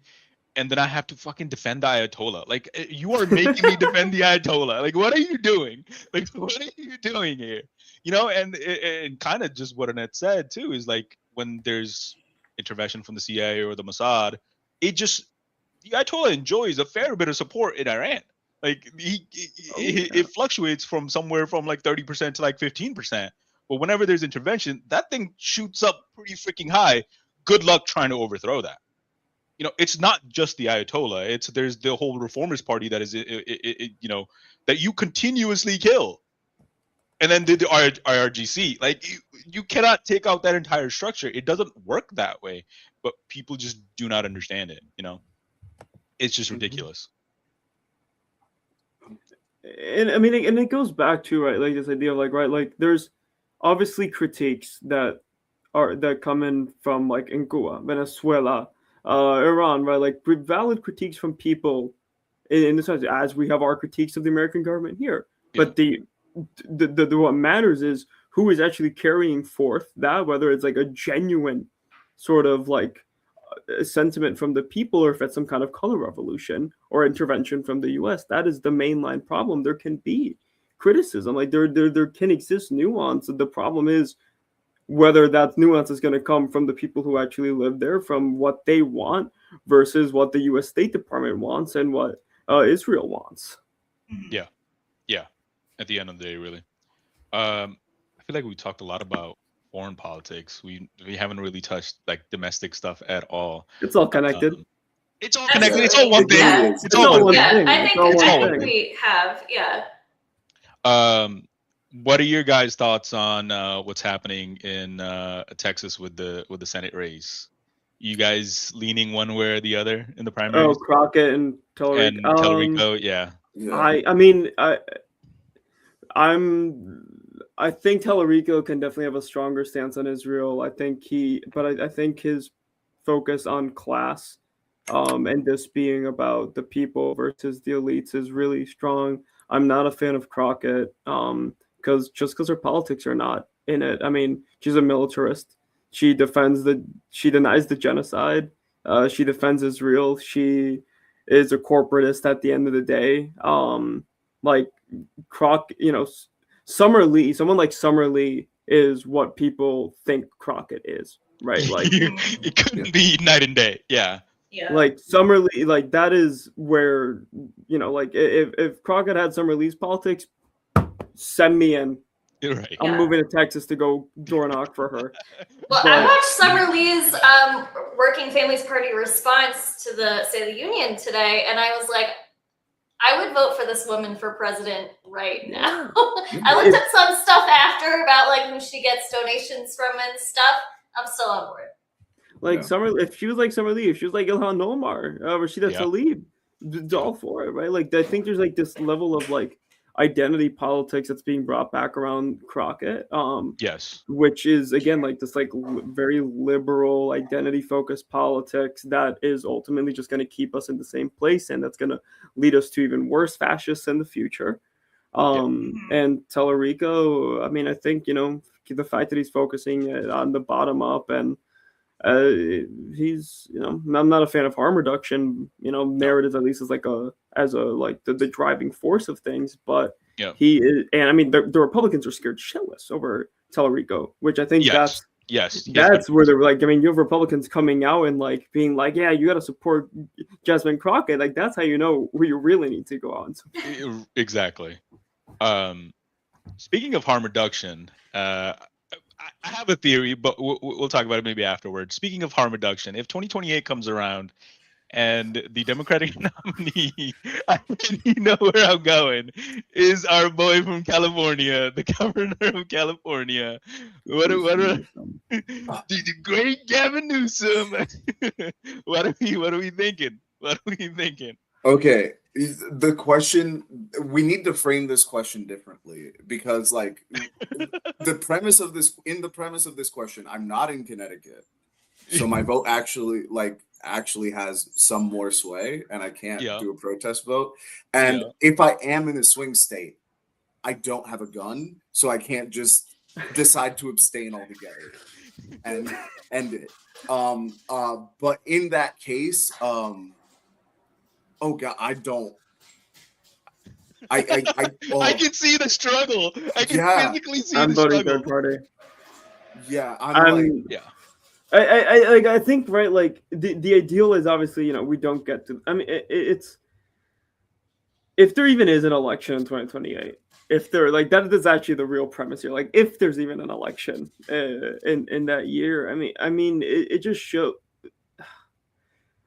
and then I have to fucking defend the Ayatollah. Like, you are making me defend the Ayatollah. Like, what are you doing? Like, what are you doing here? And kind of just what Annette said too is like when there's intervention from the CIA or the Mossad, the Ayatollah enjoys a fair bit of support in Iran. Like it fluctuates from somewhere from like 30% to like 15%. But whenever there's intervention, that thing shoots up pretty freaking high. Good luck trying to overthrow that. It's not just the Ayatollah. There's the whole reformist party that is, that you continuously kill. and then did the IRGC. Like you cannot take out that entire structure. It doesn't work that way. But people just do not understand it. It's just ridiculous. And I mean, and it goes back to right, like this idea of like right, like there's obviously critiques that come in from like in Cuba, Venezuela, Iran, right? Like valid critiques from people in the sense as we have our critiques of the American government here. Yeah. But the what matters is who is actually carrying forth that, whether it's like a genuine sort of like sentiment from the people, or if it's some kind of color revolution or intervention from the U.S. That is the mainline problem. There can be criticism, like there can exist nuance. The problem is whether that nuance is going to come from the people who actually live there, from what they want versus what the U.S. State Department wants and what Israel wants. Yeah. At the end of the day, really. I feel like we talked a lot about foreign politics. We haven't really touched like domestic stuff at all. It's all connected. It's all connected. It's all one thing. Yeah. It's all one thing. I think we have. What are your guys' thoughts on what's happening in Texas with the Senate race? You guys leaning one way or the other in the primaries? Oh, Crockett and Tellerico. And Tellerico, yeah. I think Tellerico can definitely have a stronger stance on Israel. I think I think his focus on class and this being about the people versus the elites is really strong. I'm not a fan of Crockett because her politics are not in it. I mean, she's a militarist. She denies the genocide. She defends Israel. She is a corporatist at the end of the day. Like Summer Lee, someone like Summer Lee is what people think Crockett is, right? Like it couldn't be night and day. Yeah. Like Summer Lee, like that is where like if Crockett had Summer Lee's politics, send me in. Right. I'm moving to Texas to go door knock for her. Well, I watched Summer Lee's Working Families Party response to the State of the Union today, and I was like, I would vote for this woman for president right now. I looked up some stuff after about like who she gets donations from and stuff. I'm still on board. Like if she was like Summer Lee, if she was like Ilhan Omar, Rashida Tlaib, it's all for it, right? Like I think there's like this level of like identity politics that's being brought back around Crockett. Yes. Which is again like this like very liberal identity focused politics that is ultimately just going to keep us in the same place, and that's going to lead us to even worse fascists in the future. And Tellerico, I mean, I think the fact that he's focusing on the bottom up, and he's I'm not a fan of harm reduction narrative, at least as like the driving force of things, but he is, and I mean the Republicans are scared shitless over Tellerico, which I think that's where they're like, I mean, you have Republicans coming out and like being like, yeah, you got to support Jasmine Crockett, like that's how you know where you really need to go on. Exactly. Speaking of harm reduction, I have a theory, but we'll talk about it maybe afterwards. Speaking of harm reduction, if 2028 comes around and the Democratic nominee, I think you know where I'm going, is our boy from California, the governor of California. The great Gavin Newsom. What are we thinking? Okay, the question, we need to frame this question differently, because like in the premise of this question, I'm not in Connecticut, so my vote actually has some more sway, and I can't do a protest vote. And if I am in a swing state, I don't have a gun, so I can't just decide to abstain altogether and end it. But in that case, oh God, I don't. I can see the struggle. I can physically see I'm the struggle. voting third party. Yeah, I think right, like the ideal is obviously we don't get to. I mean, it's if there even is an election in 2028. If there like that is actually the real premise here. Like if there's even an election in that year. I mean, it just shows.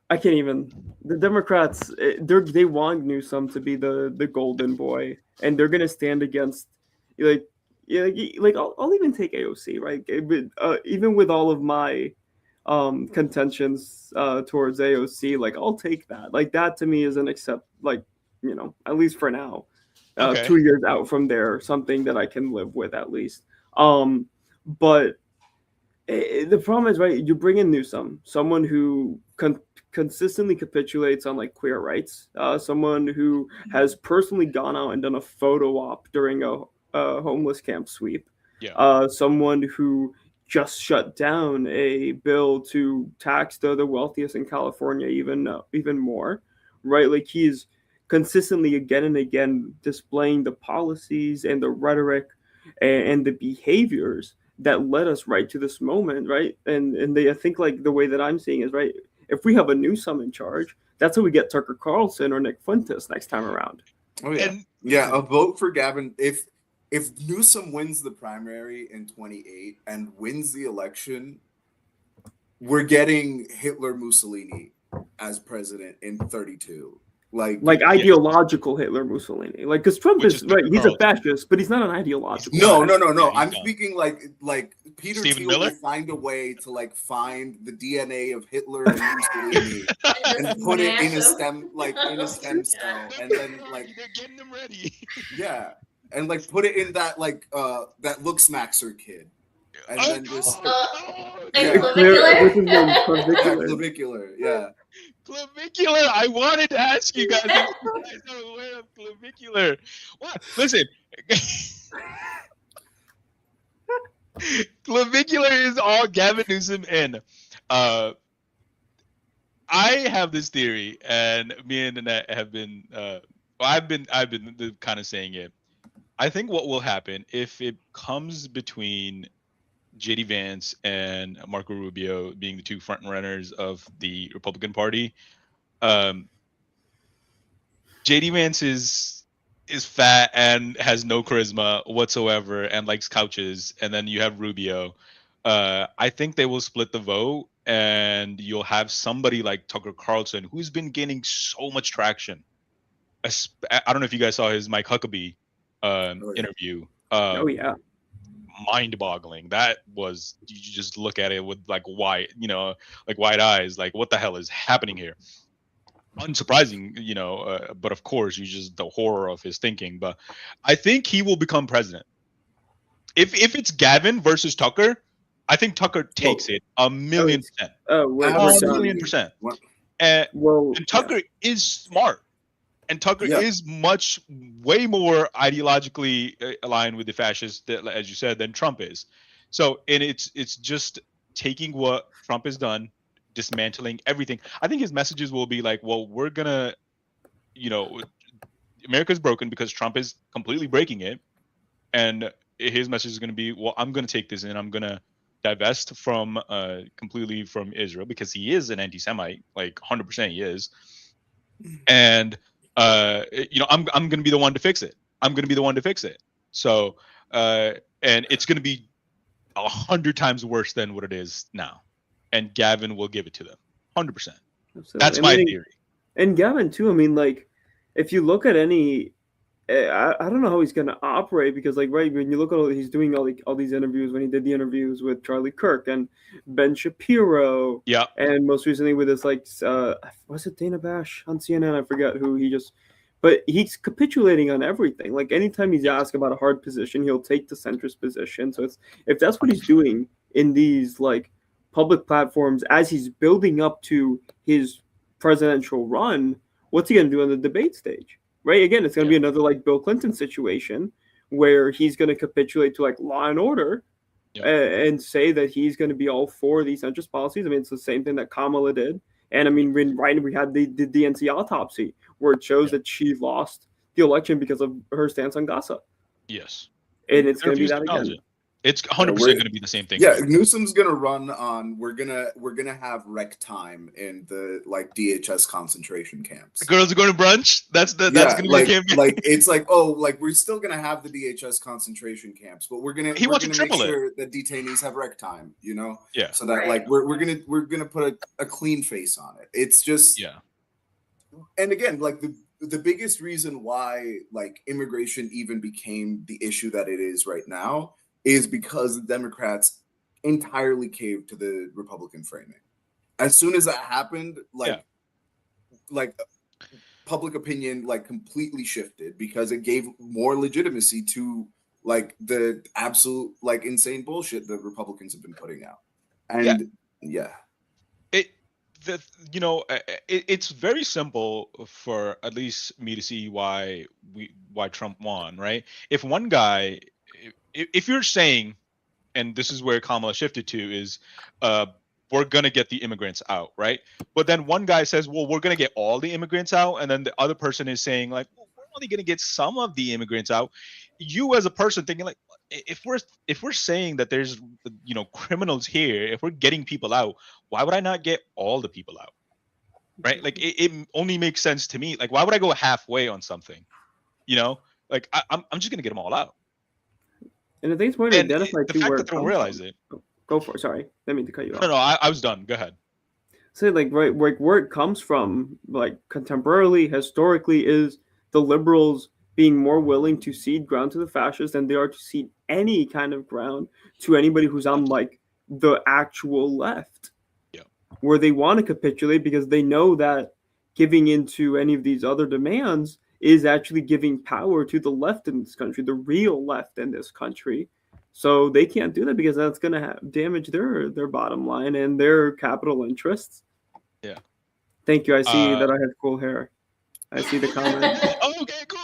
I can't even. The Democrats, they want Newsom to be the golden boy, and they're gonna stand against, like, Yeah, like I'll even take AOC, right? Even with all of my contentions towards AOC, like I'll take that. Like that to me is an like, at least for now. Okay. 2 years out from there, something that I can live with at least. But the problem is, right, you bring in Newsom, someone who consistently capitulates on like queer rights, someone who has personally gone out and done a photo op during a homeless camp sweep, Yeah. someone who just shut down a bill to tax the wealthiest in California even more, right? Like he's consistently again and again displaying the policies and the rhetoric and the behaviors that led us right to this moment, right? And I think like the way that I'm seeing is right. If we have a Newsom in charge, that's how we get Tucker Carlson or Nick Fuentes next time around. Oh yeah, yeah. A vote for Gavin. If Newsom wins the primary in 28 and wins the election, we're getting Hitler Mussolini as president in 32. Like ideological Hitler Mussolini, like because Trump is right. He's a fascist, but he's not an ideological. No. I'm speaking like Peter Stephen Thiel Miller? will find a way to like find the DNA of Hitler and Mussolini and put it in a stem cell, and then like they're getting them ready. Yeah, and like put it in that like that looks Maxer kid, and then just clavicular. Yeah. Clavicular. I wanted to ask you guys if you guys are aware of clavicular. What? Listen. Clavicular is all Gavin Newsom in. I have this theory, and me and Annette have been I've been kind of saying it. I think what will happen if it comes between JD Vance and Marco Rubio being the two front runners of the Republican Party. JD Vance is fat and has no charisma whatsoever and likes couches, and then you have Rubio. I think they will split the vote, and you'll have somebody like Tucker Carlson, who's been gaining so much traction. I don't know if you guys saw his Mike Huckabee interview. Oh yeah. Mind-boggling. That was, you just look at it with like wide eyes, like what the hell is happening here? Unsurprising, but of course you just the horror of his thinking. But I think he will become president. If it's Gavin versus Tucker, I think Tucker takes it 1,000,000%. Oh, we're 1,000,000%. And Tucker is smart. And Tucker is way more ideologically aligned with the fascists, as you said, than Trump is. So, and it's just taking what Trump has done, dismantling everything. I think his messages will be like, well, we're gonna, America's broken because Trump is completely breaking it, and his message is going to be, well, I'm going to take this and I'm going to divest from completely from Israel because he is an anti-Semite, like 100% he is, and I'm going to be the one to fix it. I'm going to be the one to fix it. So, and it's going to be 100 times worse than what it is now, and Gavin will give it to them 100%. Absolutely. That's my theory. And Gavin too. I mean, like, if you look at any, I don't know how he's going to operate because, like, right when you look at he's doing all these interviews. When he did the interviews with Charlie Kirk and Ben Shapiro, and most recently with this, like, was it Dana Bash on CNN? I forget who he just. But he's capitulating on everything. Like, anytime he's asked about a hard position, he'll take the centrist position. So if that's what he's doing in these like public platforms as he's building up to his presidential run, what's he going to do on the debate stage? Right? Again, it's going to be another like Bill Clinton situation where he's going to capitulate to like law and order and say that he's going to be all for these centrist policies. I mean, it's the same thing that Kamala did. And I mean, we had the DNC autopsy where it shows that she lost the election because of her stance on Gaza. Yes. And it's going to be that again. It's 100% going to be the same thing. Yeah, Newsom's going to run on. We're gonna have rec time in the like DHS concentration camps. The girls are going to brunch. That's going to be a campaign. Like it's like we're still going to have the DHS concentration camps, but we're gonna make sure that detainees have rec time. Yeah. So that like we're gonna put a clean face on it. It's just And again, like the biggest reason why like immigration even became the issue that it is right now is because the Democrats entirely caved to the Republican framing. As soon as that happened, like public opinion like completely shifted because it gave more legitimacy to like the absolute like insane bullshit that Republicans have been putting out. And it's very simple for at least me to see why Trump won, right? If one guy, if you're saying, and this is where Kamala shifted to, is we're gonna get the immigrants out, right? But then one guy says, well, we're gonna get all the immigrants out, and then the other person is saying like, well, we're only gonna get some of the immigrants out. You as a person thinking like, if we're saying that there's criminals here, if we're getting people out, why would I not get all the people out? Right? Like it only makes sense to me. Like, why would I go halfway on something? Like I'm just gonna get them all out. And I think it's important to And identify the too fact where that they don't realize it. Go for it. Sorry, I didn't mean to cut you off. No, I was done. Go ahead. So like where it comes from, like contemporarily, historically, is the liberals being more willing to cede ground to the fascists than they are to cede any kind of ground to anybody who's on like the actual left. Yeah. Where they want to capitulate because they know that giving into any of these other demands is actually giving power to the left in this country, the real left in this country. So they can't do that because that's going to damage their bottom line and their capital interests. Yeah. Thank you. I see that I have cool hair. I see the comment. Oh, okay, cool.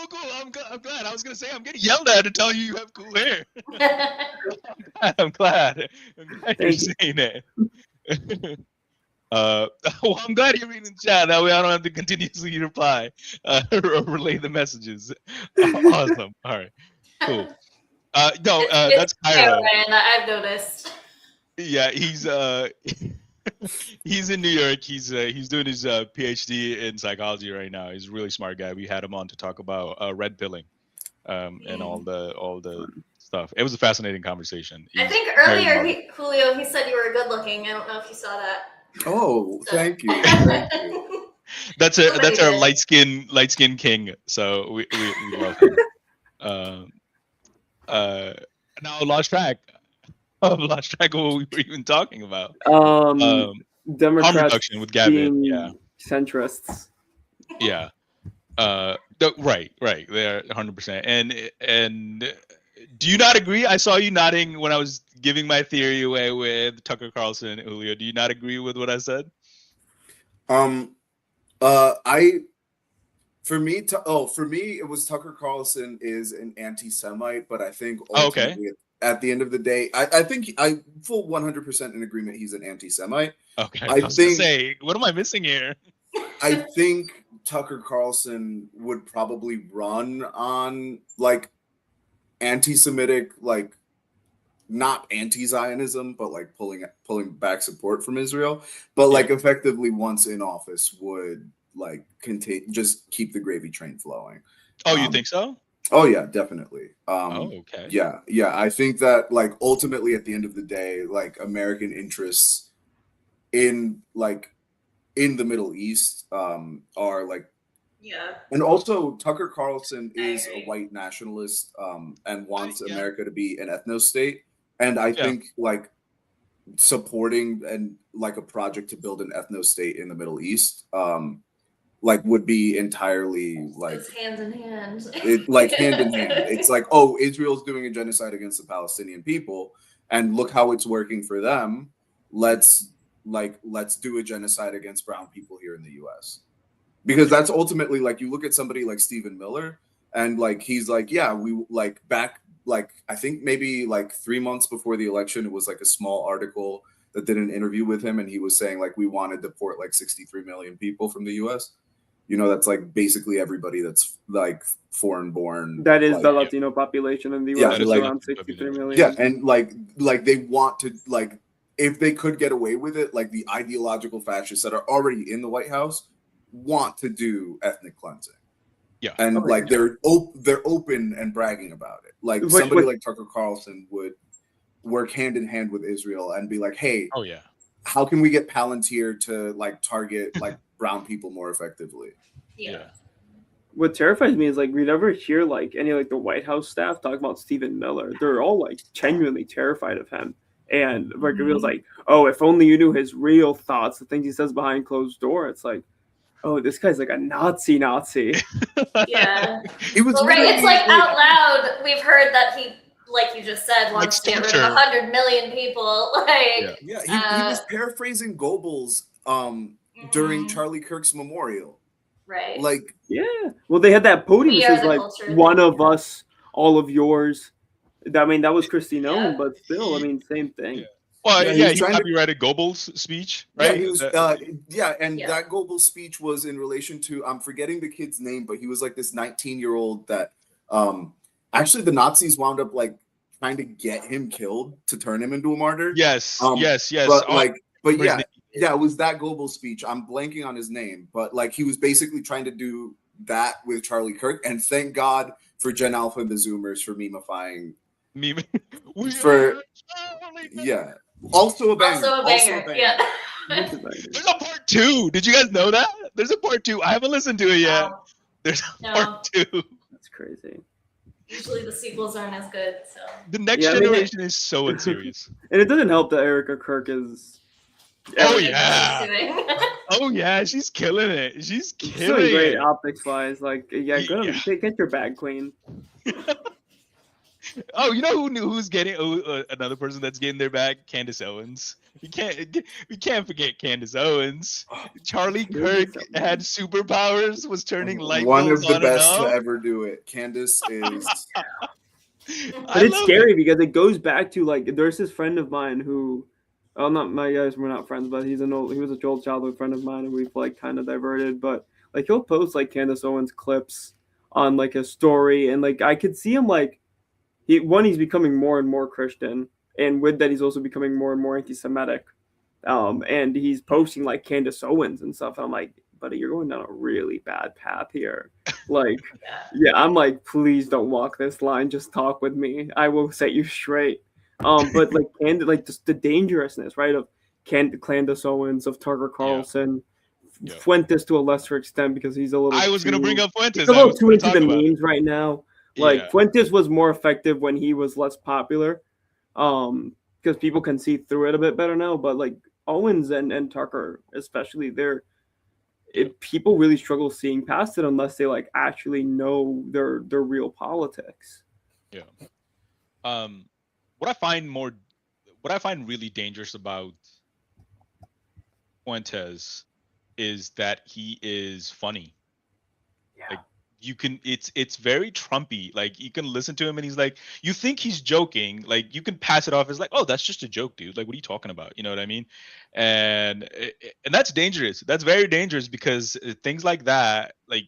I'm glad. I was gonna say I'm getting yelled at to tell you have cool hair. I'm glad you're saying that. Well, I'm glad you're reading the chat. That way I don't have to continuously reply or relay the messages. Awesome. All right. Cool. That's Cairo. I've noticed. Yeah, he's in New York. He's doing his PhD in psychology right now. He's a really smart guy. We had him on to talk about red pilling, and all the stuff. It was a fascinating conversation. I think earlier, Julio, he said you were good looking. I don't know if you saw that. Oh, thank you. Thank you. That's our light skin king. So we love him. Now I lost track. I've lost track of what we were even talking about. Democrats harm reduction with Gavin. Yeah. Centrists. Yeah. Right. They're 100%. And do you not agree? I saw you nodding when I was giving my theory away with Tucker Carlson, Julio. Do you not agree with what I said? For me, it was Tucker Carlson is an anti-Semite, but I think ultimately at the end of the day, I think I full 100% in agreement he's an anti-Semite. Okay. I was gonna say, what am I missing here? I think Tucker Carlson would probably run on like anti-Semitic, like not anti-Zionism, but like pulling back support from Israel. But like effectively once in office would like just keep the gravy train flowing. Oh, you think so? Oh yeah, definitely. Okay. Yeah. I think that like ultimately at the end of the day, like American interests in the Middle East are like, and also Tucker Carlson is a white nationalist and wants America to be an ethno state, and I think like supporting and like a project to build an ethno state in the Middle East like would be entirely like it's hand in hand. Hand in hand. It's like, oh, Israel's doing a genocide against the Palestinian people, and look how it's working for them. Let's do a genocide against brown people here in the US. Because that's ultimately like you look at somebody like Stephen Miller and like he's like, yeah, we like back like I think maybe like 3 months before the election, it was like a small article that did an interview with him and he was saying like we want to deport like 63 million people from the US. You know, that's like basically everybody that's like foreign born. That is the Latino population in the US, is around 63 million. Yeah, and like they want to like if they could get away with it, like the ideological fascists that are already in the White House want to do ethnic cleansing. Yeah. And they're open and bragging about it. Like somebody like Tucker Carlson would work hand in hand with Israel and be like, hey, how can we get Palantir to like target like brown people more effectively? Yeah. what terrifies me is like we never hear like any like the White House staff talk about Stephen Miller. They're all like genuinely terrified of him. And like it feels like, oh, if only you knew his real thoughts, the things he says behind closed door. It's like, oh, this guy's like a Nazi. Yeah. It was Well, right. It's literally, like out loud, we've heard that he, like you just said, wants to get rid of torture. 100 million people. Like, Yeah, he was paraphrasing Goebbels during Charlie Kirk's memorial. right. Like, Yeah. Well, they had that podium We that are says the like culture. one of us, all of yours. I mean, that was Christine Yeah. Owen, but still, I mean, same thing. Yeah. Well, Yeah, yeah, he was he trying to- copyrighted Goebbels' speech, yeah, right? he was, and Yeah. that Goebbels speech was in relation to, I'm forgetting the kid's name, but he was like this 19-year-old that, actually the Nazis wound up like trying to get him killed to turn him into a martyr. Yes. But His yeah, name- yeah, it was that Goebbels speech. I'm blanking on his name, but like he was basically trying to do that with Charlie Kirk, and thank God for Gen Alpha and the Zoomers for memifying. Meme. Yeah, also a banger. Also a banger. Yeah. There's a part 2. Did you guys know that? There's a part 2. I haven't listened to it yet. No. There's a No. part 2. That's crazy. Usually the sequels aren't as good. So. The next Yeah, I mean, generation is so unserious. And it doesn't help that Erica Kirk is. Oh, Everything yeah. she's doing. Oh yeah, she's killing it. She's She's killing doing great it. optics wise. Like, yeah, go Yeah. get your bag clean. Oh, you know who's getting another person that's getting their back? Candace Owens. We can't forget Candace Owens. Charlie Kirk had superpowers, was turning light One of bulbs the on best and to off. ever do it. Candace is. But it's scary because it goes back to like there's this friend of mine who, oh, not my guys, we're not friends, but he was an old childhood friend of mine, and we've like kind of diverted. But like he'll post like Candace Owens clips on like a story, and like I could see him like he's becoming more and more Christian, and with that he's also becoming more and more anti-Semitic. And he's posting like Candace Owens and stuff. And I'm like, buddy, you're going down a really bad path here. Like, yeah, I'm like, please don't walk this line. Just talk with me. I will set you straight. But like just the dangerousness, right, of Candace Owens, of Tucker Carlson, Yeah. Fuentes to a lesser extent because he's a little. I was gonna bring up Fuentes. He's a I little was too gonna into talk the about it. memes right now. Like Yeah. Fuentes was more effective when he was less popular, because people can see through it a bit better now. But like Owens and Tucker, especially, people really struggle seeing past it unless they like actually know their real politics. Yeah. What I find really dangerous about Fuentes is that he is funny. Yeah. Like it's very Trumpy. Like you can listen to him and he's like, you think he's joking, like you can pass it off as like, oh, that's just a joke, dude. Like, what are you talking about? You know what I mean? And that's dangerous. That's very dangerous because things like that, like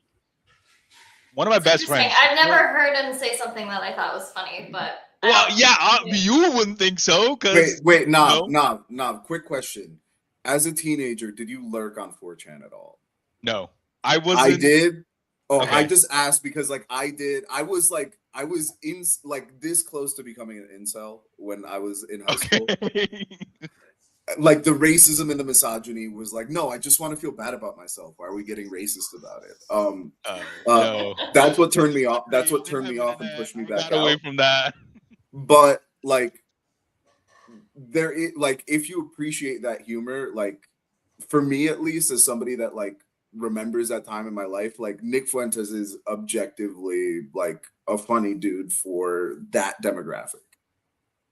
one of my best Interesting. friends. I've never heard him say something that I thought was funny, but. Well, yeah, you wouldn't think so, because Wait, nah. Quick question: as a teenager, did you lurk on 4chan at all? No, I wasn't. I did. Oh, Okay. I just asked because like I did. I was in like this close to becoming an incel when I was in high school. Okay. Like the racism and the misogyny was like, no, I just want to feel bad about myself. Why are we getting racist about it? No. That's what turned me off. That's what turned me off and pushed me back Got away out. from that. But like there is like if you appreciate that humor, like for me at least, as somebody that like remembers that time in my life, like Nick Fuentes is objectively like a funny dude for that demographic.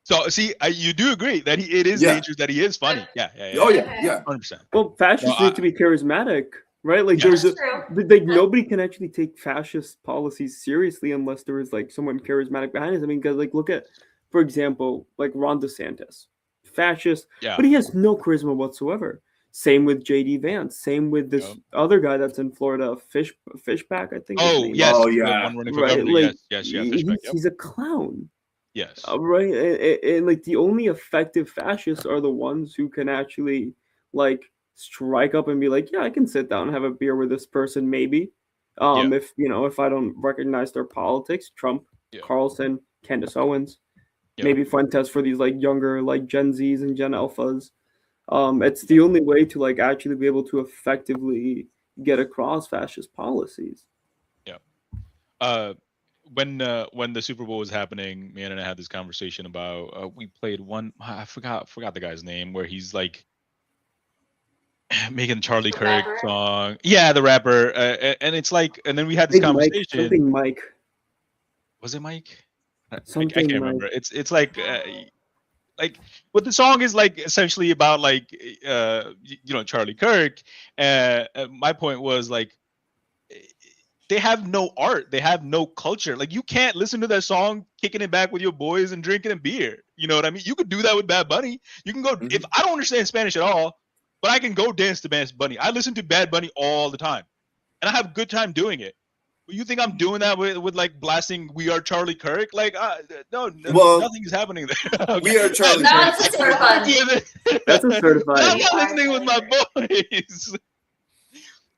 So see, you do agree that it is Yeah. dangerous that he is funny. Yeah. Oh yeah. 100%. Well, fascists No, need to be charismatic, right? Like Yeah. there's That's true. like nobody can actually take fascist policies seriously unless there is like someone charismatic behind it. I mean, because like look at, for example, like Ron DeSantis, fascist, Yeah. but he has no charisma whatsoever. Same with JD Vance. Same with this Yep. other guy that's in Florida, Fishback, I think. his Oh name is. yes. Oh, the yeah. one running for Right, governor. like Yes. Fishback. Yep. he's a clown. Yes. Right, and like the only effective fascists are the ones who can actually like strike up and be like, yeah, I can sit down and have a beer with this person, maybe. Yeah. If I don't recognize their politics, Trump, Yeah. Carlson, Candace Owens, Yeah. maybe Fuentes for these like younger like Gen Zs and Gen Alphas. It's the only way to like actually be able to effectively get across fascist policies. Yeah. when the Super Bowl was happening, me and I had this conversation about we played one. I forgot the guy's name, where he's like making Charlie The Kirk rapper? song. Yeah, the rapper. And it's like, and then we had this Big Mike, conversation. something Mike. Was it Mike? I Something can't Mike. remember. It's like what the song is like essentially about, like Charlie Kirk. My point was like, they have no art, they have no culture. Like, you can't listen to that song kicking it back with your boys and drinking a beer. You know what I mean? You could do that with Bad Bunny. You can go if I don't understand Spanish at all, but I can go dance to Bad Bunny. I listen to Bad Bunny all the time, and I have a good time doing it. But you think I'm doing that with like blasting "We Are Charlie Kirk"? Like, no, Well, nothing's happening there. Okay. We Are Charlie That's Kirk. certified. That's a certified. I'm We not Are listening with my Charlie boys.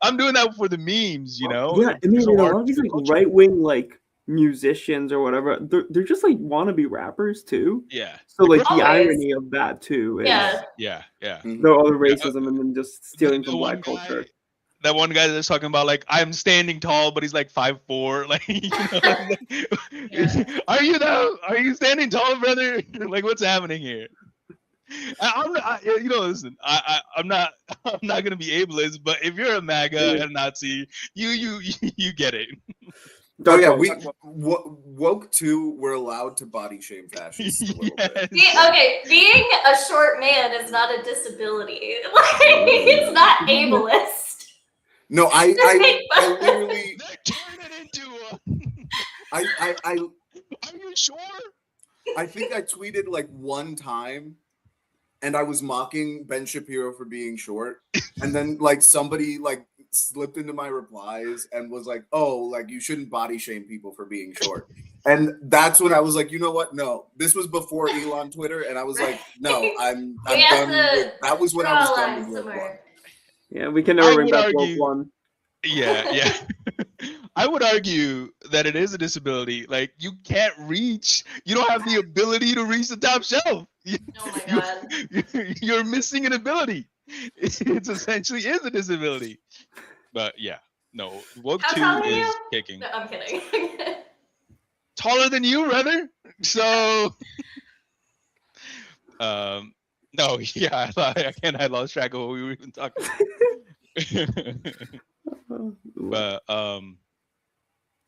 I'm doing that for the memes, you know. Yeah, I mean, There's a no lot art of these to like culture. right wing like musicians or whatever, they're just like wannabe rappers too. Yeah. So like the Always. irony of that too is Yeah. Yeah. the other racism and then just stealing The from one black culture. guy- That one guy that's talking about like, I'm standing tall, but he's like 5'4". Like, Yeah. Are you standing tall, brother? Like, what's happening here? Listen, I'm not gonna be ableist, but if you're a MAGA and Nazi, you get it. Oh Dark yeah, World. woke too. We're allowed to body shame fascists a little bit. Yes. Being a short man is not a disability. Like, it's not ableist. No, I literally, They turn it into. I Are you sure? I think I tweeted like one time, and I was mocking Ben Shapiro for being short, and then like somebody like slipped into my replies and was like, "Oh, like you shouldn't body shame people for being short." And that's when I was like, you know what? No, this was before Elon Twitter, and I was like, no, I'm We have done. to That was when I draw was a done line with woke somewhere. one. Yeah, we can I never bring would back woke argue- one. Yeah. I would argue that it is a disability. Like, you can't reach. You don't have the ability to reach the top shelf. Oh my god. You're missing an ability. It's essentially is a disability. But yeah, no. Woke How 2 tall are is you? kicking. No, I'm kidding. Taller than you, rather. So, no, yeah, I lost track of what we were even talking about. But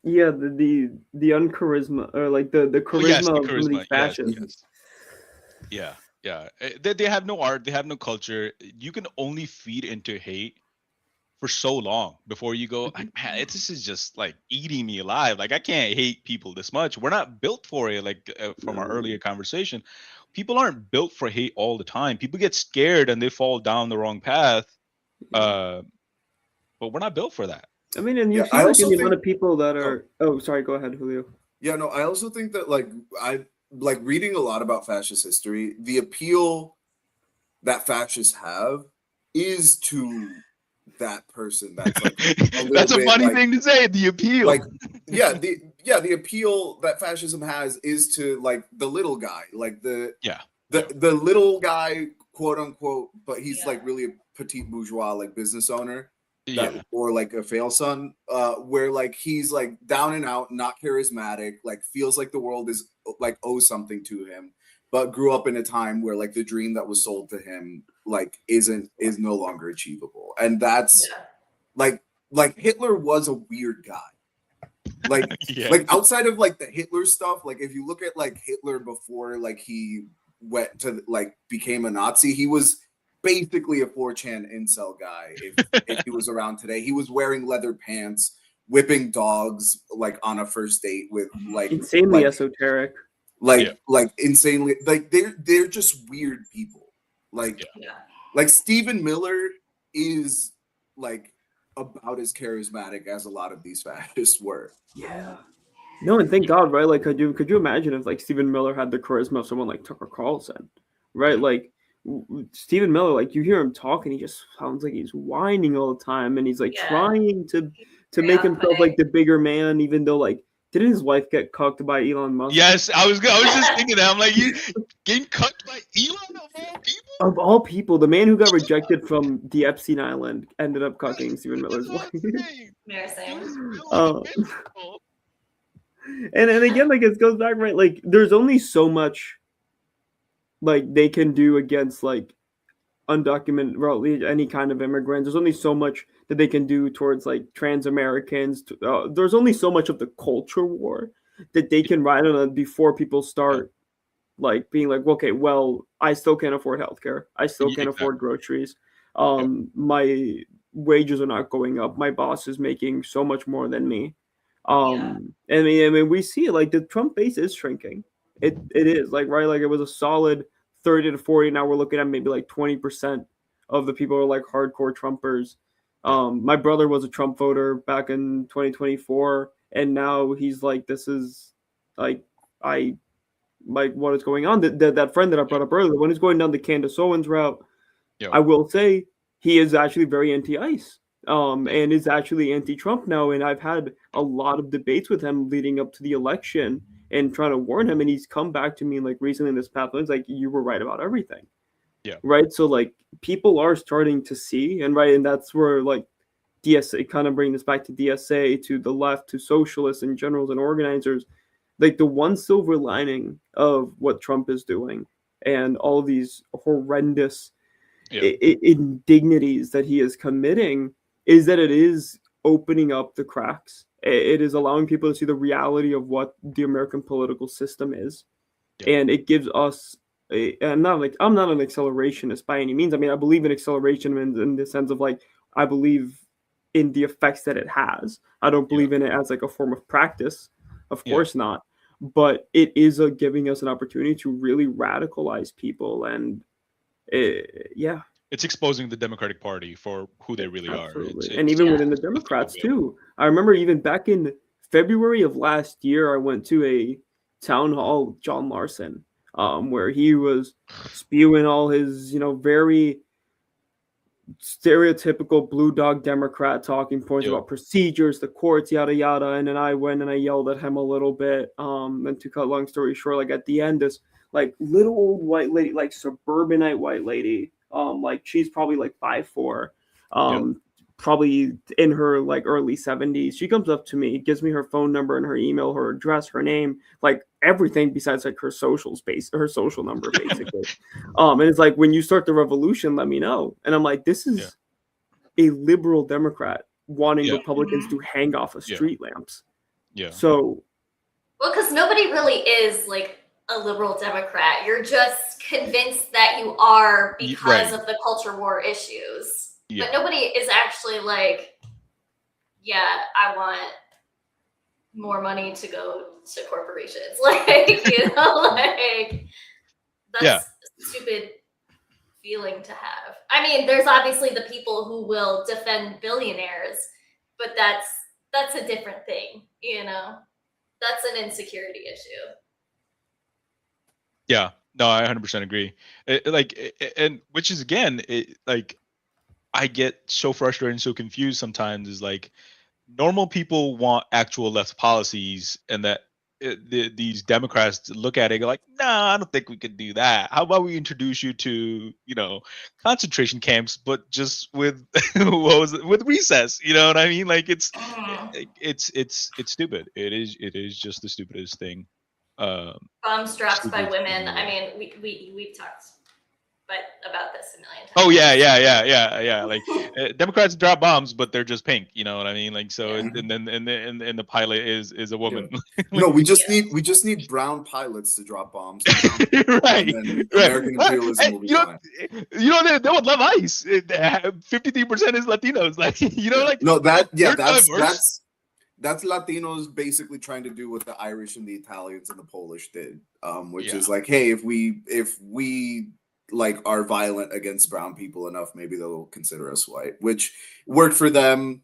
Yeah, the uncharisma or like the charisma yes, the of some of these charisma. fascists. Yes. Yeah. They have no art. They have no culture. You can only feed into hate for so long before you go, man, this is just like eating me alive. Like, I can't hate people this much. We're not built for it. Like from our earlier conversation, people aren't built for hate all the time. People get scared and they fall down the wrong path. But we're not built for that. I mean, and you Yeah, see I like also in the amount think- of people that are. Oh, sorry. Go ahead, Julio. Yeah, no, I also think that like I like reading a lot about fascist history. The appeal that fascists have is to that person that's like That's a bit, funny like- thing to say. The appeal. like the appeal that fascism has is to like the little guy, like the little guy, quote unquote, but he's like really a petite bourgeois, like business owner. Or like a fail son, where like he's like down and out, not charismatic, like feels like the world is like owes something to him, but grew up in a time where like the dream that was sold to him like is no longer achievable. And that's like Hitler was a weird guy. Like like outside of like the Hitler stuff, like if you look at like Hitler before like he went to like became a Nazi, he was basically a 4chan incel guy. If he was around today, he was wearing leather pants, whipping dogs like on a first date with like insanely esoteric, like insanely like they're just weird people. Like Stephen Miller is like about as charismatic as a lot of these fascists were. Yeah. No, and thank God, right? Like, could you imagine if like Stephen Miller had the charisma of someone like Tucker Carlson, right? Like Stephen Miller, like you hear him talk and he just sounds like he's whining all the time, and he's like trying to make himself like the bigger man, even though like didn't his wife get cucked by Elon Musk? Yes, I was just thinking that. I'm like, you getting cucked by Elon of all people? Of all people, the man who got rejected from the Epstein Island ended up cucking Stephen Miller's wife. and again, like it goes back, right? Like there's only so much like they can do against like undocumented, well, any kind of immigrants. There's only so much that they can do towards like trans Americans. There's only so much of the culture war that they can ride on before people start like being like, okay, well, I still can't afford healthcare. I still can't afford groceries. My wages are not going up. My boss is making so much more than me. And I mean, we see like the Trump base is shrinking. It is like, right, like it was a solid 30 to 40. Now we're looking at maybe like 20% of the people are like hardcore Trumpers. My brother was a Trump voter back in 2024, and now he's like, this is like, I like what is going on. That friend that I brought up earlier, when he's going down the Candace Owens route, I will say he is actually very anti-ICE. And is actually anti-Trump now. And I've had a lot of debates with him leading up to the election and trying to warn him. And he's come back to me like recently in this path. It's like, you were right about everything. Right. So like people are starting to see, and right. And that's where like DSA, kind of bringing this back to DSA, to the left, to socialists and generals and organizers, like the one silver lining of what Trump is doing and all of these horrendous indignities that he is committing is that it is opening up the cracks. It is allowing people to see the reality of what the American political system is. And it gives us I'm not an accelerationist by any means. I mean, I believe in acceleration in the sense of like, I believe in the effects that it has. I don't believe in it as like a form of practice. Of course not. But it is giving us an opportunity to really radicalize people. And it's exposing the Democratic Party for who they really are. And even within the Democrats too. I remember even back in February of last year, I went to a town hall with John Larson, where he was spewing all his, very stereotypical blue dog Democrat talking points about procedures, the courts, yada yada. And then I went and I yelled at him a little bit. And to cut long story short, like at the end, this like little old white lady, like suburbanite white lady, like she's probably like 5'4", probably in her like early 70s. She comes up to me, gives me her phone number and her email, her address, her name, like everything besides like her social number, basically. And it's like, when you start the revolution, let me know. And I'm like, this is a liberal Democrat wanting Republicans to hang off of street lamps. So, well, because nobody really is like a liberal Democrat. You're just convinced that you are because of the culture war issues. But nobody is actually like, I want more money to go to corporations. Like, like that's a stupid feeling to have. I mean, there's obviously the people who will defend billionaires, but that's a different thing, That's an insecurity issue. Yeah, no, I 100% agree. And which is again, like, I get so frustrated and so confused sometimes. Is like, normal people want actual left policies, and that these Democrats look at it and go like, no, I don't think we could do that. How about we introduce you to, concentration camps, but just with with recess? You know what I mean? Like, it's stupid. It is just the stupidest thing. Bomb straps by women. I mean, we've talked about this a million times. Oh yeah. Like, Democrats drop bombs, but they're just pink. You know what I mean? Like, so, and then the pilot is a woman. No, we just need brown pilots to drop bombs. Right. American imperialism will be fine. They would love ICE. 53% is Latinos. Like, like, no, that's Latinos basically trying to do what the Irish and the Italians and the Polish did, which is like, hey, if we like are violent against brown people enough, maybe they'll consider us white, which worked for them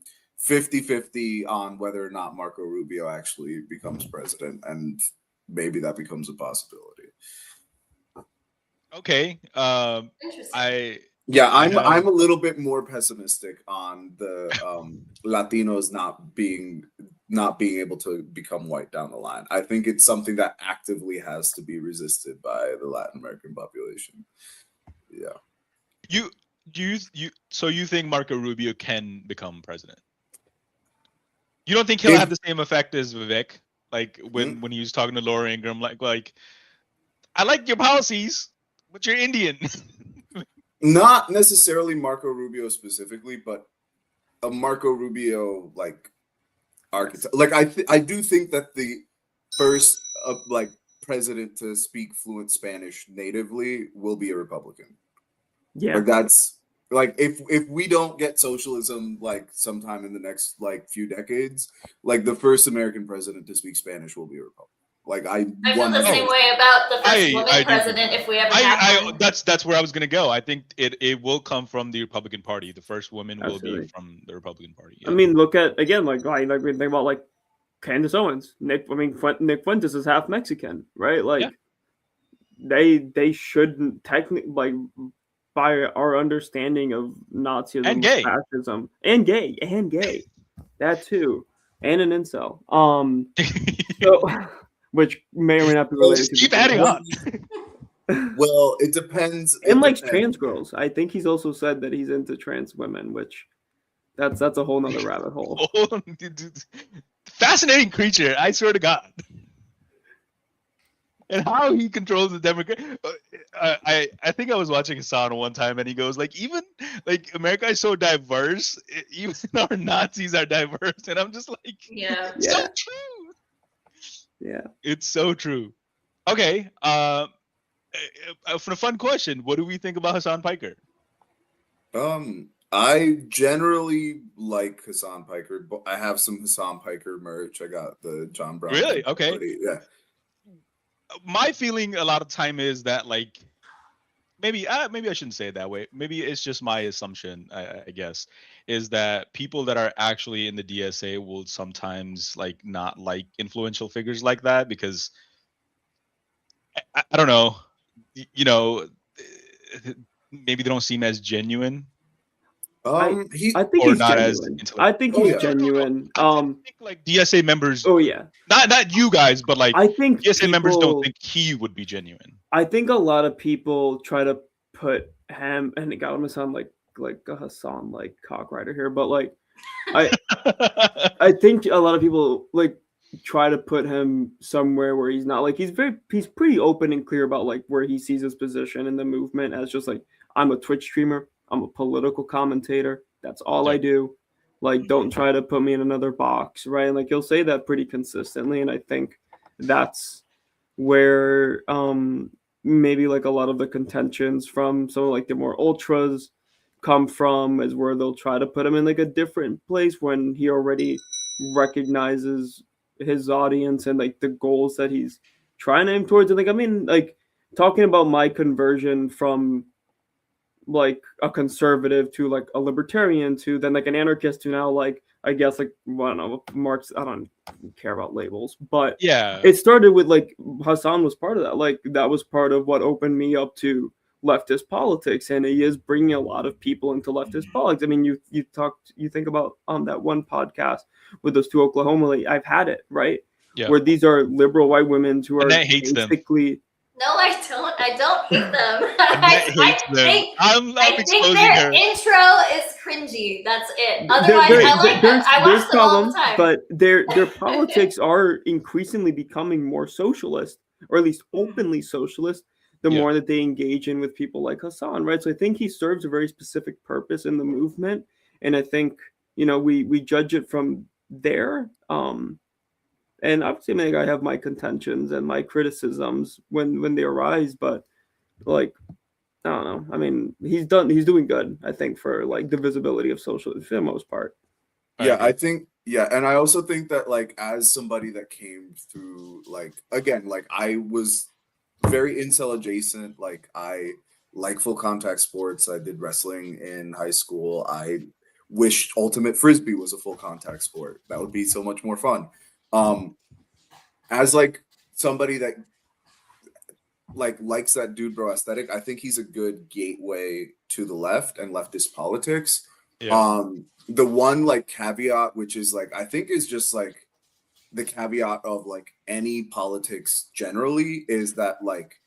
50-50 on whether or not Marco Rubio actually becomes president, and maybe that becomes a possibility. Okay. Interesting. I'm a little bit more pessimistic on the Latinos not being able to become white down the line. I think it's something that actively has to be resisted by the Latin American population. So you think Marco Rubio can become president? You don't think he'll have the same effect as Vivek? Like when he was talking to Laura Ingraham, like I like your policies, but you're Indian. Not necessarily Marco Rubio specifically, but a Marco Rubio like archetype. Like I do think that the first like president to speak fluent Spanish natively will be a Republican. Yeah. Like that's like if we don't get socialism like sometime in the next like few decades, like the first American president to speak Spanish will be a Republican. Like I feel the same way about the first woman president if we ever have one. That's where I was gonna go. I think it will come from the Republican Party. The first woman will be from the Republican Party. Yeah. I mean, look at again, like we think about like Candace Owens. Nick Fuentes is half Mexican, right? Like they shouldn't technically like by our understanding of Nazism and gay, fascism, and gay, that too, and an incel. So, which may or may not be related. Keep adding on. Well, it depends. And likes trans girls. I think he's also said that he's into trans women, which that's a whole nother rabbit hole. Fascinating creature, I swear to God. And how he controls the Democrat. I think I was watching Hassan one time, and he goes like, even like America is so diverse, even our Nazis are diverse, and I'm just like, so true. Yeah, it's so true. Okay, for a fun question, what do we think about Hassan Piker? I generally like Hassan Piker, but I have some Hassan Piker merch. I got the John Brown. Really? Okay. Hoodie. Yeah. My feeling a lot of time is that like maybe I shouldn't say it that way. Maybe it's just my assumption, I guess, is that people that are actually in the DSA will sometimes like not like influential figures like that because I don't know, maybe they don't seem as genuine. I think he's genuine. I think he's genuine. I think like DSA members. Oh yeah. Not you guys, but like I think DSA members don't think he would be genuine. I think a lot of people try to put him, and it got him to sound like a Hassan like cockrider here, but like I think a lot of people like try to put him somewhere where he's not. Like he's pretty open and clear about like where he sees his position in the movement as just like, I'm a Twitch streamer. I'm a political commentator. That's all I do. Like, don't try to put me in another box, right? And like he'll say that pretty consistently, and I think that's where maybe like a lot of the contentions from some of like the more ultras come from, is where they'll try to put him in like a different place when he already recognizes his audience and like the goals that he's trying to aim towards. And like, I mean, like talking about my conversion from like a conservative to like a libertarian to then like an anarchist to now like I guess like I don't know, Marx. I don't care about labels, but yeah, it started with like Hassan was part of that. Like that was part of what opened me up to leftist politics, and he is bringing a lot of people into leftist politics. I mean, you think about that one podcast with those two Oklahoma. I've had it right, where these are liberal white women who are basically. No, I don't. I don't hate them. I'm I think their intro is cringy. That's it. Otherwise, I like them. I watch them all the time. But their politics are increasingly becoming more socialist, or at least openly socialist, the more that they engage in with people like Hassan, right? So I think he serves a very specific purpose in the movement, and I think we judge it from there. And obviously, maybe I have my contentions and my criticisms when they arise, but like, I don't know. I mean, he's doing good, I think, for like the visibility of socialism for the most part. Yeah, I think, and I also think that like as somebody that came through, like again, like I was very incel adjacent. Like I like full contact sports. I did wrestling in high school. I wished ultimate frisbee was a full contact sport. That would be so much more fun. As like somebody that like likes that dude bro aesthetic, I think he's a good gateway to the left and leftist politics. The one like caveat, which is like I think is just like the caveat of like any politics generally, is that like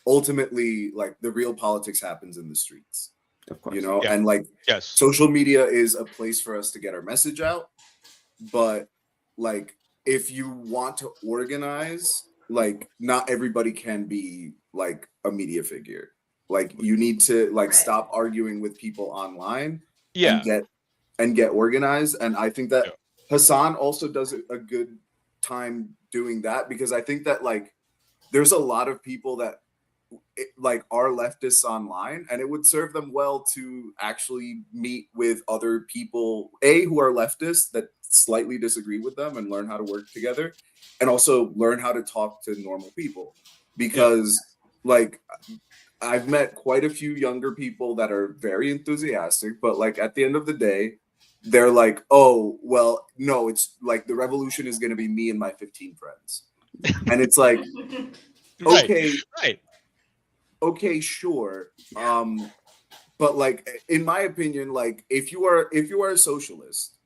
ultimately like the real politics happens in the streets, of course, and like social media is a place for us to get our message out, but like if you want to organize, like not everybody can be like a media figure. Like you need to like stop arguing with people online Yeah. and get organized. And I think that Hassan also does a good time doing that, because I think that like there's a lot of people that like are leftists online, and it would serve them well to actually meet with other people who are leftists that slightly disagree with them and learn how to work together, and also learn how to talk to normal people, because like I've met quite a few younger people that are very enthusiastic, but like at the end of the day they're like, oh well, no, it's like the revolution is going to be me and my 15 friends. And it's like okay, right. Okay, sure. But like in my opinion, like if you are a socialist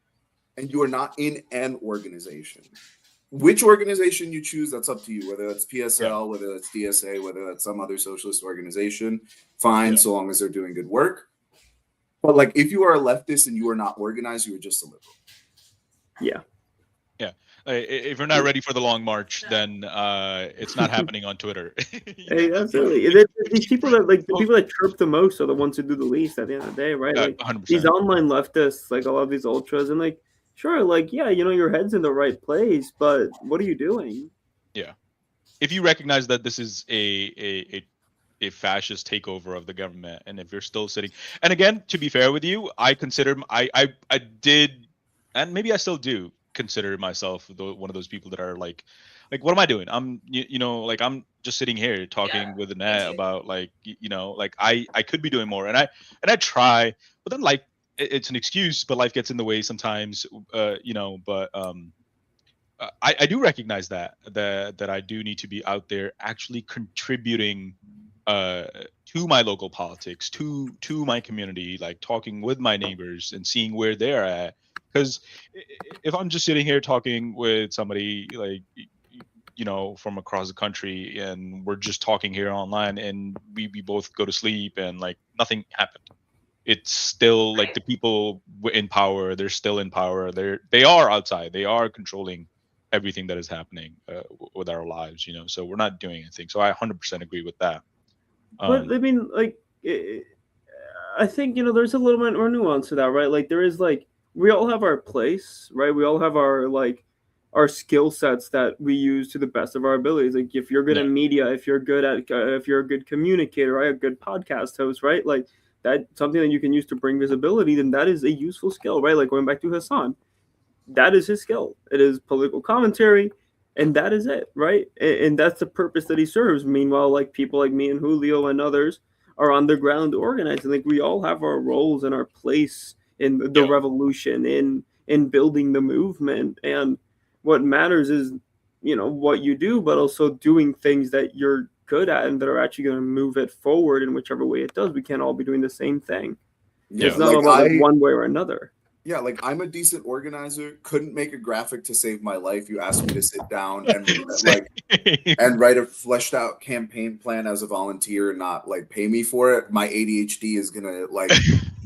and you are not in an organization, which organization you choose, that's up to you. Whether that's PSL, whether that's DSA, whether that's some other socialist organization, fine, so long as they're doing good work. But like if you are a leftist and you are not organized, you are just a liberal. Yeah. If you're not ready for the long march, then it's not happening on Twitter. Hey, absolutely. These people that like the people that chirp the most are the ones who do the least at the end of the day, right? Like 100%. These online leftists, like a lot of these ultras, and like sure, like yeah, you know, your head's in the right place, but what are you doing? Yeah. If you recognize that this is a fascist takeover of the government, and if you're still sitting, and again, to be fair with you, I consider I did, and maybe I still do consider myself one of those people that are like what am I doing? I'm you know, like I'm just sitting here talking with Annette about like you know, like I could be doing more, and I try, but then life, it's an excuse, but life gets in the way sometimes, you know. But I do recognize that I do need to be out there actually contributing to my local politics, to my community, like talking with my neighbors and seeing where they're at. Because if I'm just sitting here talking with somebody like you know from across the country, and we're just talking here online, and we both go to sleep and like nothing happened, it's still like the people in power, they're still in power, they are outside, they are controlling everything that is happening with our lives, you know. So we're not doing anything. So I 100% agree with that. But I mean, like, I think, you know, there's a little bit more nuance to that, right? Like, there is like, we all have our place, right? We all have our like our skill sets that we use to the best of our abilities. Like, if you're good at media, if you're good at, if you're a good communicator, right, a good podcast host, right, like that something that you can use to bring visibility, then that is a useful skill, right? Like going back to Hassan, that is his skill. It is political commentary, and that is it, right? And that's the purpose that he serves. Meanwhile, like people like me and Julio and others are on the ground organizing. Like we all have our roles and our place in the revolution, in building the movement. And what matters is, you know, what you do, but also doing things that you're good at and that are actually going to move it forward in whichever way it does. We can't all be doing the same thing. Yeah, it's not like about like one way or another. Yeah, like I'm a decent organizer. Couldn't make a graphic to save my life. You asked me to sit down and like and write a fleshed out campaign plan as a volunteer, and not like pay me for it. My ADHD is gonna like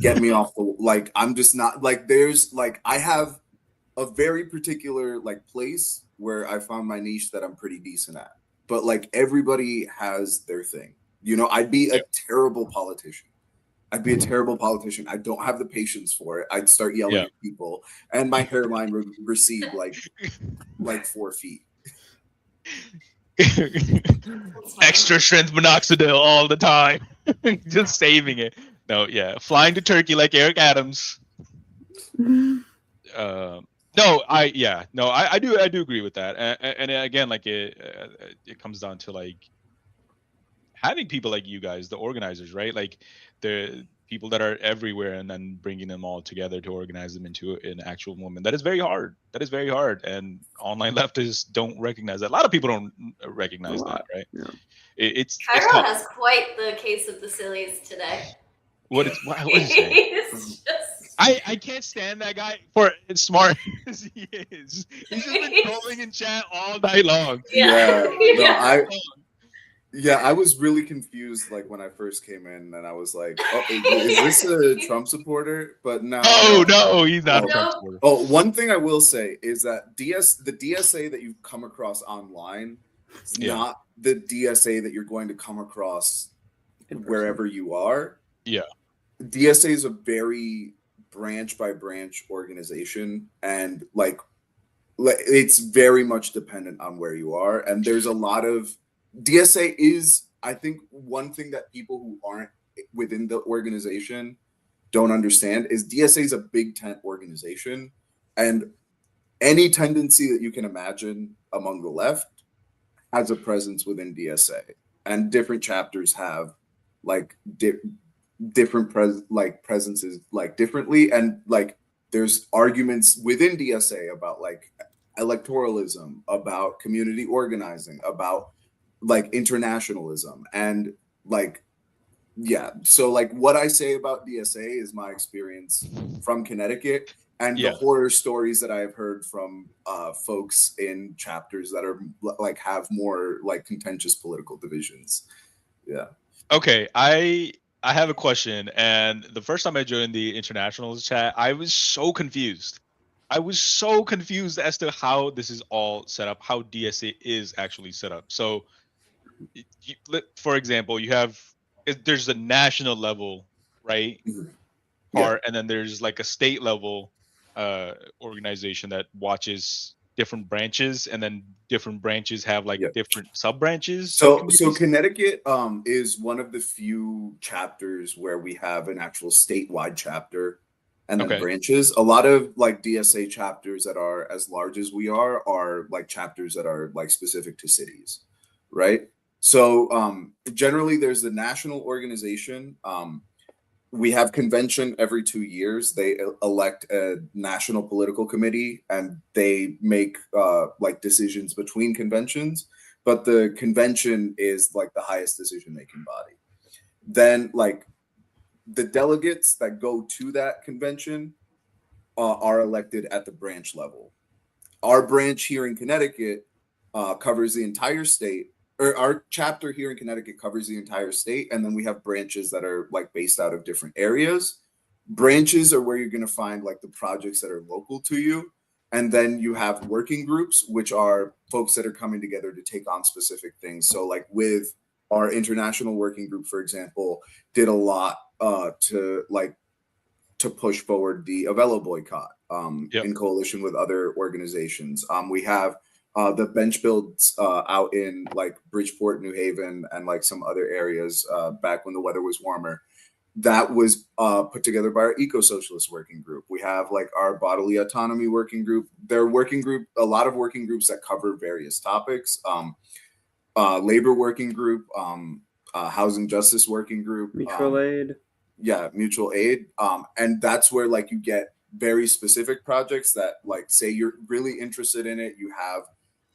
get me off the like. I'm just not like there's like I have a very particular like place where I found my niche that I'm pretty decent at. But like everybody has their thing. You know, I'd be a terrible politician. I don't have the patience for it. I'd start yelling at people, and my hairline would recede like 4 feet. Extra strength minoxidil all the time, just saving it. No, flying to Turkey like Eric Adams. I do agree with that, and again, like it comes down to like having people like you guys, the organizers, right? Like the people that are everywhere, and then bringing them all together to organize them into an actual movement. That is very hard. And online leftists don't recognize that. A lot of people don't recognize that, right? Yeah. It's Cairo has quite the case of the sillies today. What is it? I can't stand that guy for as smart as he is. He's just been trolling in chat all night long. Yeah, I was really confused like when I first came in, and I was like, "Oh, is this a Trump supporter?" But no. No, he's not a No. Trump supporter. Oh, one thing I will say is that the DSA that you come across online is Yeah. not the DSA that you're going to come across In person. wherever you are. Yeah. DSA is a very branch by branch organization, and like it's very much dependent on where you are. And there's a lot of DSA is, I think, one thing that people who aren't within the organization don't understand is DSA is a big tent organization, and any tendency that you can imagine among the left has a presence within DSA, and different chapters have like different presences like differently, and like there's arguments within DSA about like electoralism, about community organizing, about like internationalism, and like yeah. So like what I say about DSA is my experience from Connecticut and Yeah. the horror stories that I've heard from folks in chapters that are like have more like contentious political divisions. Yeah. Okay, I have a question, and the first time I joined the internationals chat, I was so confused. I was so confused as to how this is all set up, how DSA is actually set up. So, for example, you have there's a national level, right? Mhm. Part, and then there's like a state level organization that watches different branches, and then different branches have like Yeah. different sub branches. So Connecticut is one of the few chapters where we have an actual statewide chapter and then Okay. branches. A lot of like DSA chapters that are as large as we are like chapters that are like specific to cities, right? So generally there's the national organization. We have convention every 2 years. They elect a national political committee, and they make like decisions between conventions, but the convention is like the highest decision making body. Then like the delegates that go to that convention are elected at the branch level. Our branch here in Connecticut covers the entire state, or our chapter here in Connecticut covers the entire state, and then we have branches that are like based out of different areas. Branches are where you're going to find like the projects that are local to you, and then you have working groups, which are folks that are coming together to take on specific things. So like with our international working group, for example, did a lot to push forward the Avella boycott in coalition with other organizations. We have the bench builds out in like Bridgeport, New Haven, and like some other areas back when the weather was warmer. That was put together by our eco-socialist working group. We have like our bodily autonomy working group. There are a lot of working groups that cover various topics. Labor working group, housing justice working group. Mutual aid. Yeah, mutual aid. And that's where like you get very specific projects that like say you're really interested in it, you have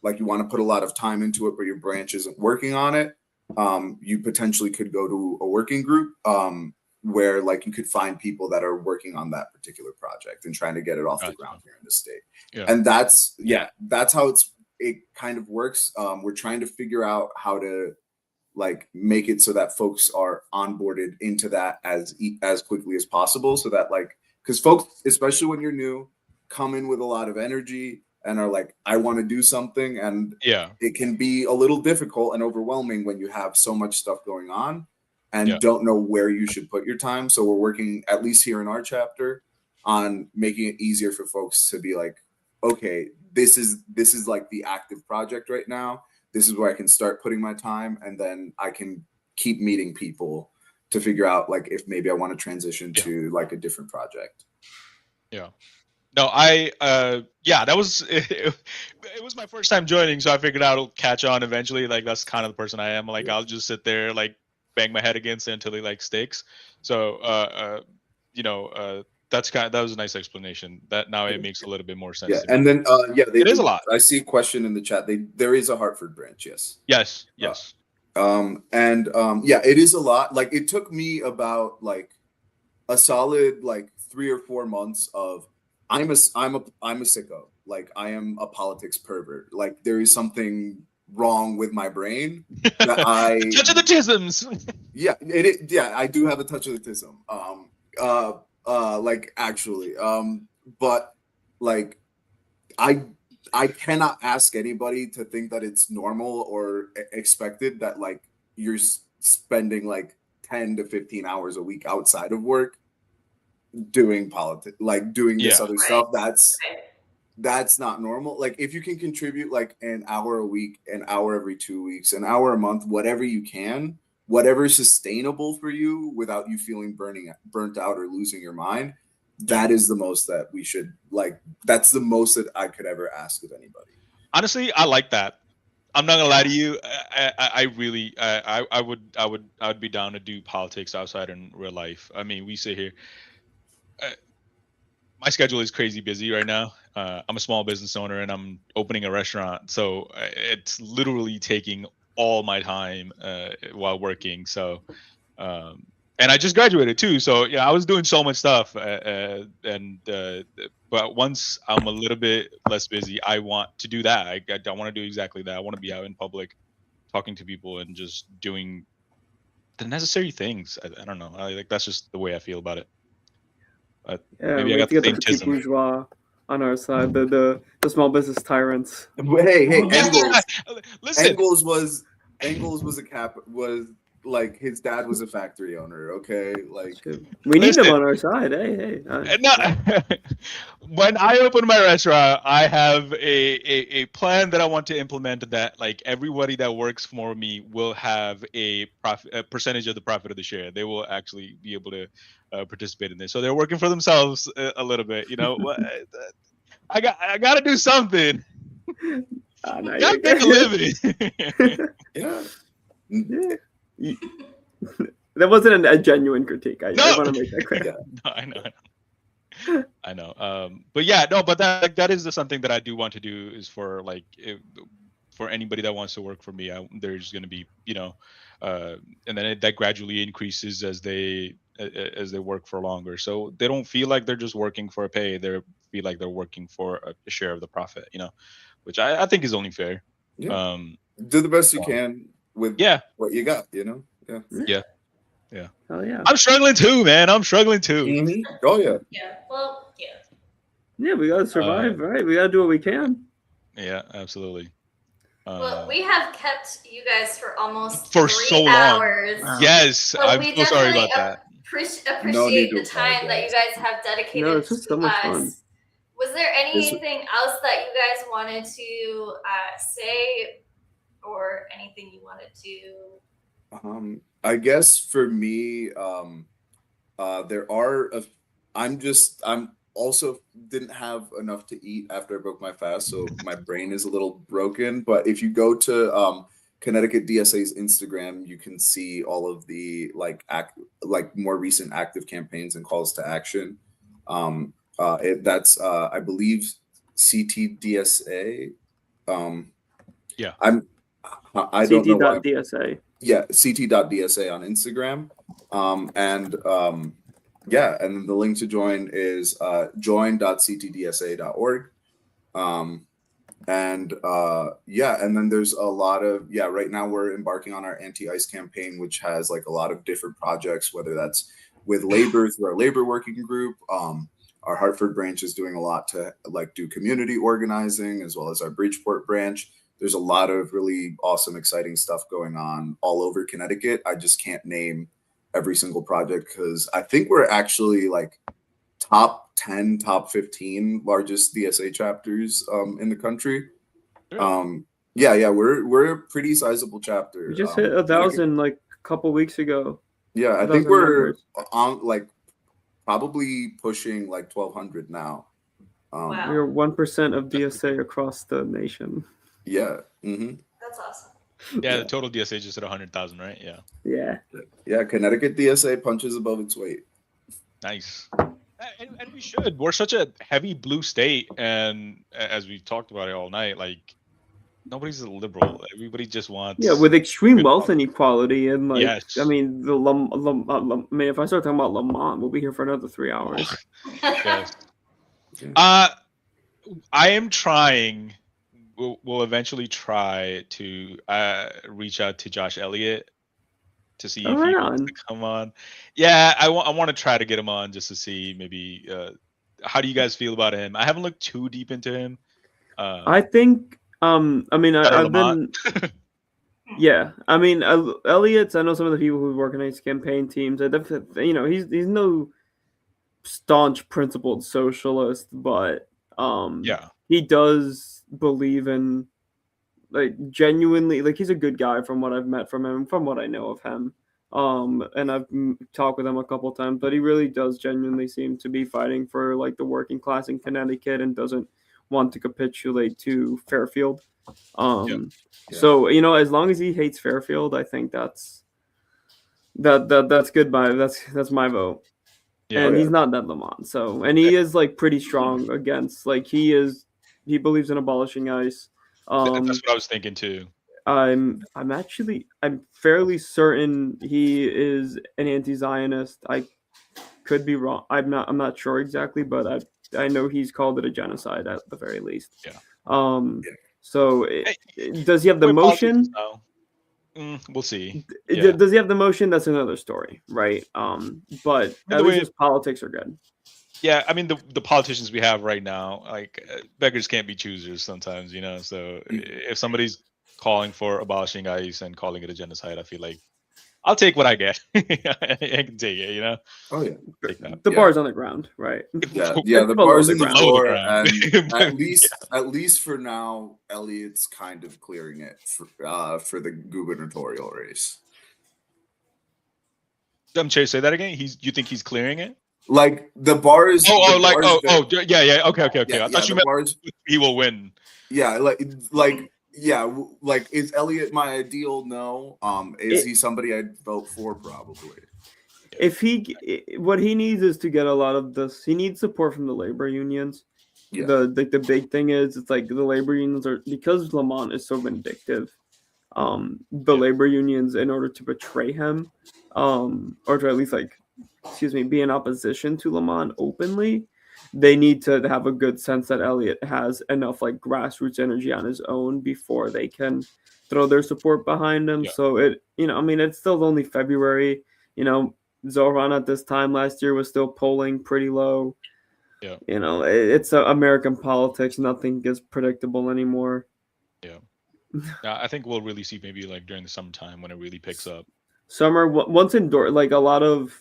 like you want to put a lot of time into it, but your branch isn't working on it. You potentially could go to a working group where like you could find people that are working on that particular project and trying to get it off the ground here in the state. Yeah. And that's how it kind of works. We're trying to figure out how to like make it so that folks are onboarded into that as quickly as possible, so that like, because folks, especially when you're new, come in with a lot of energy and are like, I want to do something, and it can be a little difficult and overwhelming when you have so much stuff going on and don't know where you should put your time. So we're working, at least here in our chapter, on making it easier for folks to be like, okay, this is like the active project right now. This is where I can start putting my time, and then I can keep meeting people to figure out like if maybe I want to transition to like a different project. Yeah. No, that was it was my first time joining, so I figured out it'll catch on eventually. Like that's kind of the person I am. Like I'll just sit there, like bang my head against it until it like sticks. So that was a nice explanation. That now it makes a little bit more sense. Yeah, and then it is a lot. I see a question in the chat. There is a Hartford branch, yes. Yes. It is a lot. Like it took me about like a solid like 3 or 4 months of I'm a sicko. Like I am a politics pervert. Like there is something wrong with my brain that I touch of the tisms. yeah, I do have a touch of autism. Like actually, but like I cannot ask anybody to think that it's normal or expected that like you're spending like 10 to 15 hours a week outside of work doing politics, like doing this other stuff. That's not normal. Like if you can contribute like an hour a week, an hour every 2 weeks, an hour a month, whatever you can, whatever is sustainable for you without you feeling burnt out or losing your mind, that is the most that we should like. That's the most that I could ever ask of anybody. Honestly, I like that. I'm not gonna lie to you. I really I would be down to do politics outside in real life. I mean, we sit here. My schedule is crazy busy right now. I'm a small business owner and I'm opening a restaurant, so it's literally taking all my time while working. So, and I just graduated too, so yeah, I was doing so much stuff. But once I'm a little bit less busy, I want to do that. I want to do exactly that. I want to be out in public, talking to people, and just doing the necessary things. I don't know. Like that's just the way I feel about it. Maybe I got the same petit tism. bourgeois on our side, the small business tyrants. Hey, Yes, listen. Engels was like his dad was a factory owner. Okay, like we need them on our side. Hey. No, when I open my restaurant, I have a plan that I want to implement that like everybody that works for me will have a percentage of the profit of the share. They will actually be able to participate in this. So they're working for themselves a little bit, you know. I got to do something. Gotta make a living. Yeah. That wasn't a genuine critique. I want to make that clear. Yeah. No, I know. But yeah, no, but that is something that I do want to do is for like for anybody that wants to work for me. There's going to be, you know, and then that gradually increases as they work for longer. So they don't feel like they're just working for a pay. They feel like they're working for a share of the profit, you know, which I think is only fair. Yeah. Do the best you can with what you got, you know? Yeah. Oh yeah. I'm struggling too, man. I'm struggling too. Mm-hmm. Oh yeah. Yeah. Well, yeah. Yeah, we gotta survive, right? We gotta do what we can. Yeah, absolutely. Well, we have kept you guys for almost for 3 so hours. long. Yes, So I'm we so sorry about definitely that. Appreciate the time that you guys have dedicated No, it's just so much fun. Was there anything else that you guys wanted to say, or anything you wanted to? I guess for me, there are. I'm also didn't have enough to eat after I broke my fast, so my brain is a little broken. But if you go to Connecticut DSA's Instagram, you can see all of the like more recent active campaigns and calls to action. That's I believe CTDSA. Yeah. I don't know why. CT.DSA. Yeah, ct.dsa on Instagram. And then the link to join is join.ctdsa.org. And then there's a lot of, right now we're embarking on our anti-ICE campaign, which has like a lot of different projects, whether that's with labor through our labor working group. Our Hartford branch is doing a lot to like do community organizing, as well as our Bridgeport branch. There's a lot of really awesome, exciting stuff going on all over Connecticut. I just can't name every single project because I think we're actually like top 10, top 15 largest DSA chapters in the country. Sure. We're a pretty sizable chapter. We just hit 1,000 like a couple weeks ago. Yeah, I think we're on like probably pushing like 1,200 now. Wow. We're 1% of DSA across the nation. Yeah. Mm-hmm. That's awesome. Yeah, the total DSA just at 100,000, right? Yeah. Yeah, Connecticut DSA punches above its weight. Nice. And we should. We're such a heavy blue state, and as we talked about it all night, like nobody's a liberal. Everybody just wants. Yeah, with extreme wealth inequality and like, yes. I mean, if I start talking about Lamont, we'll be here for another 3 hours. Yes. I am trying we'll eventually try to reach out to Josh Elliott to see Oh, if right he wants on. to come on. Yeah, I want to try to get him on just to see maybe how do you guys feel about him? I haven't looked too deep into him. I think I mean Better I've Lamont. been yeah. I mean Elliott's. I know some of the people who organize campaign teams. I definitely he's no staunch principled socialist, but Yeah. he does believe in like genuinely like he's a good guy from what I've met from him, from what I know of him. And I've talked with him a couple times, but he really does genuinely seem to be fighting for like the working class in Connecticut and doesn't want to capitulate to Fairfield. Yeah. So as long as he hates Fairfield, I think that's good. That's my vote. Yeah. And he's not Ned Lamont, so and he is like pretty strong against like he believes in abolishing ICE. That's what I was thinking too. I'm fairly certain he is an anti-Zionist. I could be wrong. I'm not sure exactly, but I know he's called it a genocide at the very least. Yeah. So does he have the Wait, motion? politics now. We'll see. Does he have the motion? That's another story, right? But at least his politics are good. Yeah, I mean the politicians we have right now, like beggars can't be choosers sometimes, So if somebody's calling for abolishing ICE and calling it a genocide, I feel like I'll take what I get. I can take it, Oh yeah. Take that. The bar's on the ground, right? Yeah, the bar's in the ground. floor, Below the and ground. at least for now, Elliott's kind of clearing it for the gubernatorial race. I'm sorry, say that again. You think he's clearing it? Like the bars. Yeah. Okay. Yeah, I thought you meant he will win. Yeah, like is Elliott my ideal? No. Is he somebody I'd vote for? Probably. If what he needs is to get a lot of this. He needs support from the labor unions. Yeah. The big thing is it's like the labor unions are because Lamont is so vindictive. The labor unions, in order to betray him, or to at least be in opposition to Lamont openly, they need to have a good sense that Elliott has enough like grassroots energy on his own before they can throw their support behind him. Yeah. So it's still only February. Zoran at this time last year was still polling pretty low. Yeah. It's American politics. Nothing is predictable anymore. Yeah. I think we'll really see maybe like during the summertime when it really picks up. Summer once endorsed, like a lot of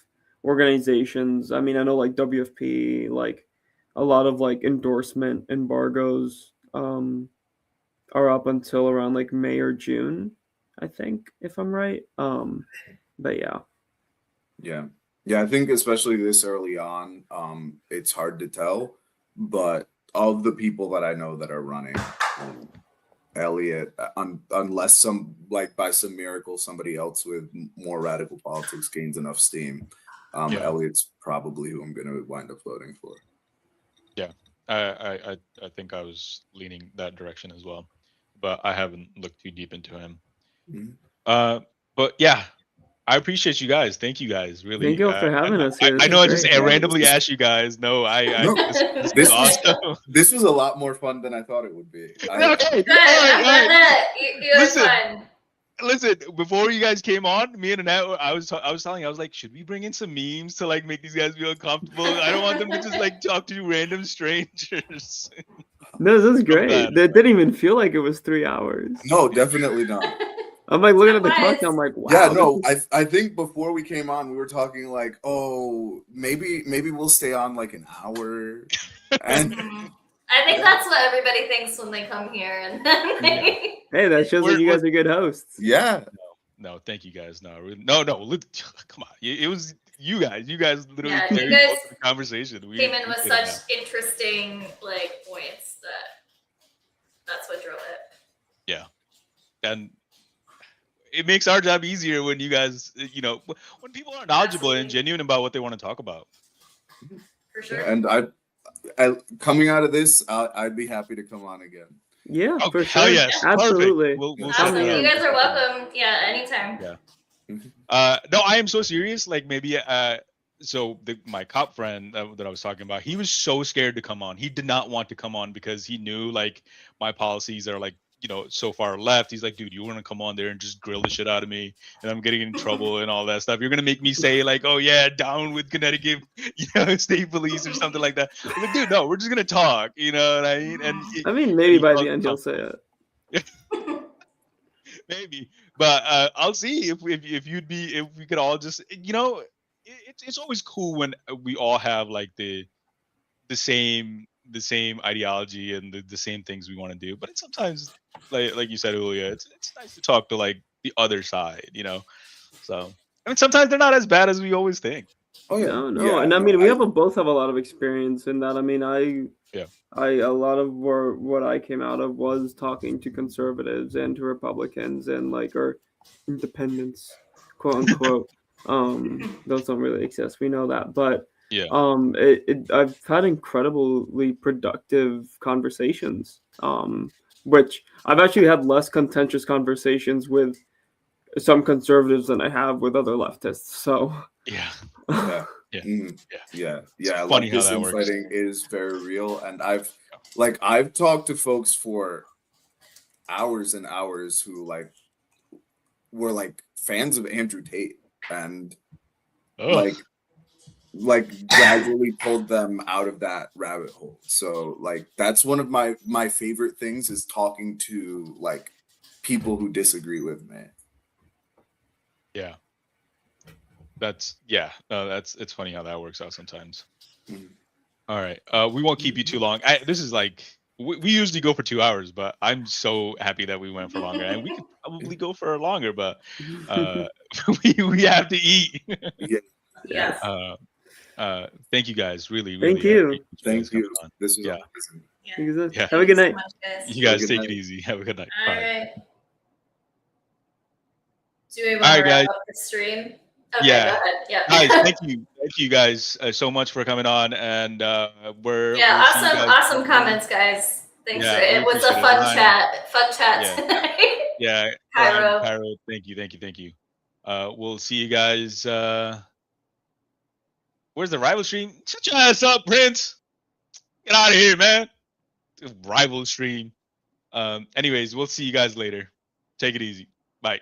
organizations. I mean, I know like WFP, like a lot of like endorsement embargoes are up until around like May or June, I think, if I'm right. But yeah. Yeah, I think especially this early on, it's hard to tell. But of the people that I know that are running, Elliott, unless by some miracle somebody else with more radical politics gains enough steam, Elliott's probably who I'm going to wind up voting for. Yeah, I think I was leaning that direction as well, but I haven't looked too deep into him. Mm-hmm. But yeah, I appreciate you guys. Thank you guys. Really. Thank you for having us here. I know I just randomly asked you guys. No, this is awesome. This was a lot more fun than I thought it would be. Okay. Good. I'm glad that you had fun. Listen, before you guys came on, me and Annette, I was telling you, I was like, should we bring in some memes to like make these guys feel comfortable? I don't want them to just like talk to random strangers. No, this is great. It didn't even feel like it was 3 hours. No, definitely not. I'm like looking at the clock and I'm like, wow. Yeah, no, I think before we came on, we were talking like, oh, maybe we'll stay on like an hour. And I think that's what everybody thinks when they come here. And then hey, that shows that you guys are good hosts. Yeah. No, thank you guys. No, come on. It was you guys. You guys literally carried the conversation. We came in with such interesting points that's what drove it. Yeah, and it makes our job easier when you guys, when people are knowledgeable and genuine about what they want to talk about. For sure. And I coming out of this, I'd be happy to come on again. Yeah, for hell sure. yes. Absolutely. We'll Absolutely. You guys are welcome. Yeah, anytime. Yeah. No, I am so serious. Like maybe so my cop friend that I was talking about, he was so scared to come on. He did not want to come on because he knew like my policies are like, so far left. He's like, dude, you want to come on there and just grill the shit out of me, and I'm getting in trouble and all that stuff. You're gonna make me say like, oh yeah, down with Connecticut, state police or something like that. I'm like, dude, no, we're just gonna talk. You know what I mean? And I mean, maybe by the end he'll say it. maybe, but I'll see if we could all just it's always cool when we all have like the same ideology and the same things we want to do. But it's sometimes like you said, Julia, it's nice to talk to like the other side, So I mean, sometimes they're not as bad as we always think. Oh yeah, no, and I mean, we both have a lot of experience in that. I mean, a lot of what I came out of was talking to conservatives and to Republicans and like or independents, quote unquote. Those don't really exist. We know that, but yeah, I've had incredibly productive conversations. Which I've actually had less contentious conversations with some conservatives than I have with other leftists. So yeah. Yeah. It's funny like how this that works. infighting is very real, and I've talked to folks for hours and hours who like were like fans of Andrew Tate and like gradually pulled them out of that rabbit hole. So like that's one of my favorite things is talking to like people who disagree with me. Yeah. It's funny how that works out sometimes. Mm-hmm. All right. We won't keep you too long. This is like we usually go for 2 hours, but I'm so happy that we went for longer, and we could probably go for longer, but we have to eat. Yes. Thank you guys. Really, Thank really. you. Thank you. On. This was amazing. Yeah. Have a good night. So much, guys. You guys Good take night. it easy. Have a good night. All Bye. right. Do we want All to right, wrap guys. up the stream? Okay, Yeah. go ahead. Yeah. Guys, thank you guys so much for coming on, and we'll see you guys. Awesome comments, guys. Thanks Yeah, for it. we It was a appreciate it. fun Ryan. chat Yeah. tonight. Yeah, Cairo. Cairo, thank you. We'll see you guys. Where's the rival stream? Shut your ass up, Prince. Get out of here, man. Rival stream. Anyways, we'll see you guys later. Take it easy. Bye.